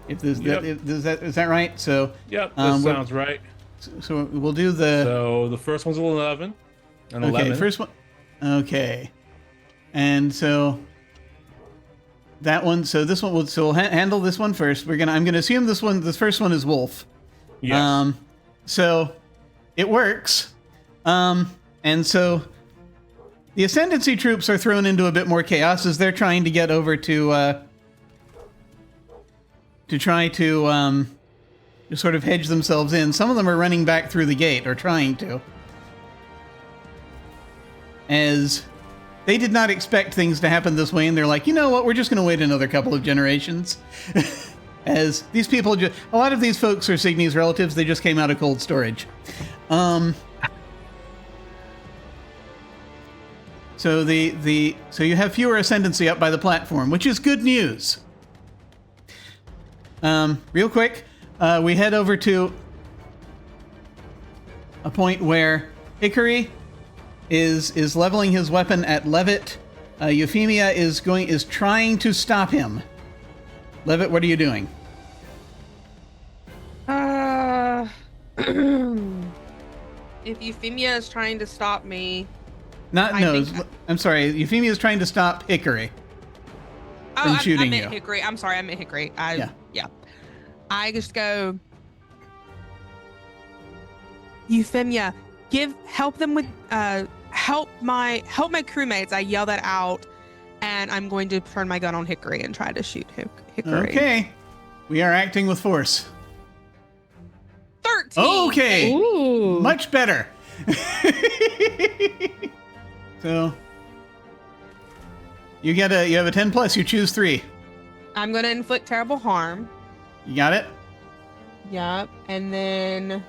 Is that right? So. Yep, that sounds right. So we'll do the. So the first one's 11. And 11. Okay, first one. Okay, and so. That one. So this one. We'll handle this one first. I'm gonna assume this first one is Wolf. Yes. So. It works. And so the Ascendancy troops are thrown into a bit more chaos as they're trying to get over to try to sort of hedge themselves in. Some of them are running back through the gate, or trying to. As they did not expect things to happen this way, and they're like, you know what, we're just going to wait another couple of generations. As these people, a lot of these folks are Signy's relatives, they just came out of cold storage. So so you have fewer Ascendancy up by the platform, which is good news. Real quick, we head over to a point where Hickory is leveling his weapon at Levitt. Euphemia is trying to stop him. Levitt, what are you doing? If Euphemia is trying to stop me... I'm sorry. Euphemia is trying to stop Hickory from shooting you. Hickory. I'm sorry, I meant Hickory. Yeah. I just go... Euphemia, help them with... help my crewmates. I yell that out, and I'm going to turn my gun on Hickory and try to shoot Hickory. Okay. We are acting with force. 13! Okay. Ooh. Much better. So you have a 10 plus. You choose 3. I'm gonna inflict terrible harm. You got it. Yep. And then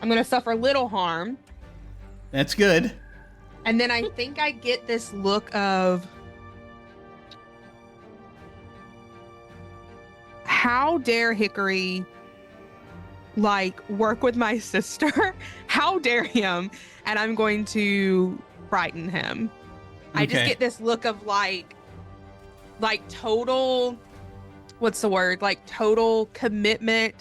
I'm gonna suffer little harm. That's good. And then I think I get this look of how dare Hickory like work with my sister? How dare him? And I'm going to frighten him. I just Okay. get this look of like total, what's the word? Like total commitment,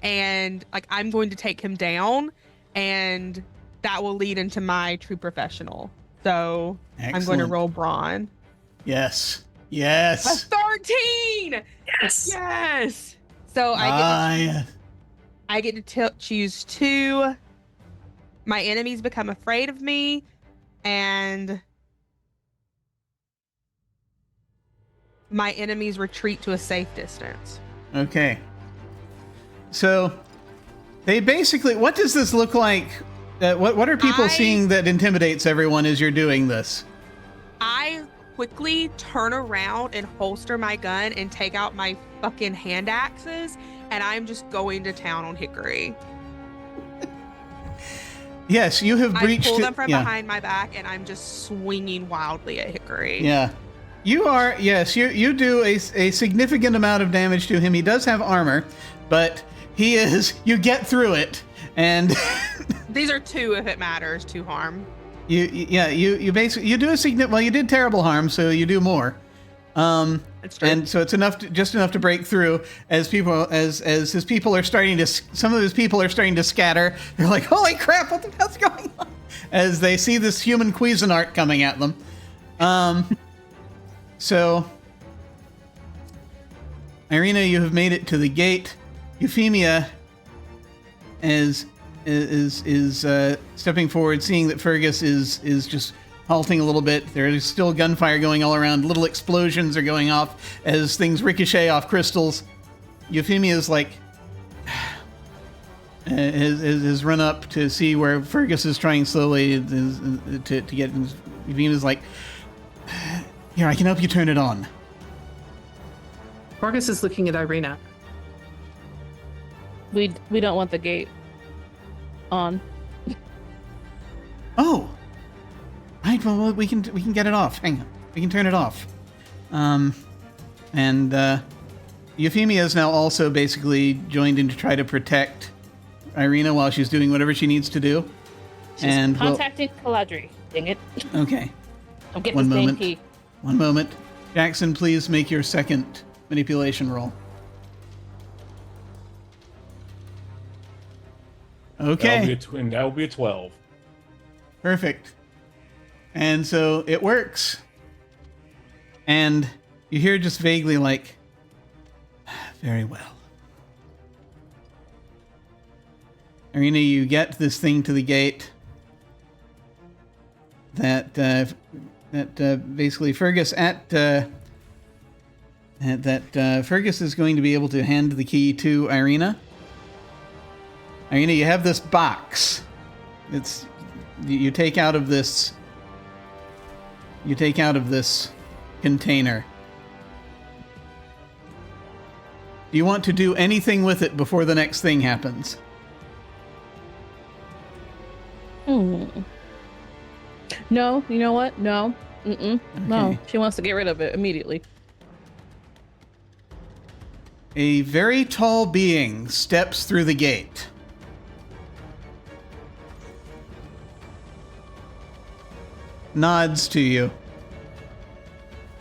and like I'm going to take him down, and that will lead into my true professional. So I'm going to Excellent. roll brawn. Yes. A Yes. 13. Yes. Yes. So I Yeah. get to choose 2. My enemies become afraid of me, and my enemies retreat to a safe distance. Okay. So they basically, what does this look like? What are people seeing that intimidates everyone as you're doing this? I quickly turn around and holster my gun and take out my fucking hand axes, and I'm just going to town on Hickory. Yes, you have I breached. pull them from yeah. behind my back, and I'm just swinging wildly at Hickory. Yeah. You are, yes, you do a significant amount of damage to him. He does have armor, but you get through it. And These are 2, if it matters, 2 harm. you basically, you do a significant, well, you did terrible harm, so you do more. It's true. And so it's just enough to break through as his people are starting to, some of his people are starting to scatter. They're like, holy crap, what the hell's going on? As they see this human Cuisinart coming at them. So, Irina, you have made it to the gate. Euphemia is stepping forward, seeing that Fergus is just halting a little bit. There is still gunfire going all around. Little explosions are going off as things ricochet off crystals. Euphemia is like has run up to see where Fergus is trying slowly to get. Euphemia is like, here, I can help you turn it on. Marcus is looking at Irina. We don't want the gate on. Oh, right. Well, we can get it off. Hang on, we can turn it off. And Euphemia is now also basically joined in to try to protect Irina while she's doing whatever she needs to do. She's and contacting Caladri. Dang it. Okay. I'm getting One this moment. key. One moment. Jackson, please make your second manipulation roll. Okay. That will be a 12. Perfect. And so it works. And you hear just vaguely like, very well. Irina, you get this thing to the gate that basically Fergus Fergus is going to be able to hand the key to Irina. Irina, you have this box. You take out of this container. Do you want to do anything with it before the next thing happens? No, you know what? No. No. Okay. She wants to get rid of it immediately. A very tall being steps through the gate. Nods to you.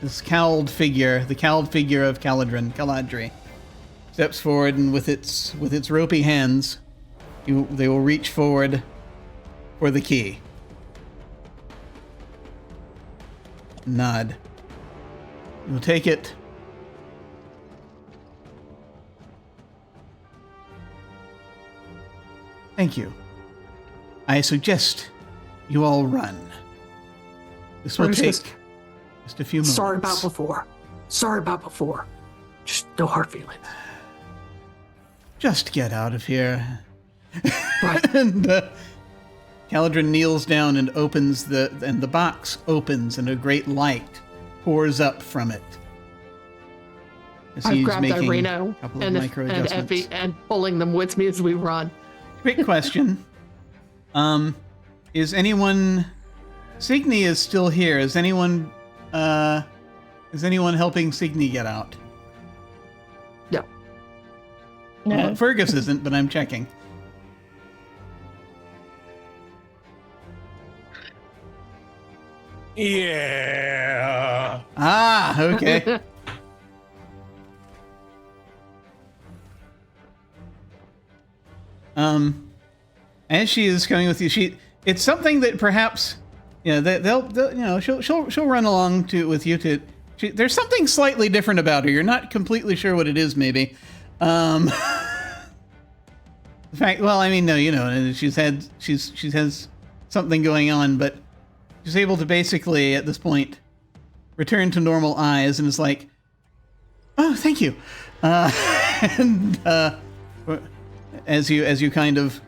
This cowled figure, the cowled figure of Caladri, steps forward, and with its ropey hands, they will reach forward for the key. Nod. You'll take it. Thank you. I suggest you all run. This will take Just just a few moments. sorry about before. Just no hard feelings. Just get out of here. Right. And Caladrin kneels down and opens the box opens and a great light pours up from it. As I've he's grabbed making Ireno a couple of and micro adjustments. Effie and pulling them with me as we run. Quick question. Is anyone... Signy is still here. Is anyone helping Signy get out? No. No. Well, Fergus isn't, but I'm checking. Yeah. Ah, okay. As she is coming with you, it's something that perhaps, they'll she'll run along with you there's something slightly different about her. You're not completely sure what it is, maybe. The fact, well, I mean, no, she has something going on, but she's able to basically at this point return to normal eyes and is like, oh, thank you. And as you kind of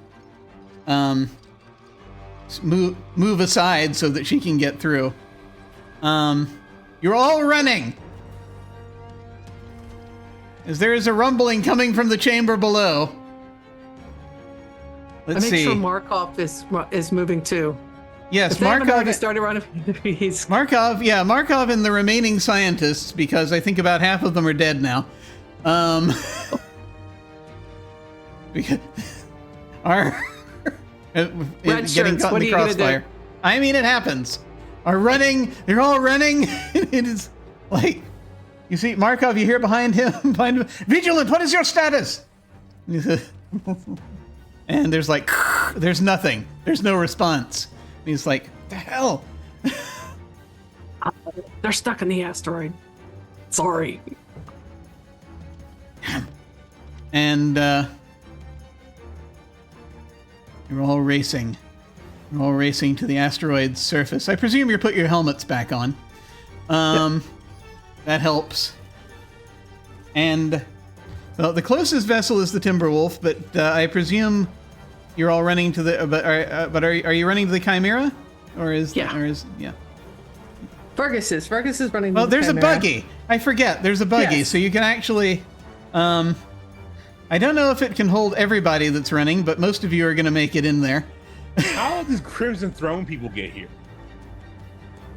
move aside so that she can get through. You're all running. As there is a rumbling coming from the chamber below. Let's see. I make sure Markov is moving too. Yes, If they haven't already Markov. started running. Markov and the remaining scientists, because I think about half of them are dead now. Because are Red getting shirts, caught what in the are you gonna crossfire. do? I mean, it happens. Are running. They're all running. It is like you see Markov. You hear behind him. Vigilant. What is your status? And there's like, there's nothing. There's no response. And he's like, the hell? They're stuck in the asteroid. Sorry. And you're all racing. You're all racing to the asteroid's surface. I presume you put your helmets back on. Yep. That helps. And well, the closest vessel is the Timberwolf, but I presume you're all running to the. But are you running to the Chimera, or is Yeah. Fergus is running. Oh, the there's a Chimera. buggy. I forget. There's a buggy, Yes. so you can actually. I don't know if it can hold everybody that's running, but most of you are going to make it in there. How did Crimson Throne people get here?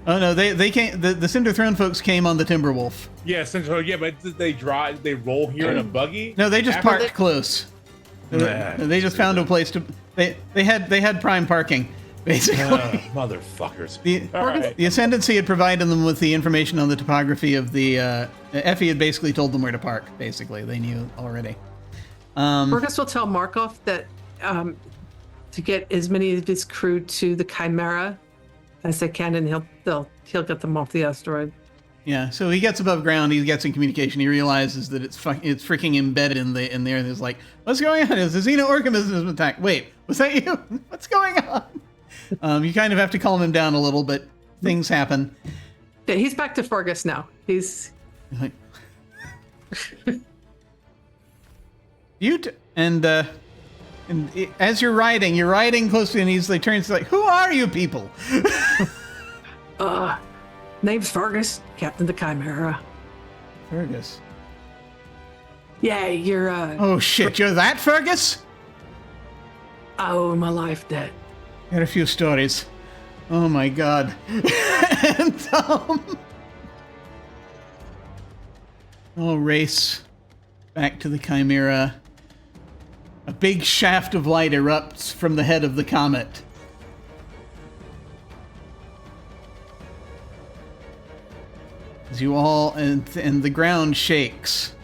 Oh no, they came. The Cinder Throne folks came on the Timberwolf. Yeah, but did they roll here in a buggy? No, they just After parked close. They just found a place to. They had prime parking, basically. Motherfuckers. The Ascendancy had provided them with the information on the topography of the. Effie had basically told them where to park. Basically, they knew already. Fergus will tell Markov that to get as many of his crew to the Chimera as they can, and he'll get them off the asteroid. Yeah, so he gets above ground. He gets in communication. He realizes that it's freaking embedded in there. And he's like, "What's going on? Is the xenoorganism attack? Wait, was that you? What's going on?" You kind of have to calm him down a little, but things happen. Yeah, he's back to Fergus now. He's Like, and as you're riding close to him, he turns like, "Who are you people?" name's Fergus, Captain the Chimera. Fergus. Yeah, you're Oh shit, you're that Fergus? I owe my life debt. Got a few stories. Oh my god. And I'll race back to the Chimera. A big shaft of light erupts from the head of the comet. As you all, and the ground shakes.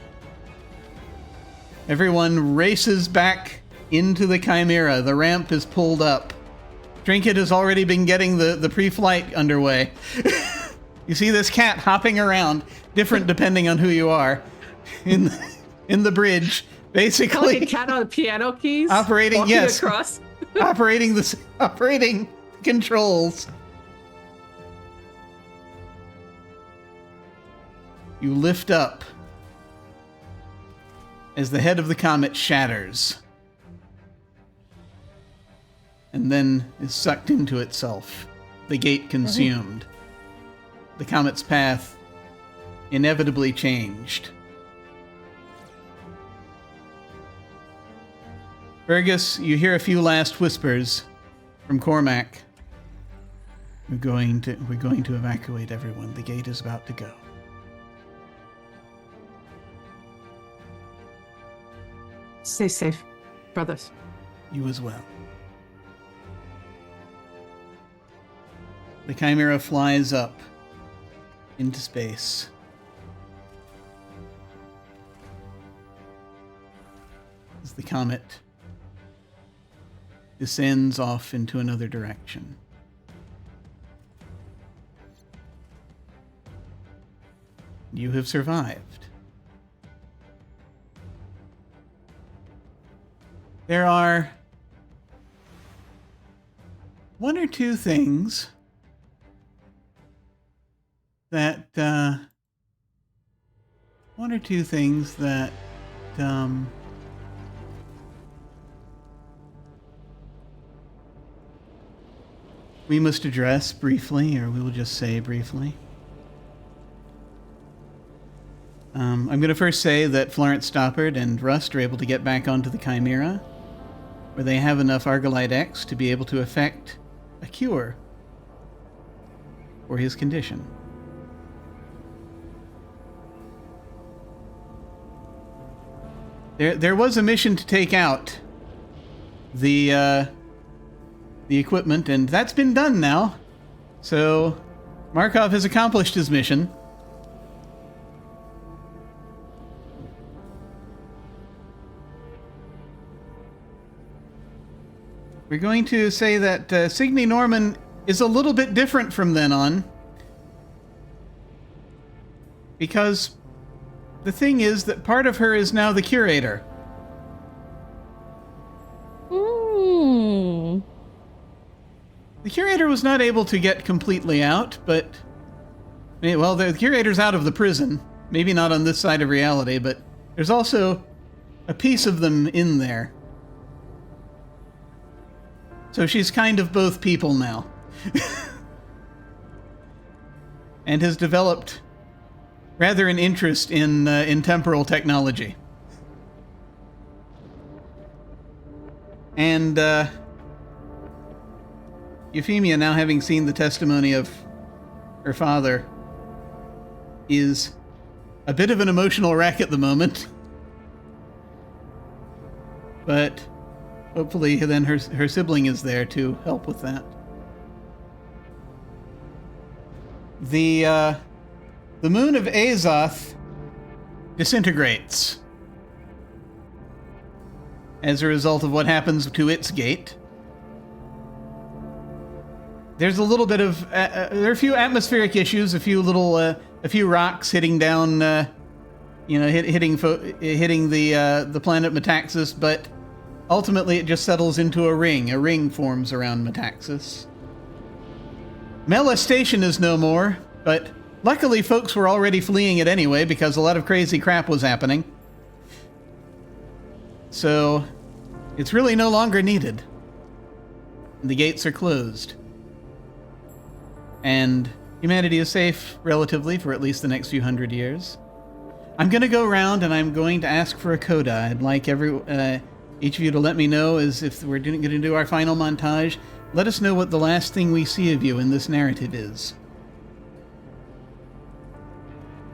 Everyone races back into the Chimera. The ramp is pulled up. Trinket has already been getting the pre-flight underway. You see this cat hopping around, different depending on who you are, in the bridge, basically. Like a cat on piano keys. Operating, walking yes. across. operating controls. You lift up as the head of the comet shatters. and then is sucked into itself, the gate consumed. The comet's path inevitably changed. Fergus, you hear a few last whispers from Cormac. We're going to evacuate everyone. The gate is about to go. Stay safe, brothers. You as well. The Chimera flies up into space. As the comet descends off into another direction. You have survived. There are one or two things that we must address briefly, or we will just say briefly. I'm going to first say that Florence Stoppard and Rust are able to get back onto the Chimera, where they have enough Argolite X to be able to effect a cure for his condition. There was a mission to take out the equipment, and that's been done now. So Markov has accomplished his mission. We're going to say that Signe Norman is a little bit different from then on. Because the thing is that part of her is now the curator. The curator was not able to get completely out, but... well, the curator's out of the prison. Maybe not on this side of reality, but there's also a piece of them in there. So she's kind of both people now. And has developed rather an interest in temporal technology. And Euphemia, now having seen the testimony of her father, is a bit of an emotional wreck at the moment. But hopefully then her sibling is there to help with that. The moon of Azoth disintegrates as a result of what happens to its gate. There's a little bit of there are a few atmospheric issues, a few rocks hitting down, hitting the planet Metaxas, but ultimately it just settles into a ring. A ring forms around Metaxas. Molestation is no more, but luckily folks were already fleeing it anyway because a lot of crazy crap was happening. So it's really no longer needed. The gates are closed. And humanity is safe, relatively, for at least the next few hundred years. I'm going to go around and I'm going to ask for a coda. I'd like each of you to let me know, as if we're going to do our final montage, let us know what the last thing we see of you in this narrative is.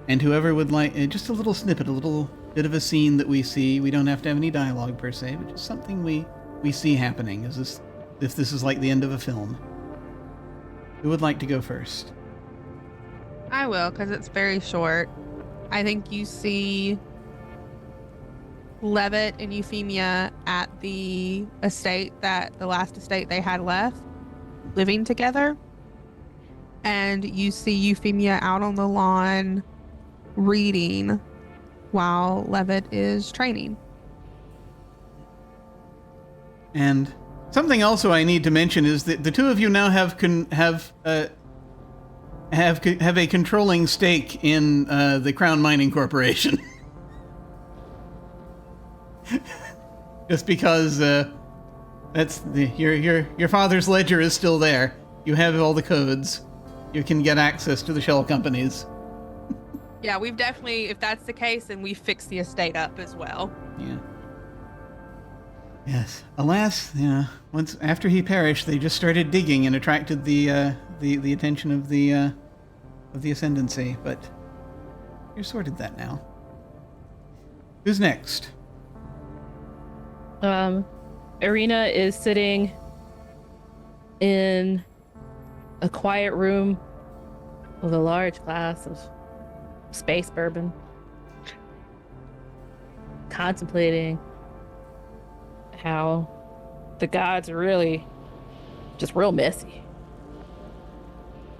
And whoever would like, just a little snippet, a little bit of a scene that we see. We don't have to have any dialogue per se, but just something we see happening, as if this is like the end of a film. Who would like to go first? I will, because it's very short. I think you see Levitt and Euphemia at the last estate they had left, living together. And you see Euphemia out on the lawn reading while Levitt is training. And something also I need to mention is that the two of you now have a controlling stake in the Crown Mining Corporation. Just because That's your father's ledger is still there. You have all the codes. You can get access to the shell companies. Yeah, we've definitely, if that's the case, then we fixed the estate up as well. Yeah. Yes. Alas, yeah. Once after he perished, they just started digging and attracted the attention of the ascendancy. But you're sorted that now. Who's next? Irina is sitting in a quiet room with a large glass of space bourbon, contemplating how the gods are really just real messy.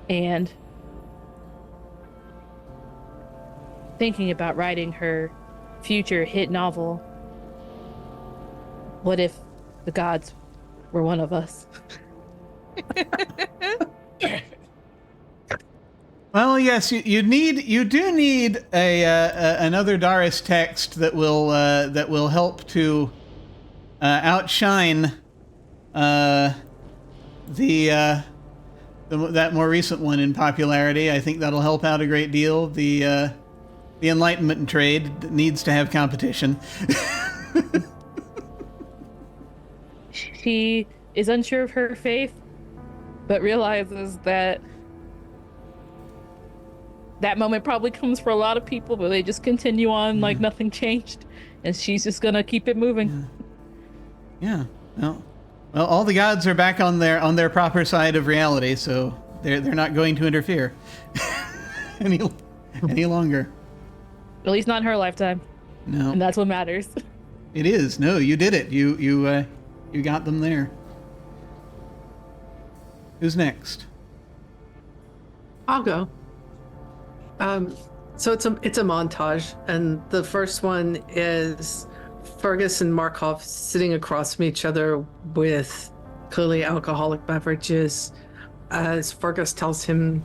And thinking about writing her future hit novel. What if the gods were one of us? Well, yes, you do need another Darius text that will help to outshine that more recent one in popularity. I think that'll help out a great deal. The Enlightenment trade needs to have competition. She is unsure of her faith, but realizes that moment probably comes for a lot of people, but they just continue on like nothing changed, and she's just gonna keep it moving. Yeah. Well, all the gods are back on their proper side of reality, so they're not going to interfere any longer. At least not in her lifetime. No. And that's what matters. It is. No, you did it. You got them there. Who's next? I'll go. So it's a montage, and the first one is Fergus and Markov sitting across from each other with clearly alcoholic beverages, as Fergus tells him,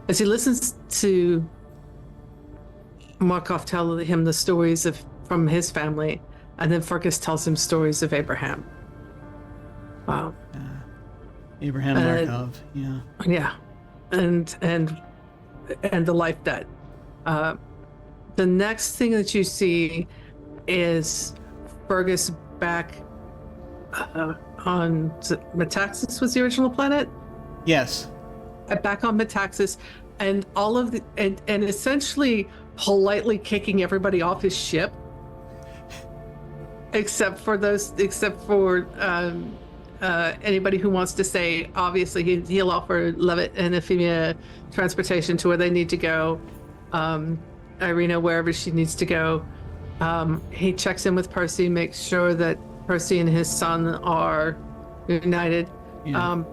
as he listens to Markov tell him the stories from his family, and then Fergus tells him stories of Abraham. Wow. Abraham Markov. Yeah. Yeah, and the life debt. The next thing that you see is Fergus back on Metaxas was the original planet? Yes. Back on Metaxas, and all of the and essentially politely kicking everybody off his ship, except for anybody who wants to say. Obviously, he'll offer Levitt and Euphemia transportation to where they need to go. Irina wherever she needs to go. He checks in with Percy, makes sure that Percy and his son are united. Yeah.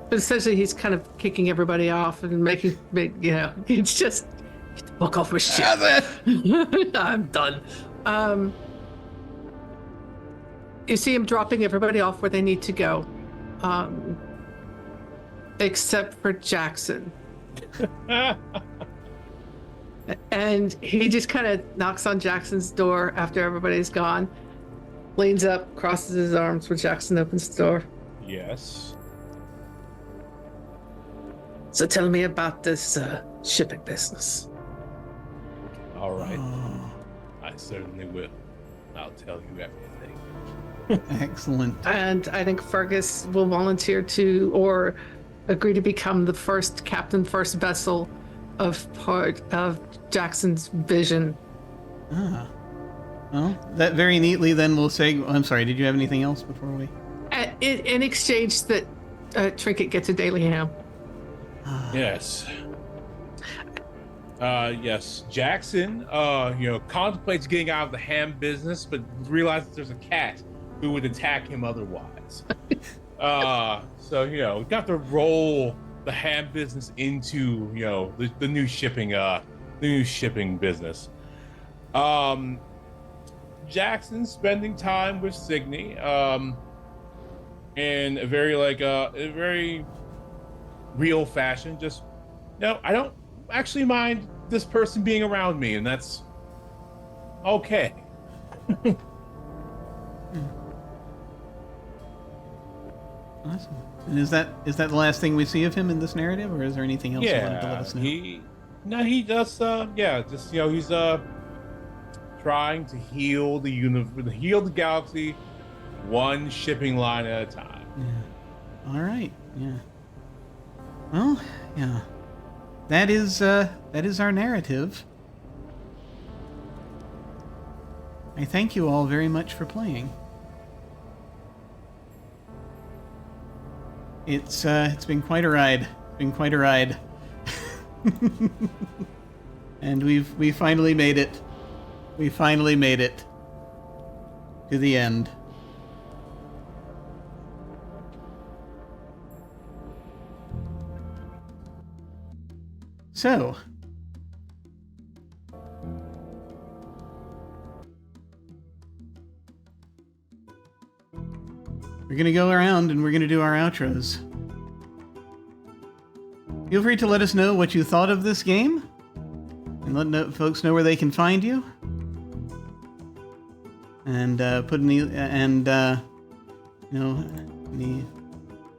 But essentially, he's kind of kicking everybody off and it's just get the fuck off my ship. I'm done. You see him dropping everybody off where they need to go, except for Jackson. And he just kind of knocks on Jackson's door after everybody's gone, leans up, crosses his arms when Jackson opens the door. Yes. So tell me about this shipping business. All right. I certainly will. I'll tell you everything. Excellent. And I think Fergus will volunteer to, or agree to become the first captain, first vessel of part of Jackson's vision. Well, that very neatly then will say, I'm sorry, did you have anything else before we? In exchange that Trinket gets a daily ham. Yes. Yes. Jackson, contemplates getting out of the ham business, but realizes there's a cat who would attack him otherwise. So, got to roll the ham business into, the new shipping business. Jackson's spending time with Signy, in a very real fashion. Just, I don't actually mind this person being around me, and that's okay. Awesome. And is that the last thing we see of him in this narrative, or is there anything else you wanted to let us know? He does. Just he's trying to heal the galaxy, one shipping line at a time. Yeah. All right. Yeah. Well, yeah. That is our narrative. I thank you all very much for playing. It's been quite a ride. And we finally made it. We finally made it to the end. So, we're going to go around and we're going to do our outros. Feel free to let us know what you thought of this game, and let folks know where they can find you. And put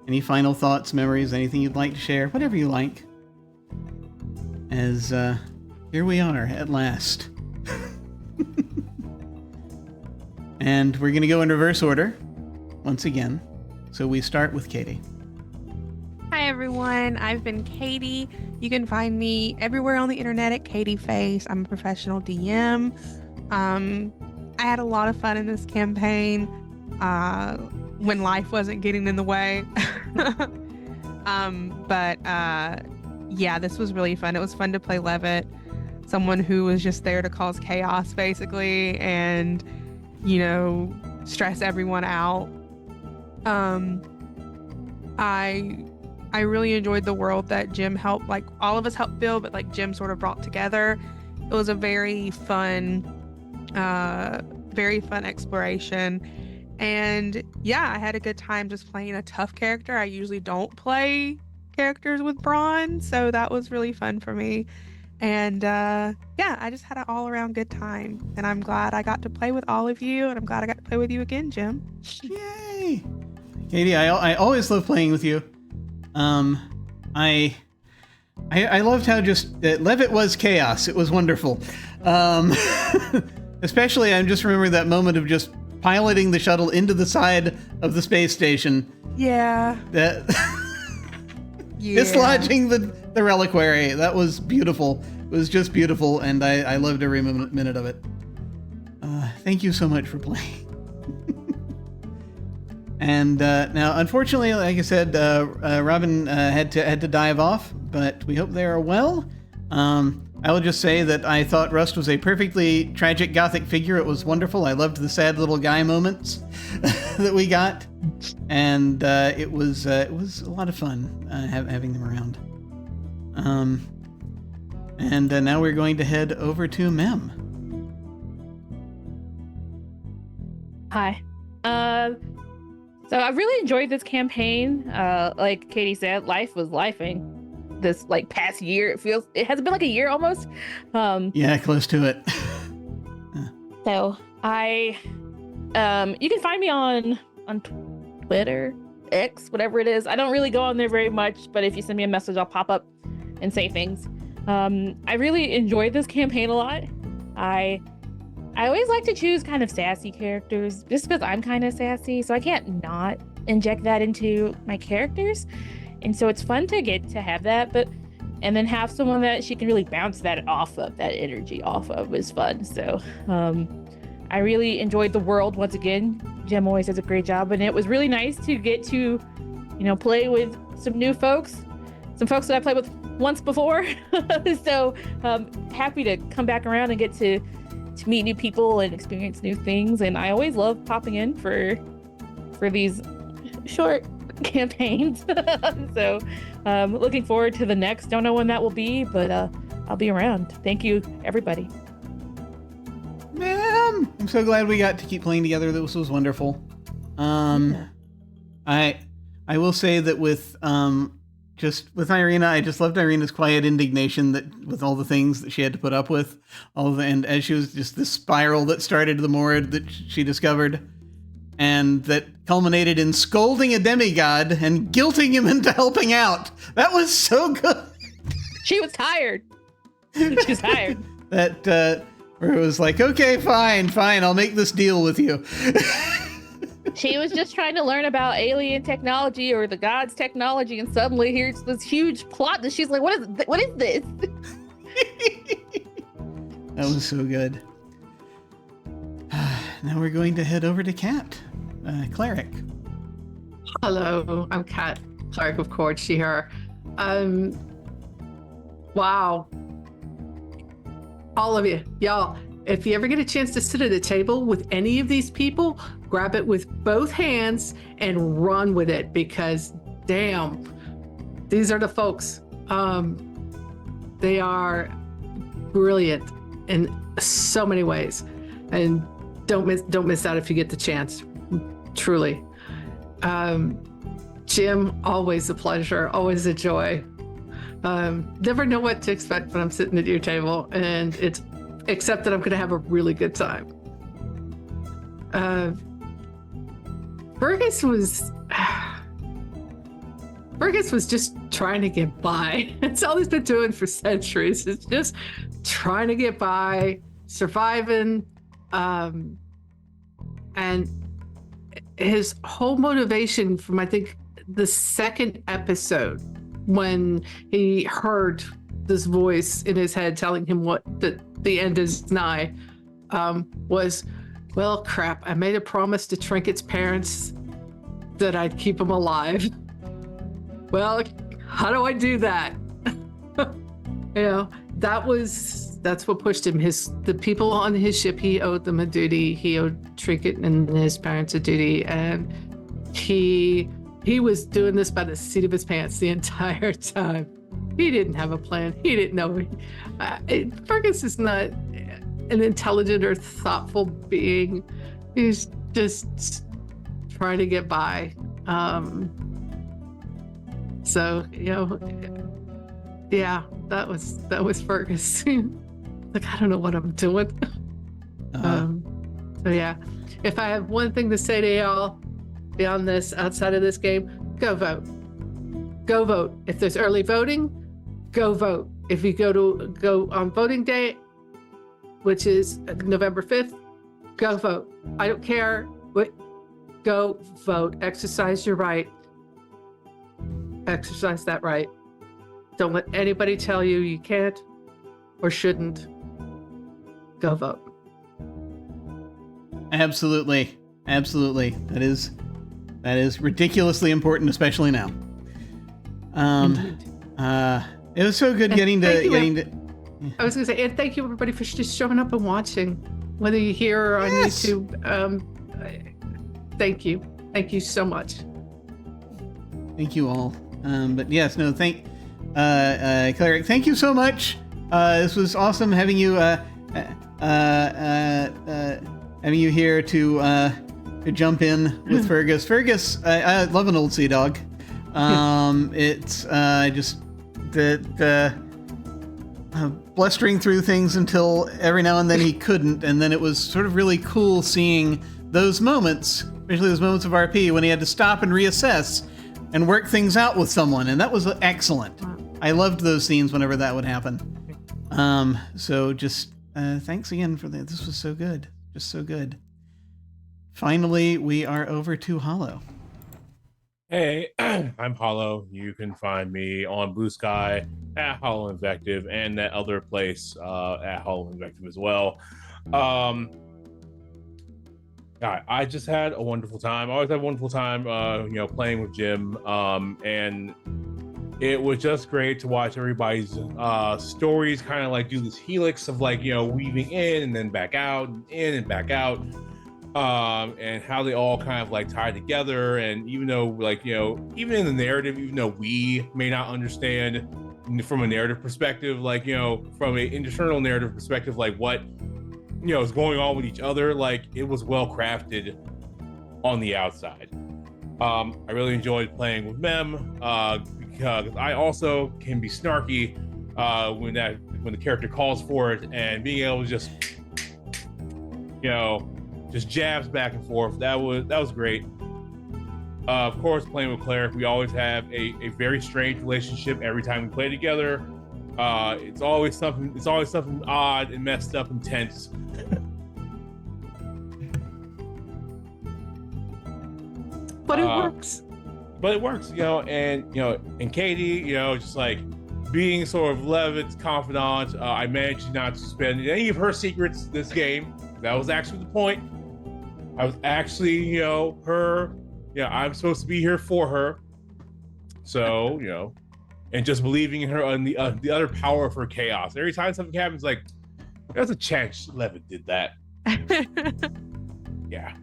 any final thoughts, memories, anything you'd like to share, whatever you like. As here we are at last. And we're going to go in reverse order once again. So we start with Katy. Hi everyone, I've been Katy. You can find me everywhere on the internet at Katy Face. I'm a professional DM. I had a lot of fun in this campaign when life wasn't getting in the way. Yeah, this was really fun. It was fun to play Levitt, someone who was just there to cause chaos basically and, stress everyone out. I really enjoyed the world that Jim helped, all of us helped build, but Jim sort of brought together. It was a very fun exploration. And yeah, I had a good time just playing a tough character. I usually don't play characters with brawn, so that was really fun for me. And I just had an all-around good time. And I'm glad I got to play with all of you, and I'm glad I got to play with you again, Jim. Yay! Katy, I always love playing with you. I loved how Levitt was chaos. It was wonderful. Especially, I'm just remembering that moment of just piloting the shuttle into the side of the space station. Yeah. Dislodging the reliquary. That was beautiful. It was just beautiful, and I loved every minute of it. Thank you so much for playing. And now, unfortunately, like I said, Robin had to dive off, but we hope they are well. I will just say that I thought Rust was a perfectly tragic gothic figure. It was wonderful. I loved the sad little guy moments that we got, and it was a lot of fun having them around. And now we're going to head over to Mem. Hi. So I really enjoyed this campaign. Like Katy said, life was lifing this past year. It has been like a year almost. Yeah, close to it. So you can find me on Twitter, X, whatever it is. I don't really go on there very much, but if you send me a message, I'll pop up and say things. I really enjoyed this campaign a lot. I always like to choose kind of sassy characters just because I'm kind of sassy, so I can't not inject that into my characters. And so it's fun to get to have that, and then have someone that she can really bounce that off of, that energy off of is fun. So I really enjoyed the world once again. Jim always does a great job, and it was really nice to get to, play with some new folks, some folks that I played with once before. So happy to come back around and get to meet new people and experience new things. And I always love popping in for these short campaigns. So looking forward to the next. Don't know when that will be, but I'll be around. Thank you, everybody. Man, I'm so glad we got to keep playing together. This was wonderful. I will say that with Irina, I just loved Irina's quiet indignation that with all the things that she had to put up with, and as she was just this spiral that started the more that she discovered. and that culminated in scolding a demigod and guilting him into helping out. That was so good. She was tired. She's tired. That where it was like, okay, fine, I'll make this deal with you. She was just trying to learn about alien technology or the gods' technology, and suddenly here's this huge plot that she's like, what is this? That was so good. Now we're going to head over to Kat, Cleric. Hello, I'm Kat, Cleric of Court, she, her. Wow. All of you, y'all, if you ever get a chance to sit at a table with any of these people, grab it with both hands and run with it, because damn, these are the folks. They are brilliant in so many ways, and don't miss out if you get the chance. Truly. Jim, always a pleasure, always a joy. Never know what to expect when I'm sitting at your table, and except that I'm going to have a really good time. Fergus was just trying to get by. It's all he's been doing for centuries. It's just trying to get by, surviving, and his whole motivation from, I think, the second episode, when he heard this voice in his head telling him that the end is nigh, was, well, crap, I made a promise to Trinket's parents that I'd keep him alive. Well, how do I do that? That's what pushed him. The people on his ship, he owed them a duty. He owed Trinket and his parents a duty, and he was doing this by the seat of his pants the entire time. He didn't have a plan. He didn't know. Fergus is not an intelligent or thoughtful being. He's just trying to get by. So, yeah, that was Fergus. Like, I don't know what I'm doing. So yeah, if I have one thing to say to y'all beyond this, outside of this game, go vote. Go vote. If there's early voting, go vote. If you go on voting day, which is November 5th, go vote. I don't care what, go vote. Exercise your right. Exercise that right. Don't let anybody tell you you can't or shouldn't. Go vote. Absolutely. That is ridiculously important, especially now. It was so good getting to. I was gonna say, and thank you everybody for just showing up and watching, whether you're here or on YouTube. Thank you so much. Thank you all. But yes, no, Cleric, thank you so much. This was awesome having you here to jump in with Fergus. Fergus, I love an old sea dog. It's just the blustering through things until every now and then he couldn't, and then it was sort of really cool seeing those moments, especially those moments of RP when he had to stop and reassess and work things out with someone, and that was excellent. I loved those scenes whenever that would happen. So just thanks again for that. This was so good, just so good. Finally, we are over to Hollow. Hey, I'm Hollow. You can find me on Blue Sky at Hollow Invective, and that other place at Hollow Invective as well. I just had a wonderful time. I always have a wonderful time, playing with Jim. And it was just great to watch everybody's stories kind of like do this helix of weaving in and then back out, in and back out. And how they all kind of tie together. And even though even in the narrative, even though we may not understand from a narrative perspective, from an internal narrative perspective, what is going on with each other, it was well crafted on the outside. I really enjoyed playing with Mem, because I also can be snarky when the character calls for it, and being able to just just jabs back and forth. That was great. Of course, playing with Cleric, we always have a very strange relationship every time we play together. It's always something odd and messed up and tense. But it works. But it works, and Katy, just like being sort of Levitt's confidant. I managed not to spend any of her secrets this game. That was actually the point. I was actually, her. I'm supposed to be here for her. So, and just believing in her and the other power of her chaos. Every time something happens, like, there's a chance Levitt did that. Yeah.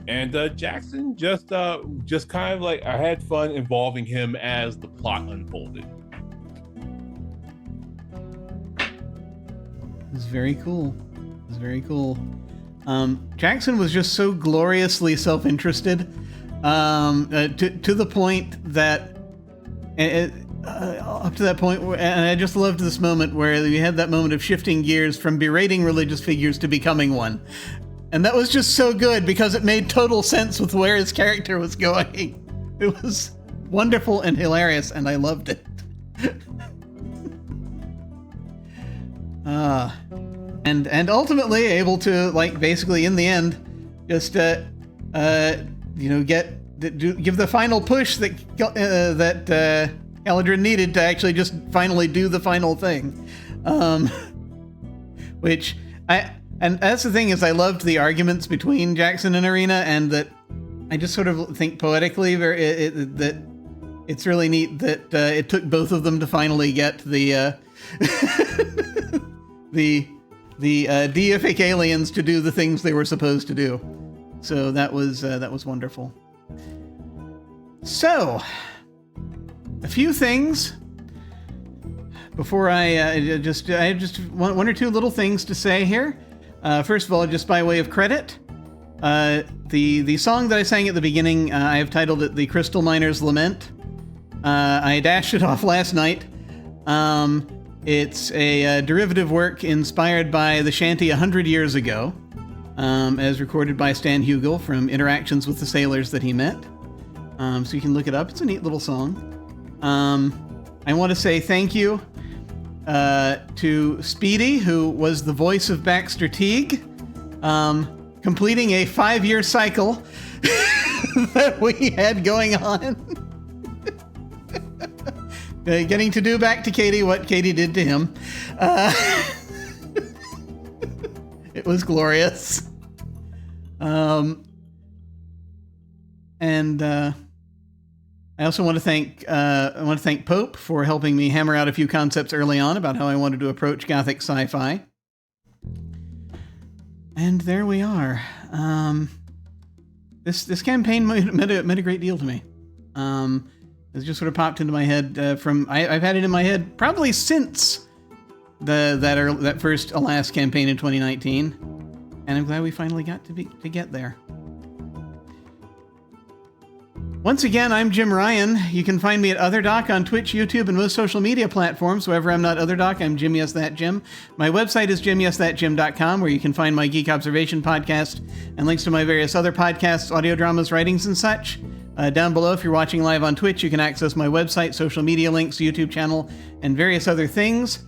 And Jackson just kind of like, I had fun involving him as the plot unfolded. It was very cool. Jackson was just so gloriously self-interested, to the point that up to that point, and I just loved this moment where we had that moment of shifting gears from berating religious figures to becoming one. And that was just so good because it made total sense with where his character was going. It was wonderful and hilarious, and I loved it. And ultimately able to, like, basically in the end, just give the final push that Galadrin needed to actually just finally do the final thing, which and that's the thing is I loved the arguments between Jackson and Irina, and that I just sort of think poetically that it's really neat that it took both of them to finally get the deific aliens to do the things they were supposed to do. So that was wonderful. So, a few things before I just one or two little things to say here. First of all, just by way of credit, the song that I sang at the beginning, I have titled it "The Crystal Miner's Lament." I dashed it off last night. It's a derivative work inspired by the shanty 100 years ago, as recorded by Stan Hugel from interactions with the sailors that he met. So you can look it up. It's a neat little song. I want to say thank you to Speedy, who was the voice of Baxter Teague, completing a 5-year cycle that we had going on. Getting to do back to Katy what Katy did to him. It was glorious. And I also want to thank Pope for helping me hammer out a few concepts early on about how I wanted to approach Gothic sci-fi. And there we are. This campaign meant a great deal to me. It just sort of popped into my head I've had it in my head probably since that first Alas campaign in 2019, and I'm glad we finally got to get there. Once again, I'm Jim Ryan. You can find me at Otherdoc on Twitch, YouTube, and most social media platforms. Wherever I'm not Otherdoc, I'm Jim Yes That Jim. My website is jimyesthatjim.com, where you can find my Geek Observation podcast and links to my various other podcasts, audio dramas, writings, and such. Down below, if you're watching live on Twitch, you can access my website, social media links, YouTube channel, and various other things.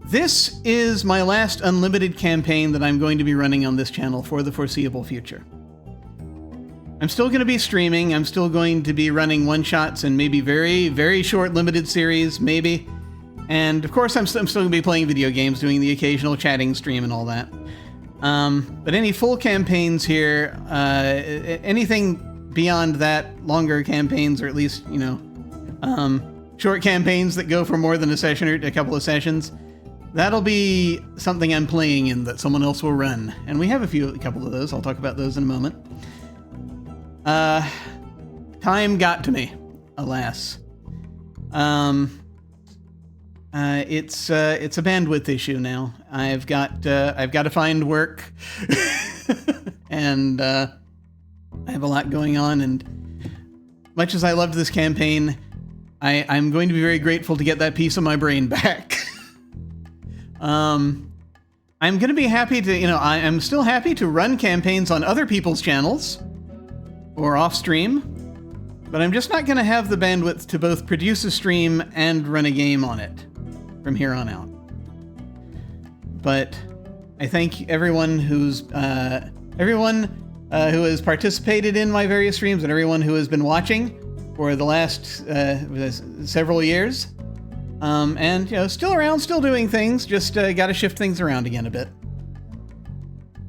This is my last unlimited campaign that I'm going to be running on this channel for the foreseeable future. I'm still going to be streaming. I'm still going to be running one-shots and maybe very, very short limited series, maybe. And of course, I'm still going to be playing video games, doing the occasional chatting stream and all that. But any full campaigns here, anything beyond that, longer campaigns, or at least, short campaigns that go for more than a session or a couple of sessions, that'll be something I'm playing in that someone else will run. And we have a couple of those. I'll talk about those in a moment. Time got to me, alas. It's a bandwidth issue now. I've got to find work, and I have a lot going on. And much as I loved this campaign, I'm going to be very grateful to get that piece of my brain back. I'm going to be happy to, I am still happy to run campaigns on other people's channels or off stream, but I'm just not going to have the bandwidth to both produce a stream and run a game on it from here on out. But I thank everyone who has participated in my various streams and everyone who has been watching for the last several years. And, still around, still doing things, just got to shift things around again a bit.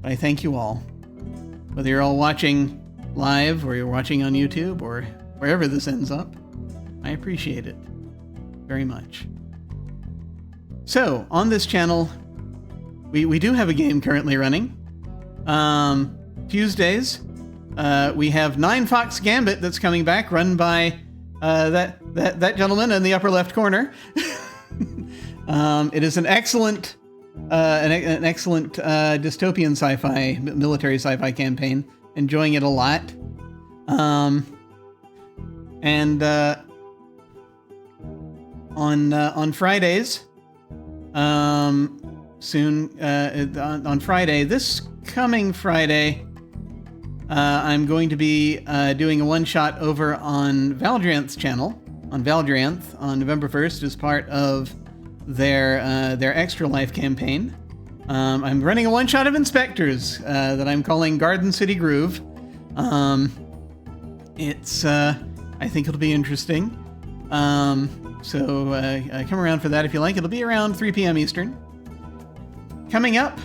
But I thank you all. Whether you're all watching live or you're watching on YouTube or wherever this ends up, I appreciate it very much. So, on this channel, we do have a game currently running. Tuesdays, we have 9 Fox Gambit that's coming back, run by that gentleman in the upper left corner. It is an excellent dystopian sci-fi, military sci-fi campaign. Enjoying it a lot. And on Fridays, soon on Friday, this coming Friday, I'm going to be doing a one-shot over on Valdrianth's channel, on Valdrianth, on November 1st as part of their Extra Life campaign. I'm running a one-shot of Inspectors that I'm calling Garden City Groove. It's I think it'll be interesting. So come around for that if you like. It'll be around 3 p.m. Eastern. Coming up,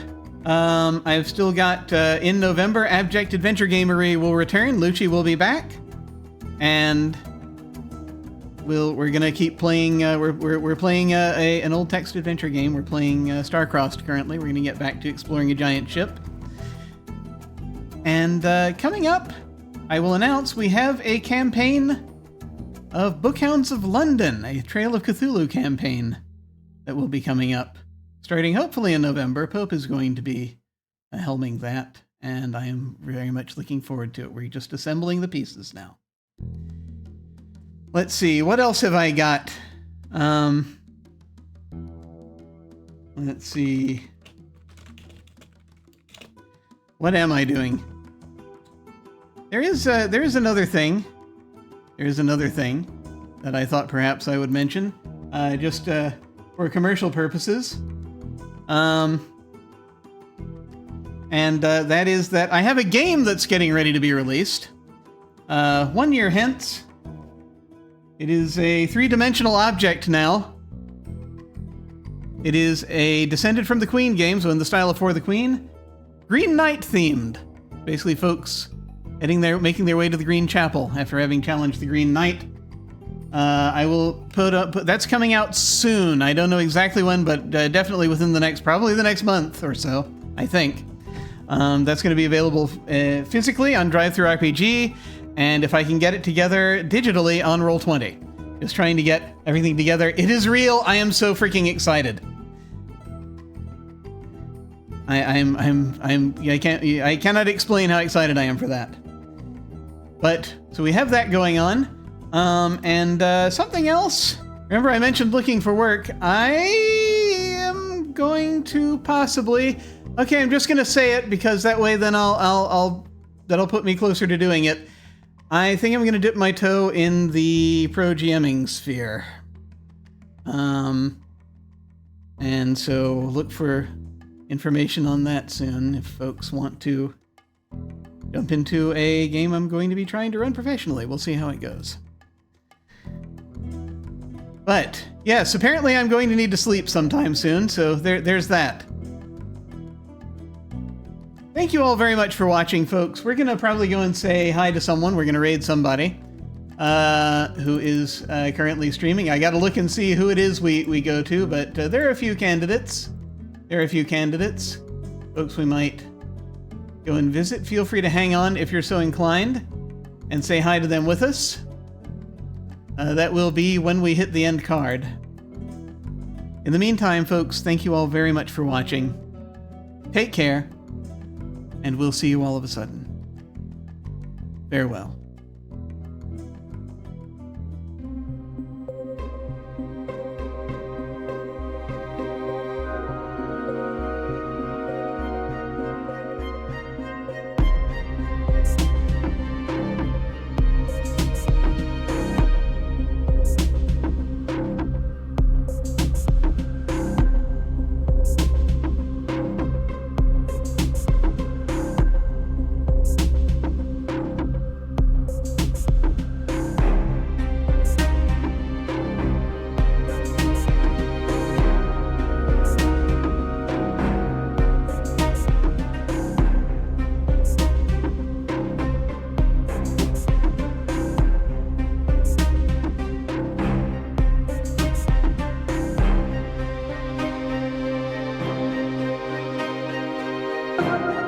I've still got, in November, Abject Adventure Gamery will return. Lucci will be back. And we're gonna keep playing, we're playing an old text adventure game. We're playing Starcrossed currently. We're gonna get back to exploring a giant ship. And coming up, I will announce we have a campaign of Bookhounds of London, a Trail of Cthulhu campaign that will be coming up. Starting hopefully in November. Pope is going to be helming that, and I am very much looking forward to it. We're just assembling the pieces now. Let's see, what else have I got? Let's see. What am I doing? There is another thing. There's another thing that I thought perhaps I would mention, just for commercial purposes. And that is that I have a game that's getting ready to be released. 1 year hence. It is a 3-dimensional object now. It is a Descended from the Queen game, so in the style of For the Queen. Green Knight themed. Basically, folks making their way to the Green Chapel after having challenged the Green Knight. I will put that's coming out soon. I don't know exactly when, but definitely within probably the next month or so, I think. That's going to be available physically on DriveThruRPG, and if I can get it together digitally on Roll20. Just trying to get everything together. It is real. I am so freaking excited. I cannot explain how excited I am for that. But so we have that going on. And something else. Remember I mentioned looking for work. I am going to possibly. Okay, I'm just gonna say it because that way then that'll put me closer to doing it. I think I'm gonna dip my toe in the pro GMing sphere. And so look for information on that soon if folks want to jump into a game I'm going to be trying to run professionally. We'll see how it goes. But yes, apparently I'm going to need to sleep sometime soon, so there's that. Thank you all very much for watching, folks. We're gonna probably go and say hi to someone. We're gonna raid somebody who is currently streaming. I gotta look and see who it is we go to, but there are a few candidates. Folks we might go and visit. Feel free to hang on if you're so inclined and say hi to them with us. That will be when we hit the end card. In the meantime, folks, thank you all very much for watching. Take care, and we'll see you all of a sudden. Farewell. Bye.